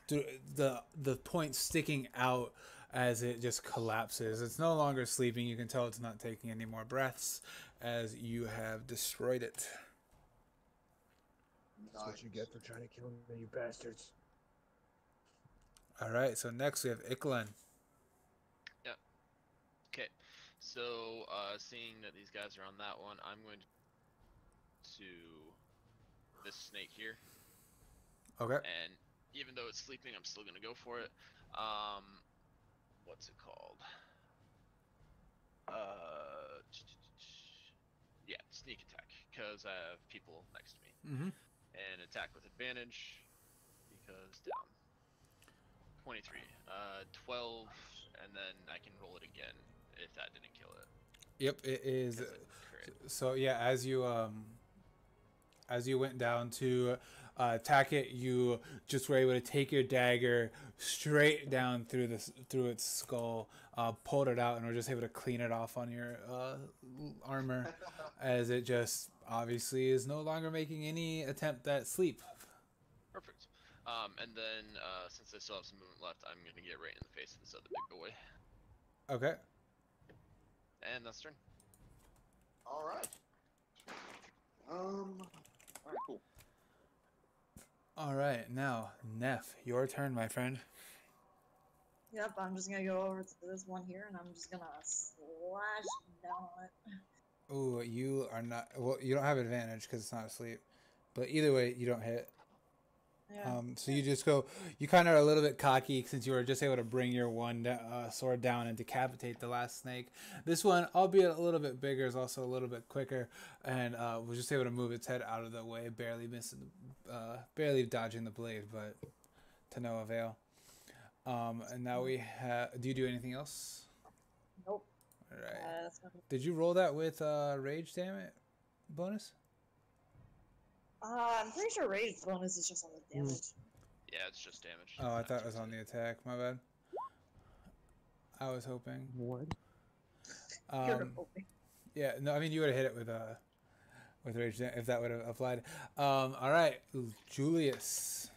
The point sticking out as it just collapses. It's no longer sleeping. You can tell it's not taking any more breaths, as you have destroyed it. That's what you get for trying to kill me, you bastards. All right. So next we have Iklan. Okay, so seeing that these guys are on that one, I'm going to this snake here, Okay. and even though it's sleeping, I'm still gonna go for it. What's it called? Yeah, sneak attack, because I have people next to me, Mm-hmm. and attack with advantage, because down. 23, 12, and then I can roll it again if that didn't kill it. Yep. It is. 'Cause it crit. So yeah, as you went down to attack it, you just were able to take your dagger straight down through its skull, pulled it out, and were just able to clean it off on your armor, as it just obviously is no longer making any attempt at sleep. Perfect. And then since I still have some movement left, I'm gonna get right in the face of this other big boy, Okay. and that's turn. All right. All right, cool. All right. Now, Neff, your turn, my friend. Yep, I'm just gonna go over to this one here, and I'm just gonna slash down on it. Ooh, you are not. Well, you don't have advantage because it's not asleep. But either way, you don't hit. Yeah. So you just go. You kind of are a little bit cocky since you were just able to bring your one sword down and decapitate the last snake. This one, albeit a little bit bigger, is also a little bit quicker, and was just able to move its head out of the way, barely missing, barely dodging the blade, but to no avail. And now we have. Do you do anything else? Nope. All right. That's gonna... Did you roll that with rage damage bonus? I'm pretty sure rage bonus is just on the damage. Yeah, it's just damage. Oh, I thought it was on the attack. My bad. I was hoping. What? You're hoping. Yeah, no, I mean you would have hit it with rage if that would have applied. All right, Julius.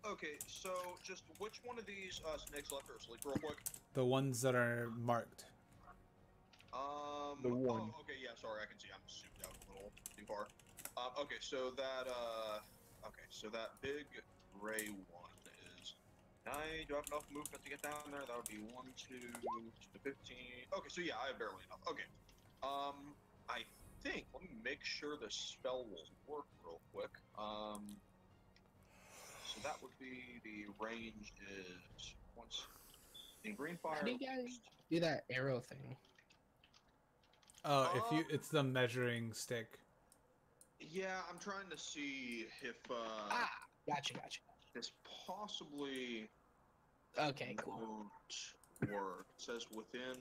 Okay, so just which one of these snakes left are asleep real quick? The ones that are marked. The one. Oh, okay, yeah, sorry, I can see I'm zoomed out a little too far. Okay, so that, big gray one is... do I have enough movement to get down there? That would be 1, 2, 15... Okay, so yeah, I have barely enough. Okay. I think, let me make sure the spell will work real quick. So that would be, the range is... once in green fire... How do you guys do that arrow thing? Oh, it's the measuring stick. Yeah, I'm trying to see if Gotcha. this possibly Okay, cool. won't work. It says within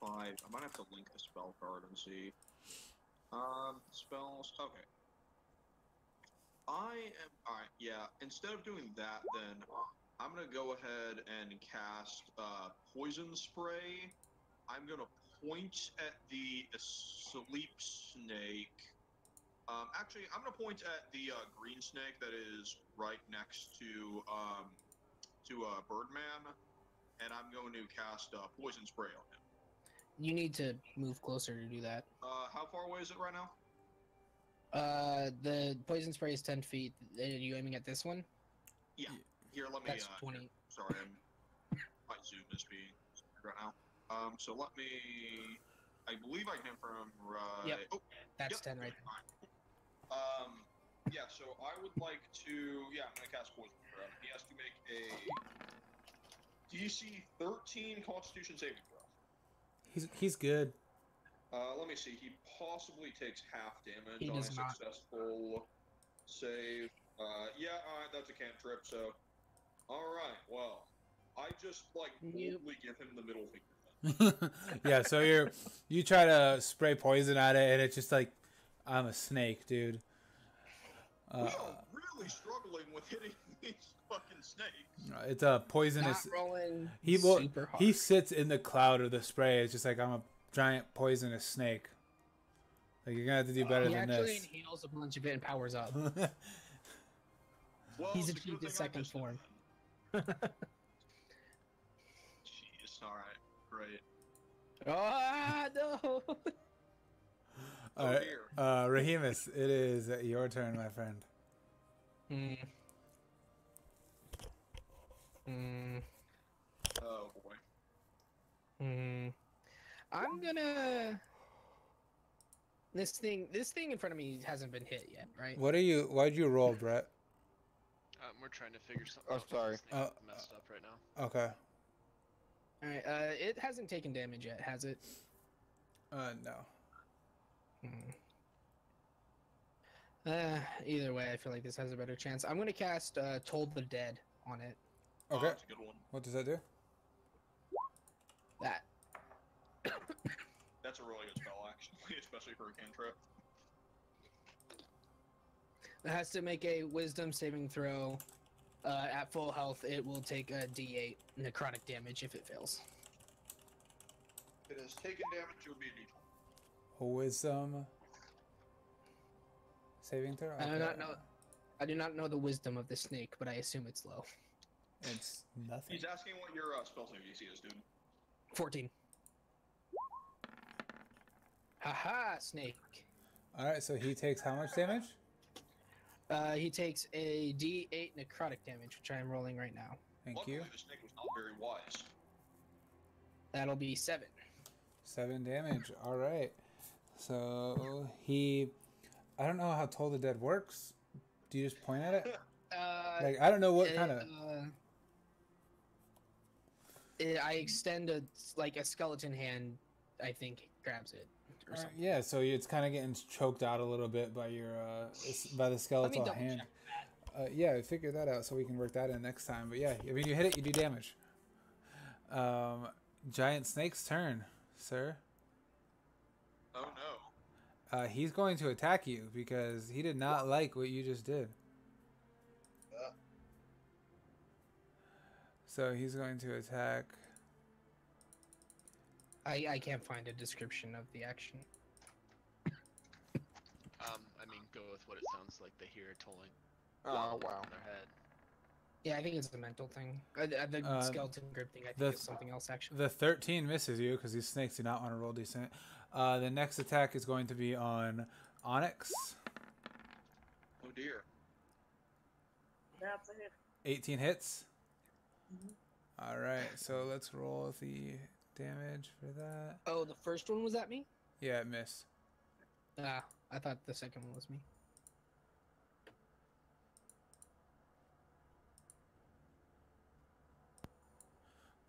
5. I might have to link the spell card and see. Spells. Okay. Alright, yeah. Instead of doing that, then I'm gonna go ahead and cast poison spray. I'm gonna point at the sleep snake. Actually, I'm gonna point at the green snake that is right next to Birdman, and I'm going to cast poison spray on him. You need to move closer to do that. How far away is it right now? The poison spray is 10 feet. Are you aiming at this one? Yeah. Here, let me. That's 20. Sorry, my zoom is being right now. So let me. I believe I can hit from right. Yep. Oh, That's yep. 10 right there. Yeah, so I would like to. Yeah, I'm gonna cast poison throw. He has to make a DC 13 Constitution saving throw. He's good. Let me see. He possibly takes half damage He on a does not. successful save. Yeah, alright, that's a cantrip, so. Alright, well. I just, like, Yep. boldly give him the middle finger. Yeah, so you try to spray poison at it, and it's just like, I'm a snake, dude. We are really struggling with hitting these fucking snakes. It's a poisonous. Not rolling He super hard. he sits in the cloud of the spray. It's just like, I'm a giant poisonous snake. Like, you're gonna have to do better He than actually this. inhales a bunch of it and powers up. Well, He's it's a good achieved his thing I second missed it form. then. Jeez, alright, great. Ah, no! All right, dear. Rahemus, it is your turn, my friend. Oh boy. I'm gonna. This thing in front of me hasn't been hit yet, right? Why'd you roll, Brett? We're trying to figure something Oh, out. sorry. This thing's messed up right now. Okay. All right. It hasn't taken damage yet, has it? No. Either way, I feel like this has a better chance. I'm gonna cast Told the Dead on it. Okay. That's a good one. What does that do? That. That's a really good spell, actually, especially for a cantrip. It has to make a Wisdom saving throw. At full health, it will take a D8 necrotic damage if it fails. If it has taken damage, it would be a d20. Wisdom saving throw. I do not know. I do not know the wisdom of the snake, but I assume it's low. It's nothing. He's asking what your spell save DC is, dude. 14. Haha, snake. All right, so he takes how much damage? He takes a D8 necrotic damage, which I am rolling right now. Thank Luckily, you. the snake was not very wise. That'll be 7. 7 damage. All right. So I don't know how Toll the Dead works. Do you just point at it? Like, I don't know what kind of. I extend a skeleton hand. I think grabs it or something. Yeah, so it's kind of getting choked out a little bit by your by the skeletal double hand. check Yeah, figure that out so we can work that in next time. But yeah, I mean, you hit it, you do damage. Giant Snake's turn, sir. Oh no. He's going to attack you because he did not like what you just did. So he's going to attack. I can't find a description of the action. I mean, go with what it sounds like they hear tolling Oh, wow. in their head. Yeah, I think it's a mental thing. The skeleton grip thing, I think, is something else, actually. The 13 misses you because these snakes do not want to roll decent. The next attack is going to be on Onyx. Oh dear. That's a hit. 18 hits. All right, so let's roll the damage for that. Oh, the first one was at me? Yeah, it missed. Ah, I thought the second one was me.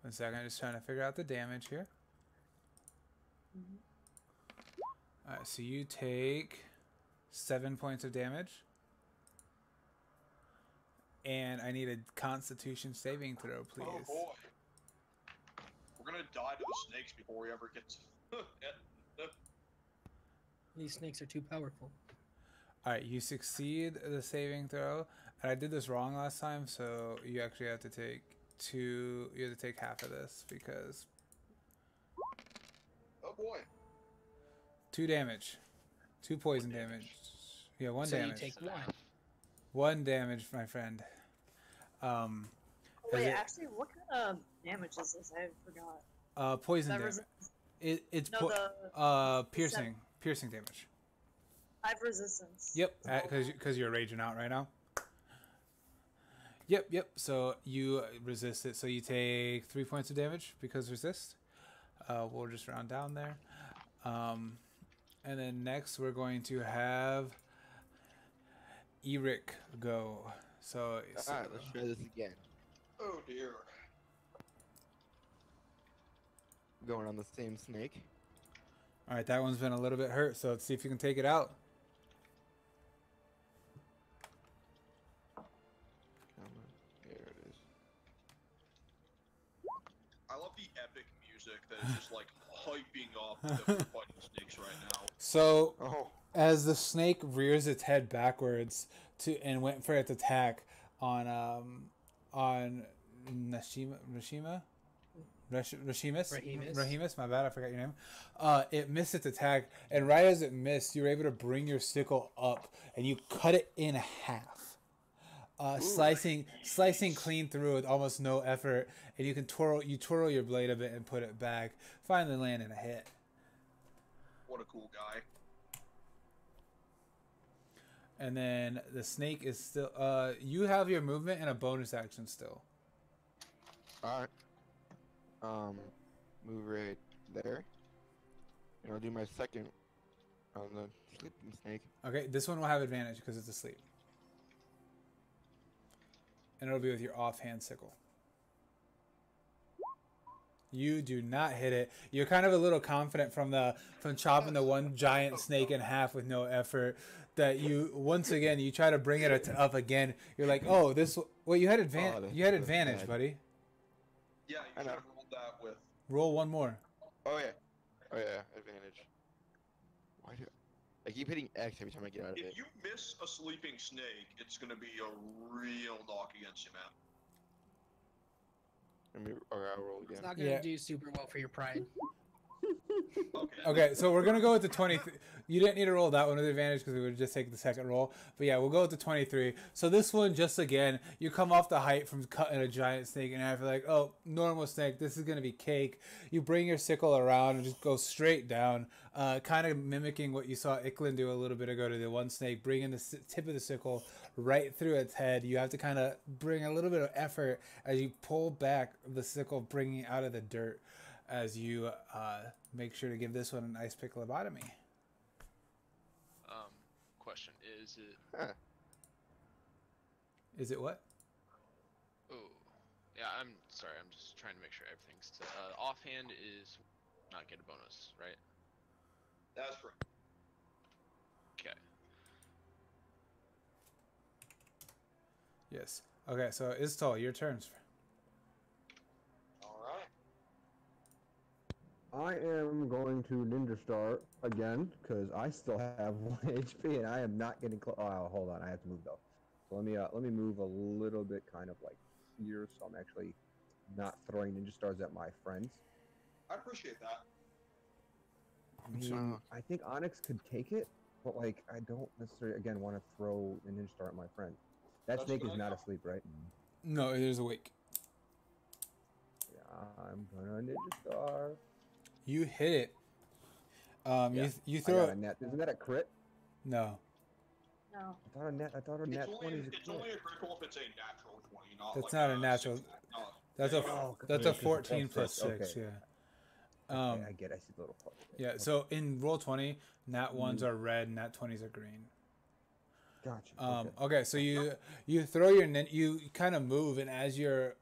One second, I'm just trying to figure out the damage here. All right, so you take 7 points of damage. And I need a Constitution saving throw, please. Oh boy. We're gonna die to the snakes before we ever get to These snakes are too powerful. All right, you succeed the saving throw. And I did this wrong last time, so you actually have to take you have to take half of this because Oh boy. 2 damage. 2 poison damage. Yeah, 1 So damage. you take 1. 1 damage, my friend. Oh, Is wait, it- actually, what kind of damage is this? I forgot. Poison That damage. res- It's No, piercing damage. I have resistance. Yep, because you're raging out right now. Yep. So you resist it. So you take 3 points of damage because resist. We'll just round down there. And then next we're going to have Eric go. So, Alright, let's try this again. Oh dear. Going on the same snake. all right, that one's been a little bit hurt. So let's see if you can take it out. Come on. There it is. I love the epic music that is just like hyping up the fighting snakes right now. So Oh. as the snake rears its head backwards and went for its attack on Rahimus, my bad, I forgot your name. It missed its attack, and right as it missed, you were able to bring your sickle up and you cut it in half. Slicing clean through with almost no effort, and you can twirl your blade a bit and put it back, finally landing a hit. What a cool guy. And then the snake is still. You have your movement and a bonus action still. Alright. Move right there. And I'll do my second on the sleeping snake. Okay, this one will have advantage because it's asleep. And it'll be with your offhand sickle. You do not hit it. You're kind of a little confident from chopping the one giant snake in half with no effort that you once again you try to bring it up again. You're like, oh, this. Well, you had advantage, buddy. Yeah, you should have rolled that with. Roll one more. Oh yeah. Oh yeah, advantage. Why do I keep hitting X every time I get out of it? If you miss a sleeping snake, it's gonna be a real knock against you, man. I'll roll again. It's not gonna do super well for your pride. Okay, so we're gonna go with the 23. You didn't need to roll that one with advantage because we would just take the second roll. But yeah, we'll go with the 23. So this one, just again, you come off the height from cutting a giant snake in half. You're like, oh, normal snake. This is gonna be cake. You bring your sickle around and just go straight down, kind of mimicking what you saw Iklan do a little bit ago to the one snake, bringing the tip of the sickle right through its head. You have to kind of bring a little bit of effort as you pull back the sickle, bringing it out of the dirt. As you make sure to give this one a nice picklobotomy. Question, is it... Is it what? Oh, yeah, I'm sorry, I'm just trying to make sure everything's... offhand is not get a bonus, right? That's right. Okay. Yes. Okay, so Iz-Tal, your turns. Alright. I am going to Ninja Star again because I still have 1 HP and I am not getting close. Oh, hold on, I have to move though. So let me move a little bit, kind of like here, so I'm actually not throwing Ninja Stars at my friends. I appreciate that. I mean, I think Onyx could take it, but like I don't necessarily again want to throw a Ninja Star at my friend. That snake is not asleep, right? No, it is awake. Yeah, I'm gonna Ninja Star. You hit it. Yeah, you throw a net. Isn't that a crit? No. No. I thought a net 20 is a It's crit. only a critical if it's a natural 20, not That's like not a natural. That's a 14 plus 6. Okay. Yeah. Okay, I get. I see the little plus. Yeah. Okay. So in roll 20, nat 1s are red, nat 20s are green. Gotcha. Okay, so you throw you kind of move, and as you're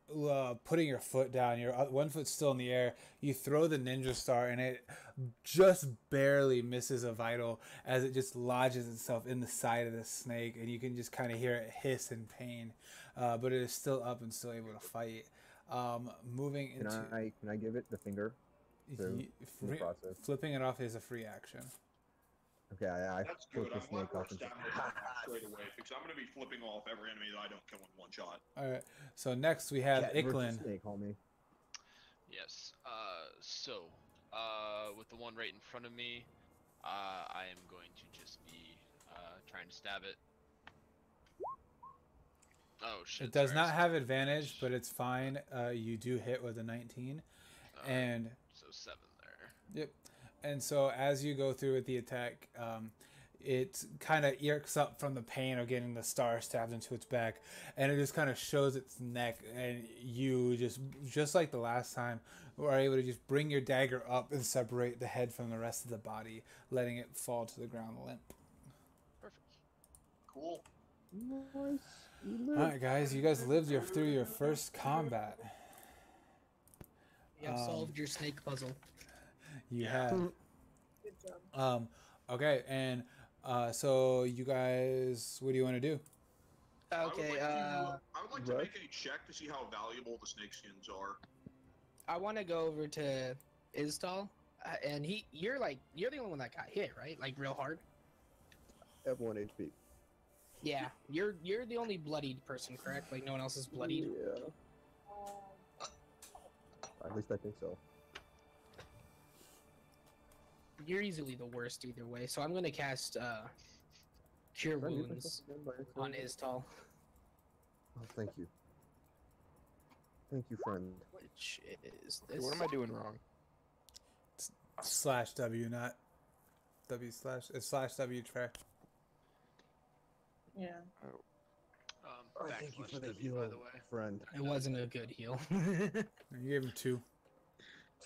putting your foot down, your one foot's still in the air. You throw the Ninja Star, and it just barely misses a vital as it just lodges itself in the side of the snake, and you can just kind of hear it hiss in pain, but it is still up and still able to fight. Moving into. Can I give it the finger? Flipping it off is a free action. Okay, I That's flip good. the I'm glad snake we're off and establishing that straight away because I'm going to be flipping off every enemy that I don't kill in one shot. All right. So next we have Iklan. Snake, homie. Yes. With the one right in front of me, I am going to just be trying to stab it. Oh shit. It does not have advantage, but it's fine. You do hit with a 19, and so 7 there. Yep. And so as you go through with the attack, it kind of irks up from the pain of getting the star stabbed into its back, and it just kind of shows its neck, and you just like the last time, are able to just bring your dagger up and separate the head from the rest of the body, letting it fall to the ground limp. Perfect. Cool. Nice. All right, guys, you guys lived through your first combat. You have solved your snake puzzle. You Yeah. have. Good job. Okay, and so you guys, what do you want to do? Okay, I would like to Rush? make a check to see how valuable the snake skins are. I want to go over to Iz-Tal, and you're the only one that got hit, right? Like real hard. I have 1 HP. Yeah, you're the only bloodied person, correct? Like no one else is bloodied. Yeah. Um, At least I think so. You're easily the worst either way, so I'm gonna cast Cure Wounds on Iz-Tal, Oh, thank you. Thank you, friend. which is Hey, this. what am I doing wrong? Slash W, not W slash. It's slash W, Trey. yeah. Oh, thank you Backslash for the W, by the heal, way. friend. It wasn't a good heal. You gave him 2.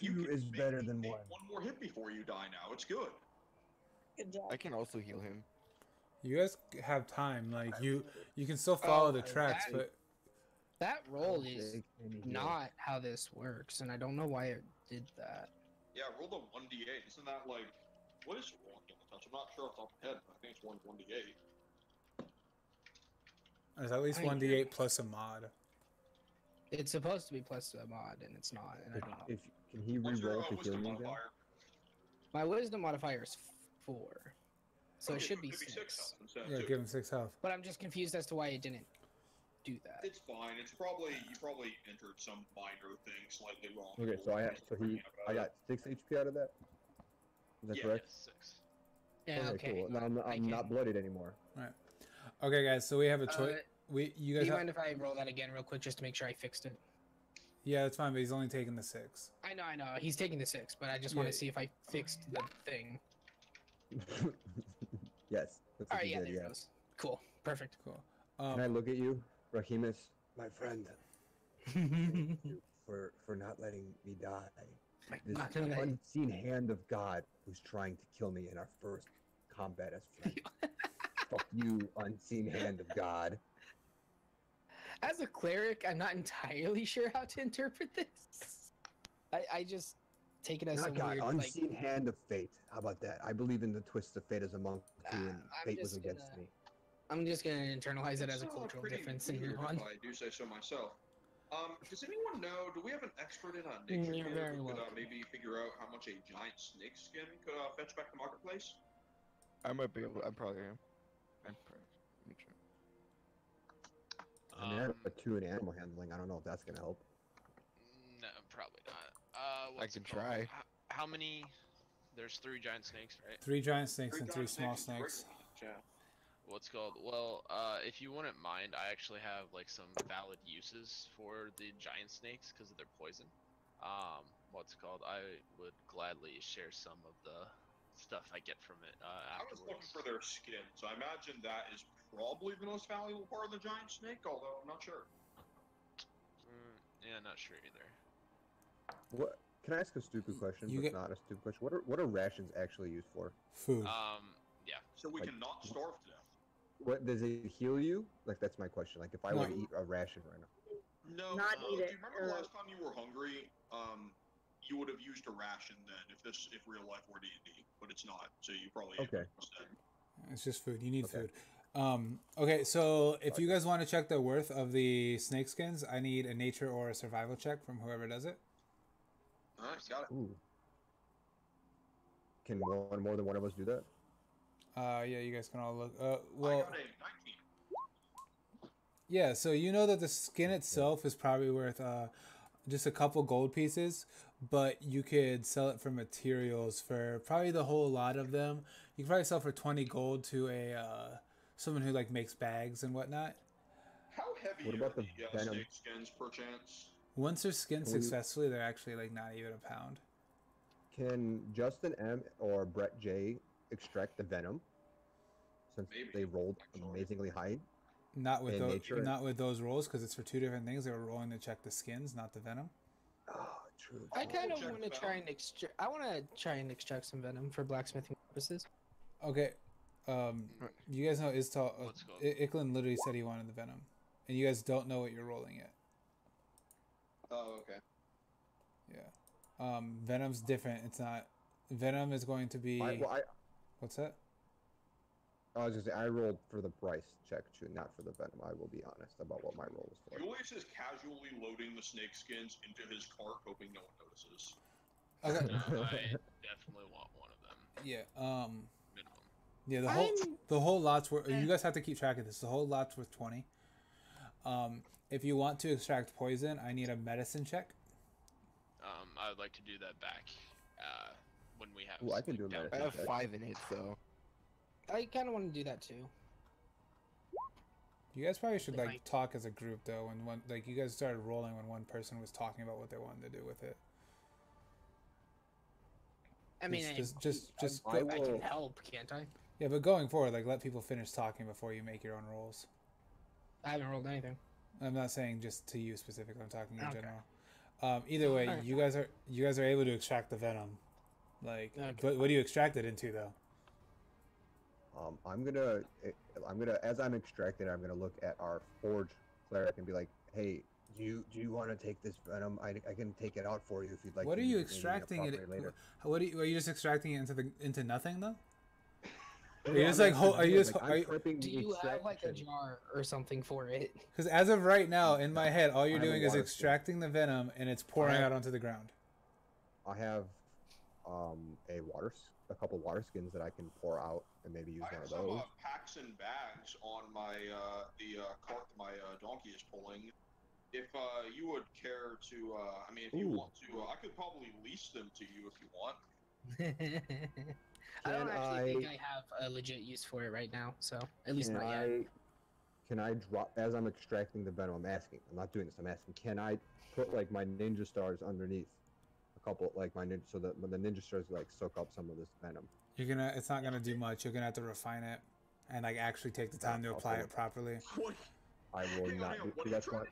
You 2 can is maybe better than take 1. One more hit before you die now. It's good. Good job. I can also heal him. You guys have time. Like you can still follow the tracks, but That roll is Take any heal. not how this works, and I don't know why it did that. Yeah, roll the 1d8. Isn't that like, what is rolling double touch? I'm not sure off the top of my head, but I think it's 1d8. there's at least I 1d8 plus a mod. It's supposed to be plus a mod, and it's not, and I don't know. Can he What's your re-roll to heal wisdom me again? modifier? My wisdom modifier is 4, so it Okay, should so be it could 6. health instead Yeah, of 2. give him 6 health. But I'm just confused as to why it didn't do that. It's fine. It's probably you probably entered some minor thing slightly wrong. Okay, so I got 6 HP out of that. Is that Yeah, correct? Yes, 6. Yeah, okay. Cool. Now I'm not bloodied anymore. Okay, guys. So we have a choice. You Do guys you have. mind if I roll that again real quick just to make sure I fixed it? Yeah, that's fine. But he's only taking the 6. I know. He's taking the 6, but I just want Yeah. to see if I fixed the thing. Yes. That's All what right, you yeah, did, there it goes. Cool. Perfect. Cool. Can I look at you, Rahimus, my friend, for not letting me die? This Not gonna let you. unseen hand of God who's trying to kill me in our first combat as friends. Fuck you, unseen hand of God. As a cleric, I'm not entirely sure how to interpret this. I just take it as Not some God, weird, unseen hand of fate. How about that? I believe in the twists of fate as a monk too, and I'm fate was just against gonna- me. I'm just gonna internalize it as a It's, cultural pretty difference in weird, your one. if I do say so myself. Does anyone know? Do we have an expert in nature You're here very who could welcome. maybe figure out how much a giant snake skin could fetch back to marketplace? I might be able. I probably am. I'm probably. Let me check. I mean, I have a 2 in animal handling. I don't know if that's gonna help. No, probably not. I can try. How many? There's 3 giant snakes, right? 3 giant snakes and 3 giant small snakes snakes. and 3 regular snakes, What's called? Well, if you wouldn't mind, I actually have like some valid uses for the giant snakes because of their poison. What's called? I would gladly share some of the stuff I get from it I was looking afterwards. for their skin, so I imagine that is probably the most valuable part of the giant snake, although I'm not sure. Yeah, not sure either. What? Can I ask a stupid question? You But get- not a stupid question. What are rations actually used for? Food. Yeah. So we Like- can not starve to death. What does it heal you? Like that's my question. Like if I were No. to eat a ration right now. No, Not eat do it, you remember or- last time you were hungry? You would have used a ration then if real life were D&D, but it's not. So you probably ate Okay. it instead. It's just food. You need Okay. food. Okay, so if you guys want to check the worth of the snake skins, I need a nature or a survival check from whoever does it. All right, got it. Ooh. Can more than one of us do that? Yeah, you guys can all look. I Well, got a 19. yeah. So you know that the skin itself is probably worth just a couple gold pieces, but you could sell it for materials for probably the whole lot of them. You could probably sell for 20 gold to a someone who like makes bags and whatnot. How heavy What are about the the venom? snake skins, perchance? Once they're skinned Can we- successfully, they're actually like not even a pound. Can Justin M or Brett J extract the venom? Since Maybe, they rolled actually. amazingly high. Not with In those, nature? not with those rolls, because it's for 2 different things. They were rolling to check the skins, not the venom. Oh, true. I kind of check want to the try venom. and extract. I want to try and extract some venom for blacksmithing purposes. Okay, You guys know Iz-Tal. Let's go. Iklan literally said he wanted the venom, and you guys don't know what you're rolling yet. Oh, okay. Yeah. Venom's different. It's not. Venom is going to be. What's that? I was just saying, I rolled for the price check, too, not for the venom. I will be honest about what my roll was for. Julius is casually loading the snake skins into his cart, hoping no one notices. Okay. I definitely want one of them. Yeah. Minimum. Yeah. The whole lot's worth. You guys have to keep track of this. The whole lot's worth 20. If you want to extract poison, I need a medicine check. I would like to do that back when we have. Ooh, I can do a medicine I have check. 5 in it, so. I kind of want to do that too. You guys probably should like talk as a group though. When one like you guys started rolling when one person was talking about what they wanted to do with it. I mean, just I can help, can't I? Yeah, but going forward, like let people finish talking before you make your own rolls. I haven't rolled anything. I'm not saying just to you specifically. I'm talking in general. Either way, you guys are able to extract the venom. Like, but what do you extract it into though? I'm gonna as I'm extracting, I'm gonna look at our forge cleric and be like, hey, do you want to take this venom? I can take it out for you if you'd like. What to are you use extracting it? Later. Are you just extracting it into nothing though? Do you have like a jar or something for it? Because as of right now, in my head, all you're doing is extracting the venom and it's pouring out onto the ground. I have a couple water skins that I can pour out and maybe use one of those. I have some packs and bags on my the cart that my donkey is pulling. If you would care to, I mean, if you want to, I could probably lease them to you if you want. I don't actually think I have a legit use for it right now, so at least not yet. Can I drop, as I'm extracting the venom, I'm asking, I'm not doing this, I'm asking, can I put like my ninja stars underneath? A couple, like my ninja, so that when the ninja stars like soak up some of this venom. It's not gonna do much. You're gonna have to refine it and like actually take the time to apply it properly. I will not do that's what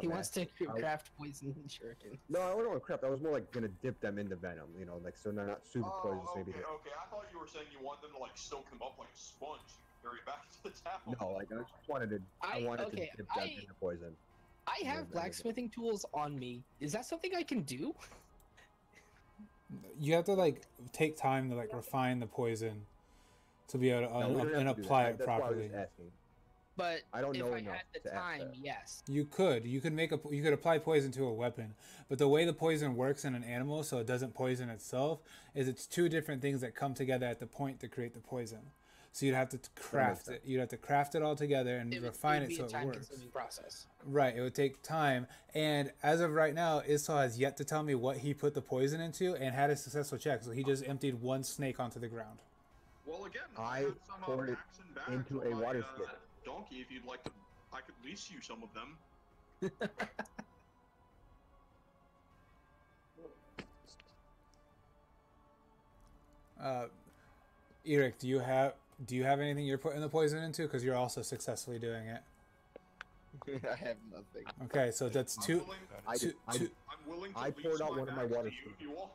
he wants to craft poison shuriken. No, I don't want to craft. I was more like gonna dip them into venom, you know, like so they're not super poisonous. Okay, maybe. Okay, I thought you were saying you want them to like soak them up like a sponge, carry it back to the town. No, like I just wanted to. I wanted to dip them into poison. I have blacksmithing tools on me. Is that something I can do? You have to like take time to like refine the poison to be able to and apply it properly. But I don't know if I had the time, yes. You could apply poison to a weapon, but the way the poison works in an animal, so it doesn't poison itself, is it's two different things that come together at the point to create the poison. So you'd have to craft it. You'd have to craft it all together and refine it so it works. It would be a time-consuming process. Right, it would take time. And as of right now, Iz-Tal has yet to tell me what he put the poison into and had a successful check. So he just emptied one snake onto the ground. Well, again, I poured it into a water skin. Donkey, if you'd like to, I could lease you some of them. Eric, do you have anything you're putting the poison into? Because you're also successfully doing it. I have nothing. Okay, so that's two. I'm willing to I poured out one of my water skins. If you want.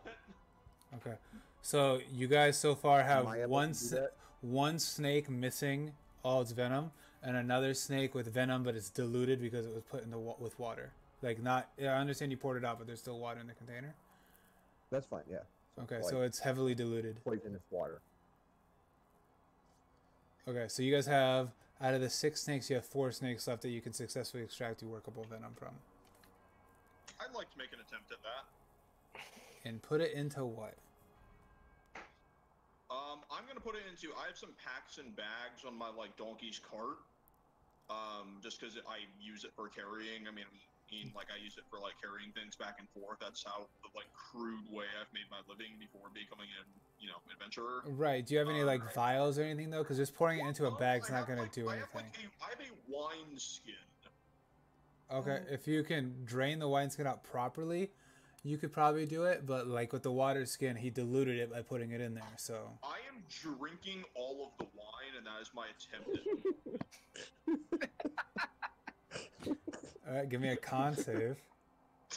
Okay, so you guys so far have one snake missing all its venom, and another snake with venom, but it's diluted because it was put in with water. Like not, I understand you poured it out, but there's still water in the container. That's fine, yeah. Okay, so it's heavily diluted. Poisonous water. Okay, so you guys have, out of the 6 snakes, you have 4 snakes left that you can successfully extract your workable venom from. I'd like to make an attempt at that. And put it into what? I'm gonna put it into. I have some packs and bags on my like donkey's cart. Just because I use it for carrying. I mean, like I use it for like carrying things back and forth. That's how the like crude way I've made my living before becoming an adventurer. Right. Do you have any like vials or anything though? Because just pouring it into a bag's not gonna do anything. I have a wine skin. Okay, if you can drain the wine skin out properly, you could probably do it, but like with the water skin, he diluted it by putting it in there, so... I am drinking all of the wine, and that is my attempt at... Alright, give me a con save.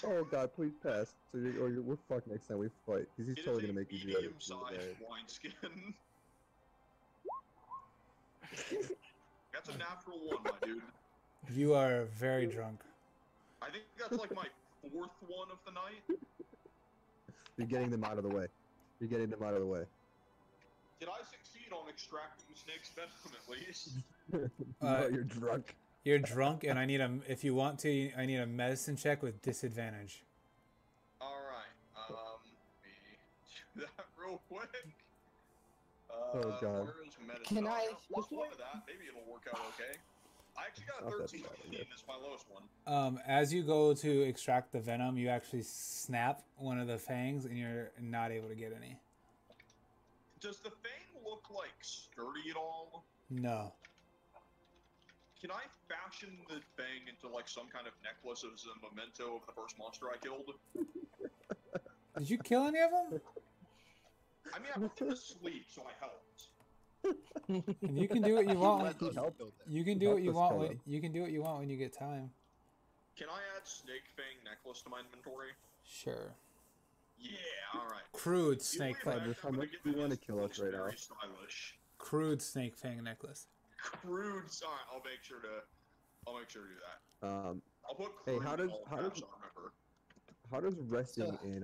Oh god, please pass. So we're fucked next time we fight, because he's totally gonna make you do that. Medium-sized wine skin. That's a natural one, my dude. You are very drunk. I think that's like my 4th one of the night. You're getting them out of the way. You're getting them out of the way. Did I succeed on extracting the snake's venom at least? No, you're drunk. You're drunk, and I need a. If you want to, I need a medicine check with disadvantage. Alright, let me do that real quick. Oh, God. Where is medicine? Can I- Plus one of that, maybe it'll work out okay. I actually got a Not that 13. bad, I guess. That's my lowest one. As you go to extract the venom, you actually snap one of the fangs, and you're not able to get any. Does the fang look like sturdy at all? No. Can I fashion the fang into like some kind of necklace as a memento of the first monster I killed? Did you kill any of them? I mean, I put them to sleep, so I helped. And you can do what you want. He When, helped. you can do what Help you us want. kill When, them. you can do what you want when you get time. Can I add snake fang necklace to my inventory? Sure. Yeah, alright. Crude snake Fang. fang. How much do you want to kill us right now? Stylish. Crude snake fang necklace. Crude. Alright, I'll make sure to do that. I'll put Hey, crude how in does- all how caps, does- I'll remember. How does resting in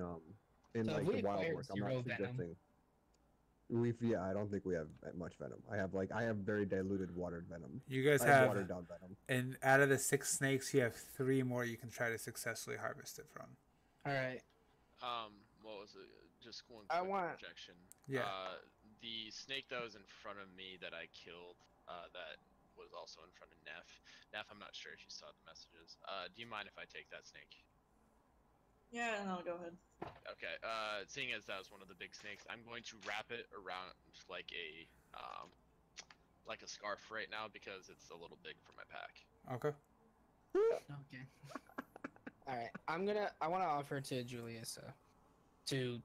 so like we the wild acquired work? I'm zero not venom. suggesting. I don't think we have much venom. I have very diluted watered venom. You guys I have have, watered down venom. and out of the 6 snakes, you have 3 more you can try to successfully harvest it from. All right. What was it? Just one I quick want- objection. Yeah. The snake that was in front of me that I killed, that was also in front of Neff. Neff, I'm not sure if you saw the messages. Do you mind if I take that snake? Yeah, no, go ahead. Okay. Seeing as that was one of the big snakes, I'm going to wrap it around like a scarf right now because it's a little big for my pack. Okay. Okay. All right. I want to offer to Julius to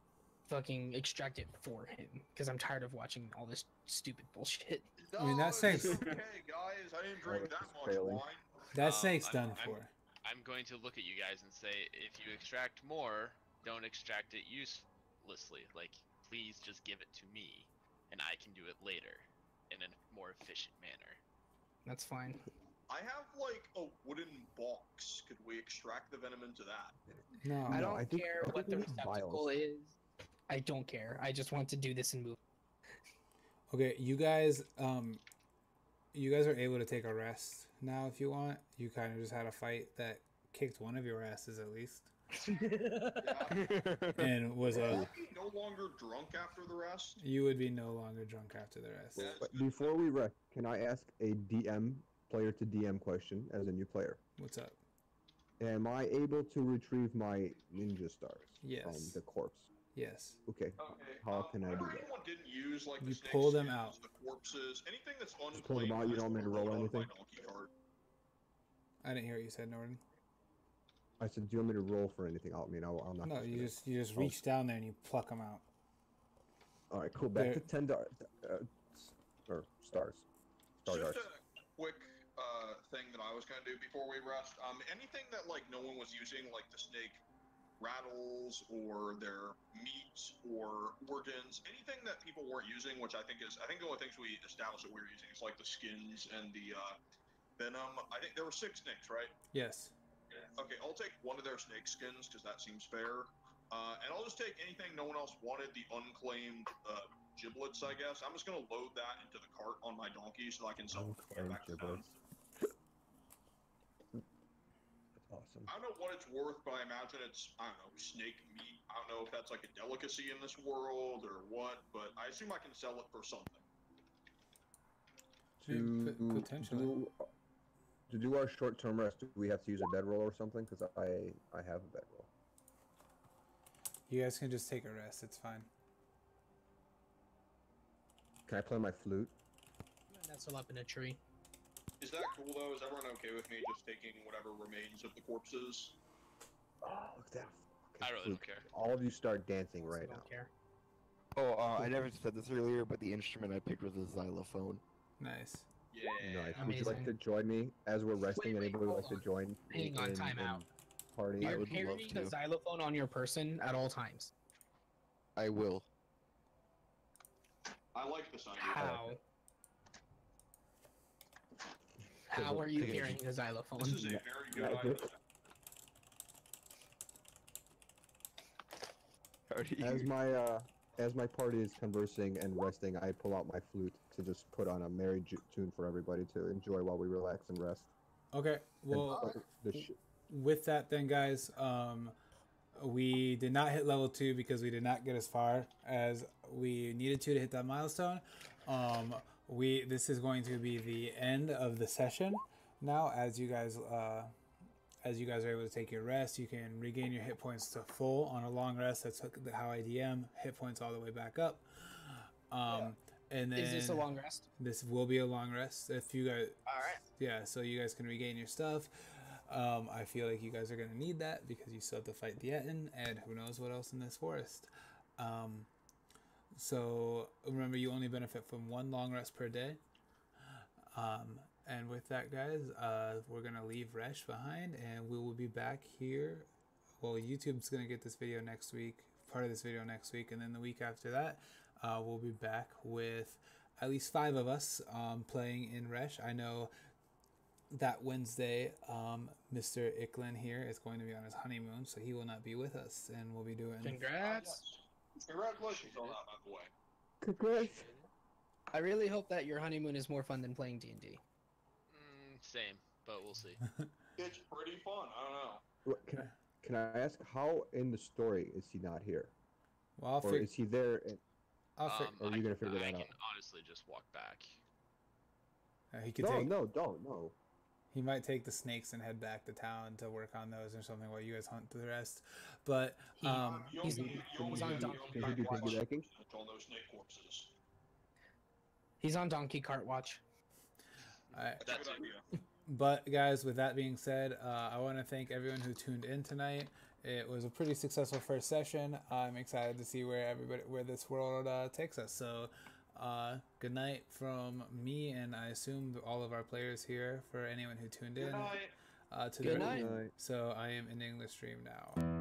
fucking extract it for him because I'm tired of watching all this stupid bullshit. I mean, that it's snake's- okay, guys. I didn't drink this that is much failing. wine. That snake's I'm- done for. I'm going to look at you guys and say, if you extract more, don't extract it uselessly. Like, please just give it to me, and I can do it later in a more efficient manner. That's fine. I have like a wooden box. Could we extract the venom into that? No. I don't I think- care I what think the we need receptacle vials. is. I don't care. I just want to do this and move. Okay, you guys are able to take a rest now if you want. You kind of just had a fight that kicked one of your asses at least, Yeah. and was Will a. I be no longer drunk after the rest? You would be no longer drunk after the rest. Yeah. But before we rest, can I ask a DM player to DM question as a new player? What's up? Am I able to retrieve my ninja stars Yes. from the corpse? Yes. Okay. Okay. How can I do whenever that? anyone didn't use like the You snake pull them skins, out. the corpses, anything that's unclaimed. pull them out, you I just don't want me to wanna roll load onto my anything? donkey cart. I didn't hear what you said, Norton. I said, do you want me to roll for anything? I mean, I'll not. No, you just reach down there and you pluck them out. All right, cool. Back There- to 10 or stars. Star Just darts. a quick thing that I was gonna do before we rest. Anything that like no one was using, like the snake rattles or their meat or organs, anything that people weren't using, which I think the only things we established that we were using is like the skins and the venom. I think there were 6 snakes, right? Yes. Okay, I'll take one of their snake skins because that seems fair. And I'll just take anything no one else wanted, the unclaimed giblets, I guess. I'm just going to load that into the cart on my donkey so I can sell it Unclaimed back to town. giblets. That's awesome. I don't know what it's worth, but I imagine it's, I don't know, snake meat. I don't know if that's like a delicacy in this world or what, but I assume I can sell it for something. Potentially. To do our short-term rest, do we have to use a bedroll or something? Because I have a bedroll. You guys can just take a rest. It's fine. Can I play my flute? Nestle up in a tree. Is that cool though? Is everyone okay with me just taking whatever remains of the corpses? Oh, look at that. I really don't care. All of you start dancing right Don't now. care. Oh, I never said this earlier, but the instrument I picked was a xylophone. Nice. Yeah. Nice. Would you like Amazing. to join me as we're resting? Wait, Anybody hold like to on. join? Hang on, time out. Party. I You're would love carrying the to. xylophone on your person at all times. I will. I like this idea. How? How are you Okay. carrying the This xylophone? is a very good Magic. idea. How do you? As my party is conversing and resting, I pull out my flute to just put on a merry tune for everybody to enjoy while we relax and rest. Okay. Well, with that then, guys, we did not hit level 2 because we did not get as far as we needed to hit that milestone. This is going to be the end of the session now. As you guys are able to take your rest, you can regain your hit points to full on a long rest. That's how I DM hit points all the way back up. And then Is this a long rest? This will be a long rest. If you guys, All right. yeah, so you guys can regain your stuff. I feel like you guys are gonna need that because you still have to fight the Etten, and who knows what else in this forest. So remember, you only benefit from 1 long rest per day. And with that, guys, we're gonna leave Resh behind, and we will be back here. Well, YouTube's gonna get this video next week, part of this video next week, and then the week after that, we'll be back with at least 5 of us playing in Resh. I know that Wednesday, Mr. Iklan here is going to be on his honeymoon, so he will not be with us, and we'll be doing. Congrats. Yes. Congratulations on that, by the way. Congrats. I really hope that your honeymoon is more fun than playing D&D. Same, but we'll see. It's pretty fun. I don't know. What, can I ask how in the story is he not here? Well, Or is he there? I'll Or are you gonna figure that I out? can honestly just walk back. he could No, take. no, don't, no. He might take the snakes and head back to town to work on those or something while you guys hunt the rest. But He's on Can Donkey he Kart be Watch. piggybacking? All those snake corpses. He's on Donkey Kart Watch. That's a good idea. But guys, with that being said, I want to thank everyone who tuned in tonight. It was a pretty successful first session. I'm excited to see where this world takes us. So, good night from me, and I assume all of our players here. For anyone who tuned in, Good night. to Good the night. So I am ending the stream now.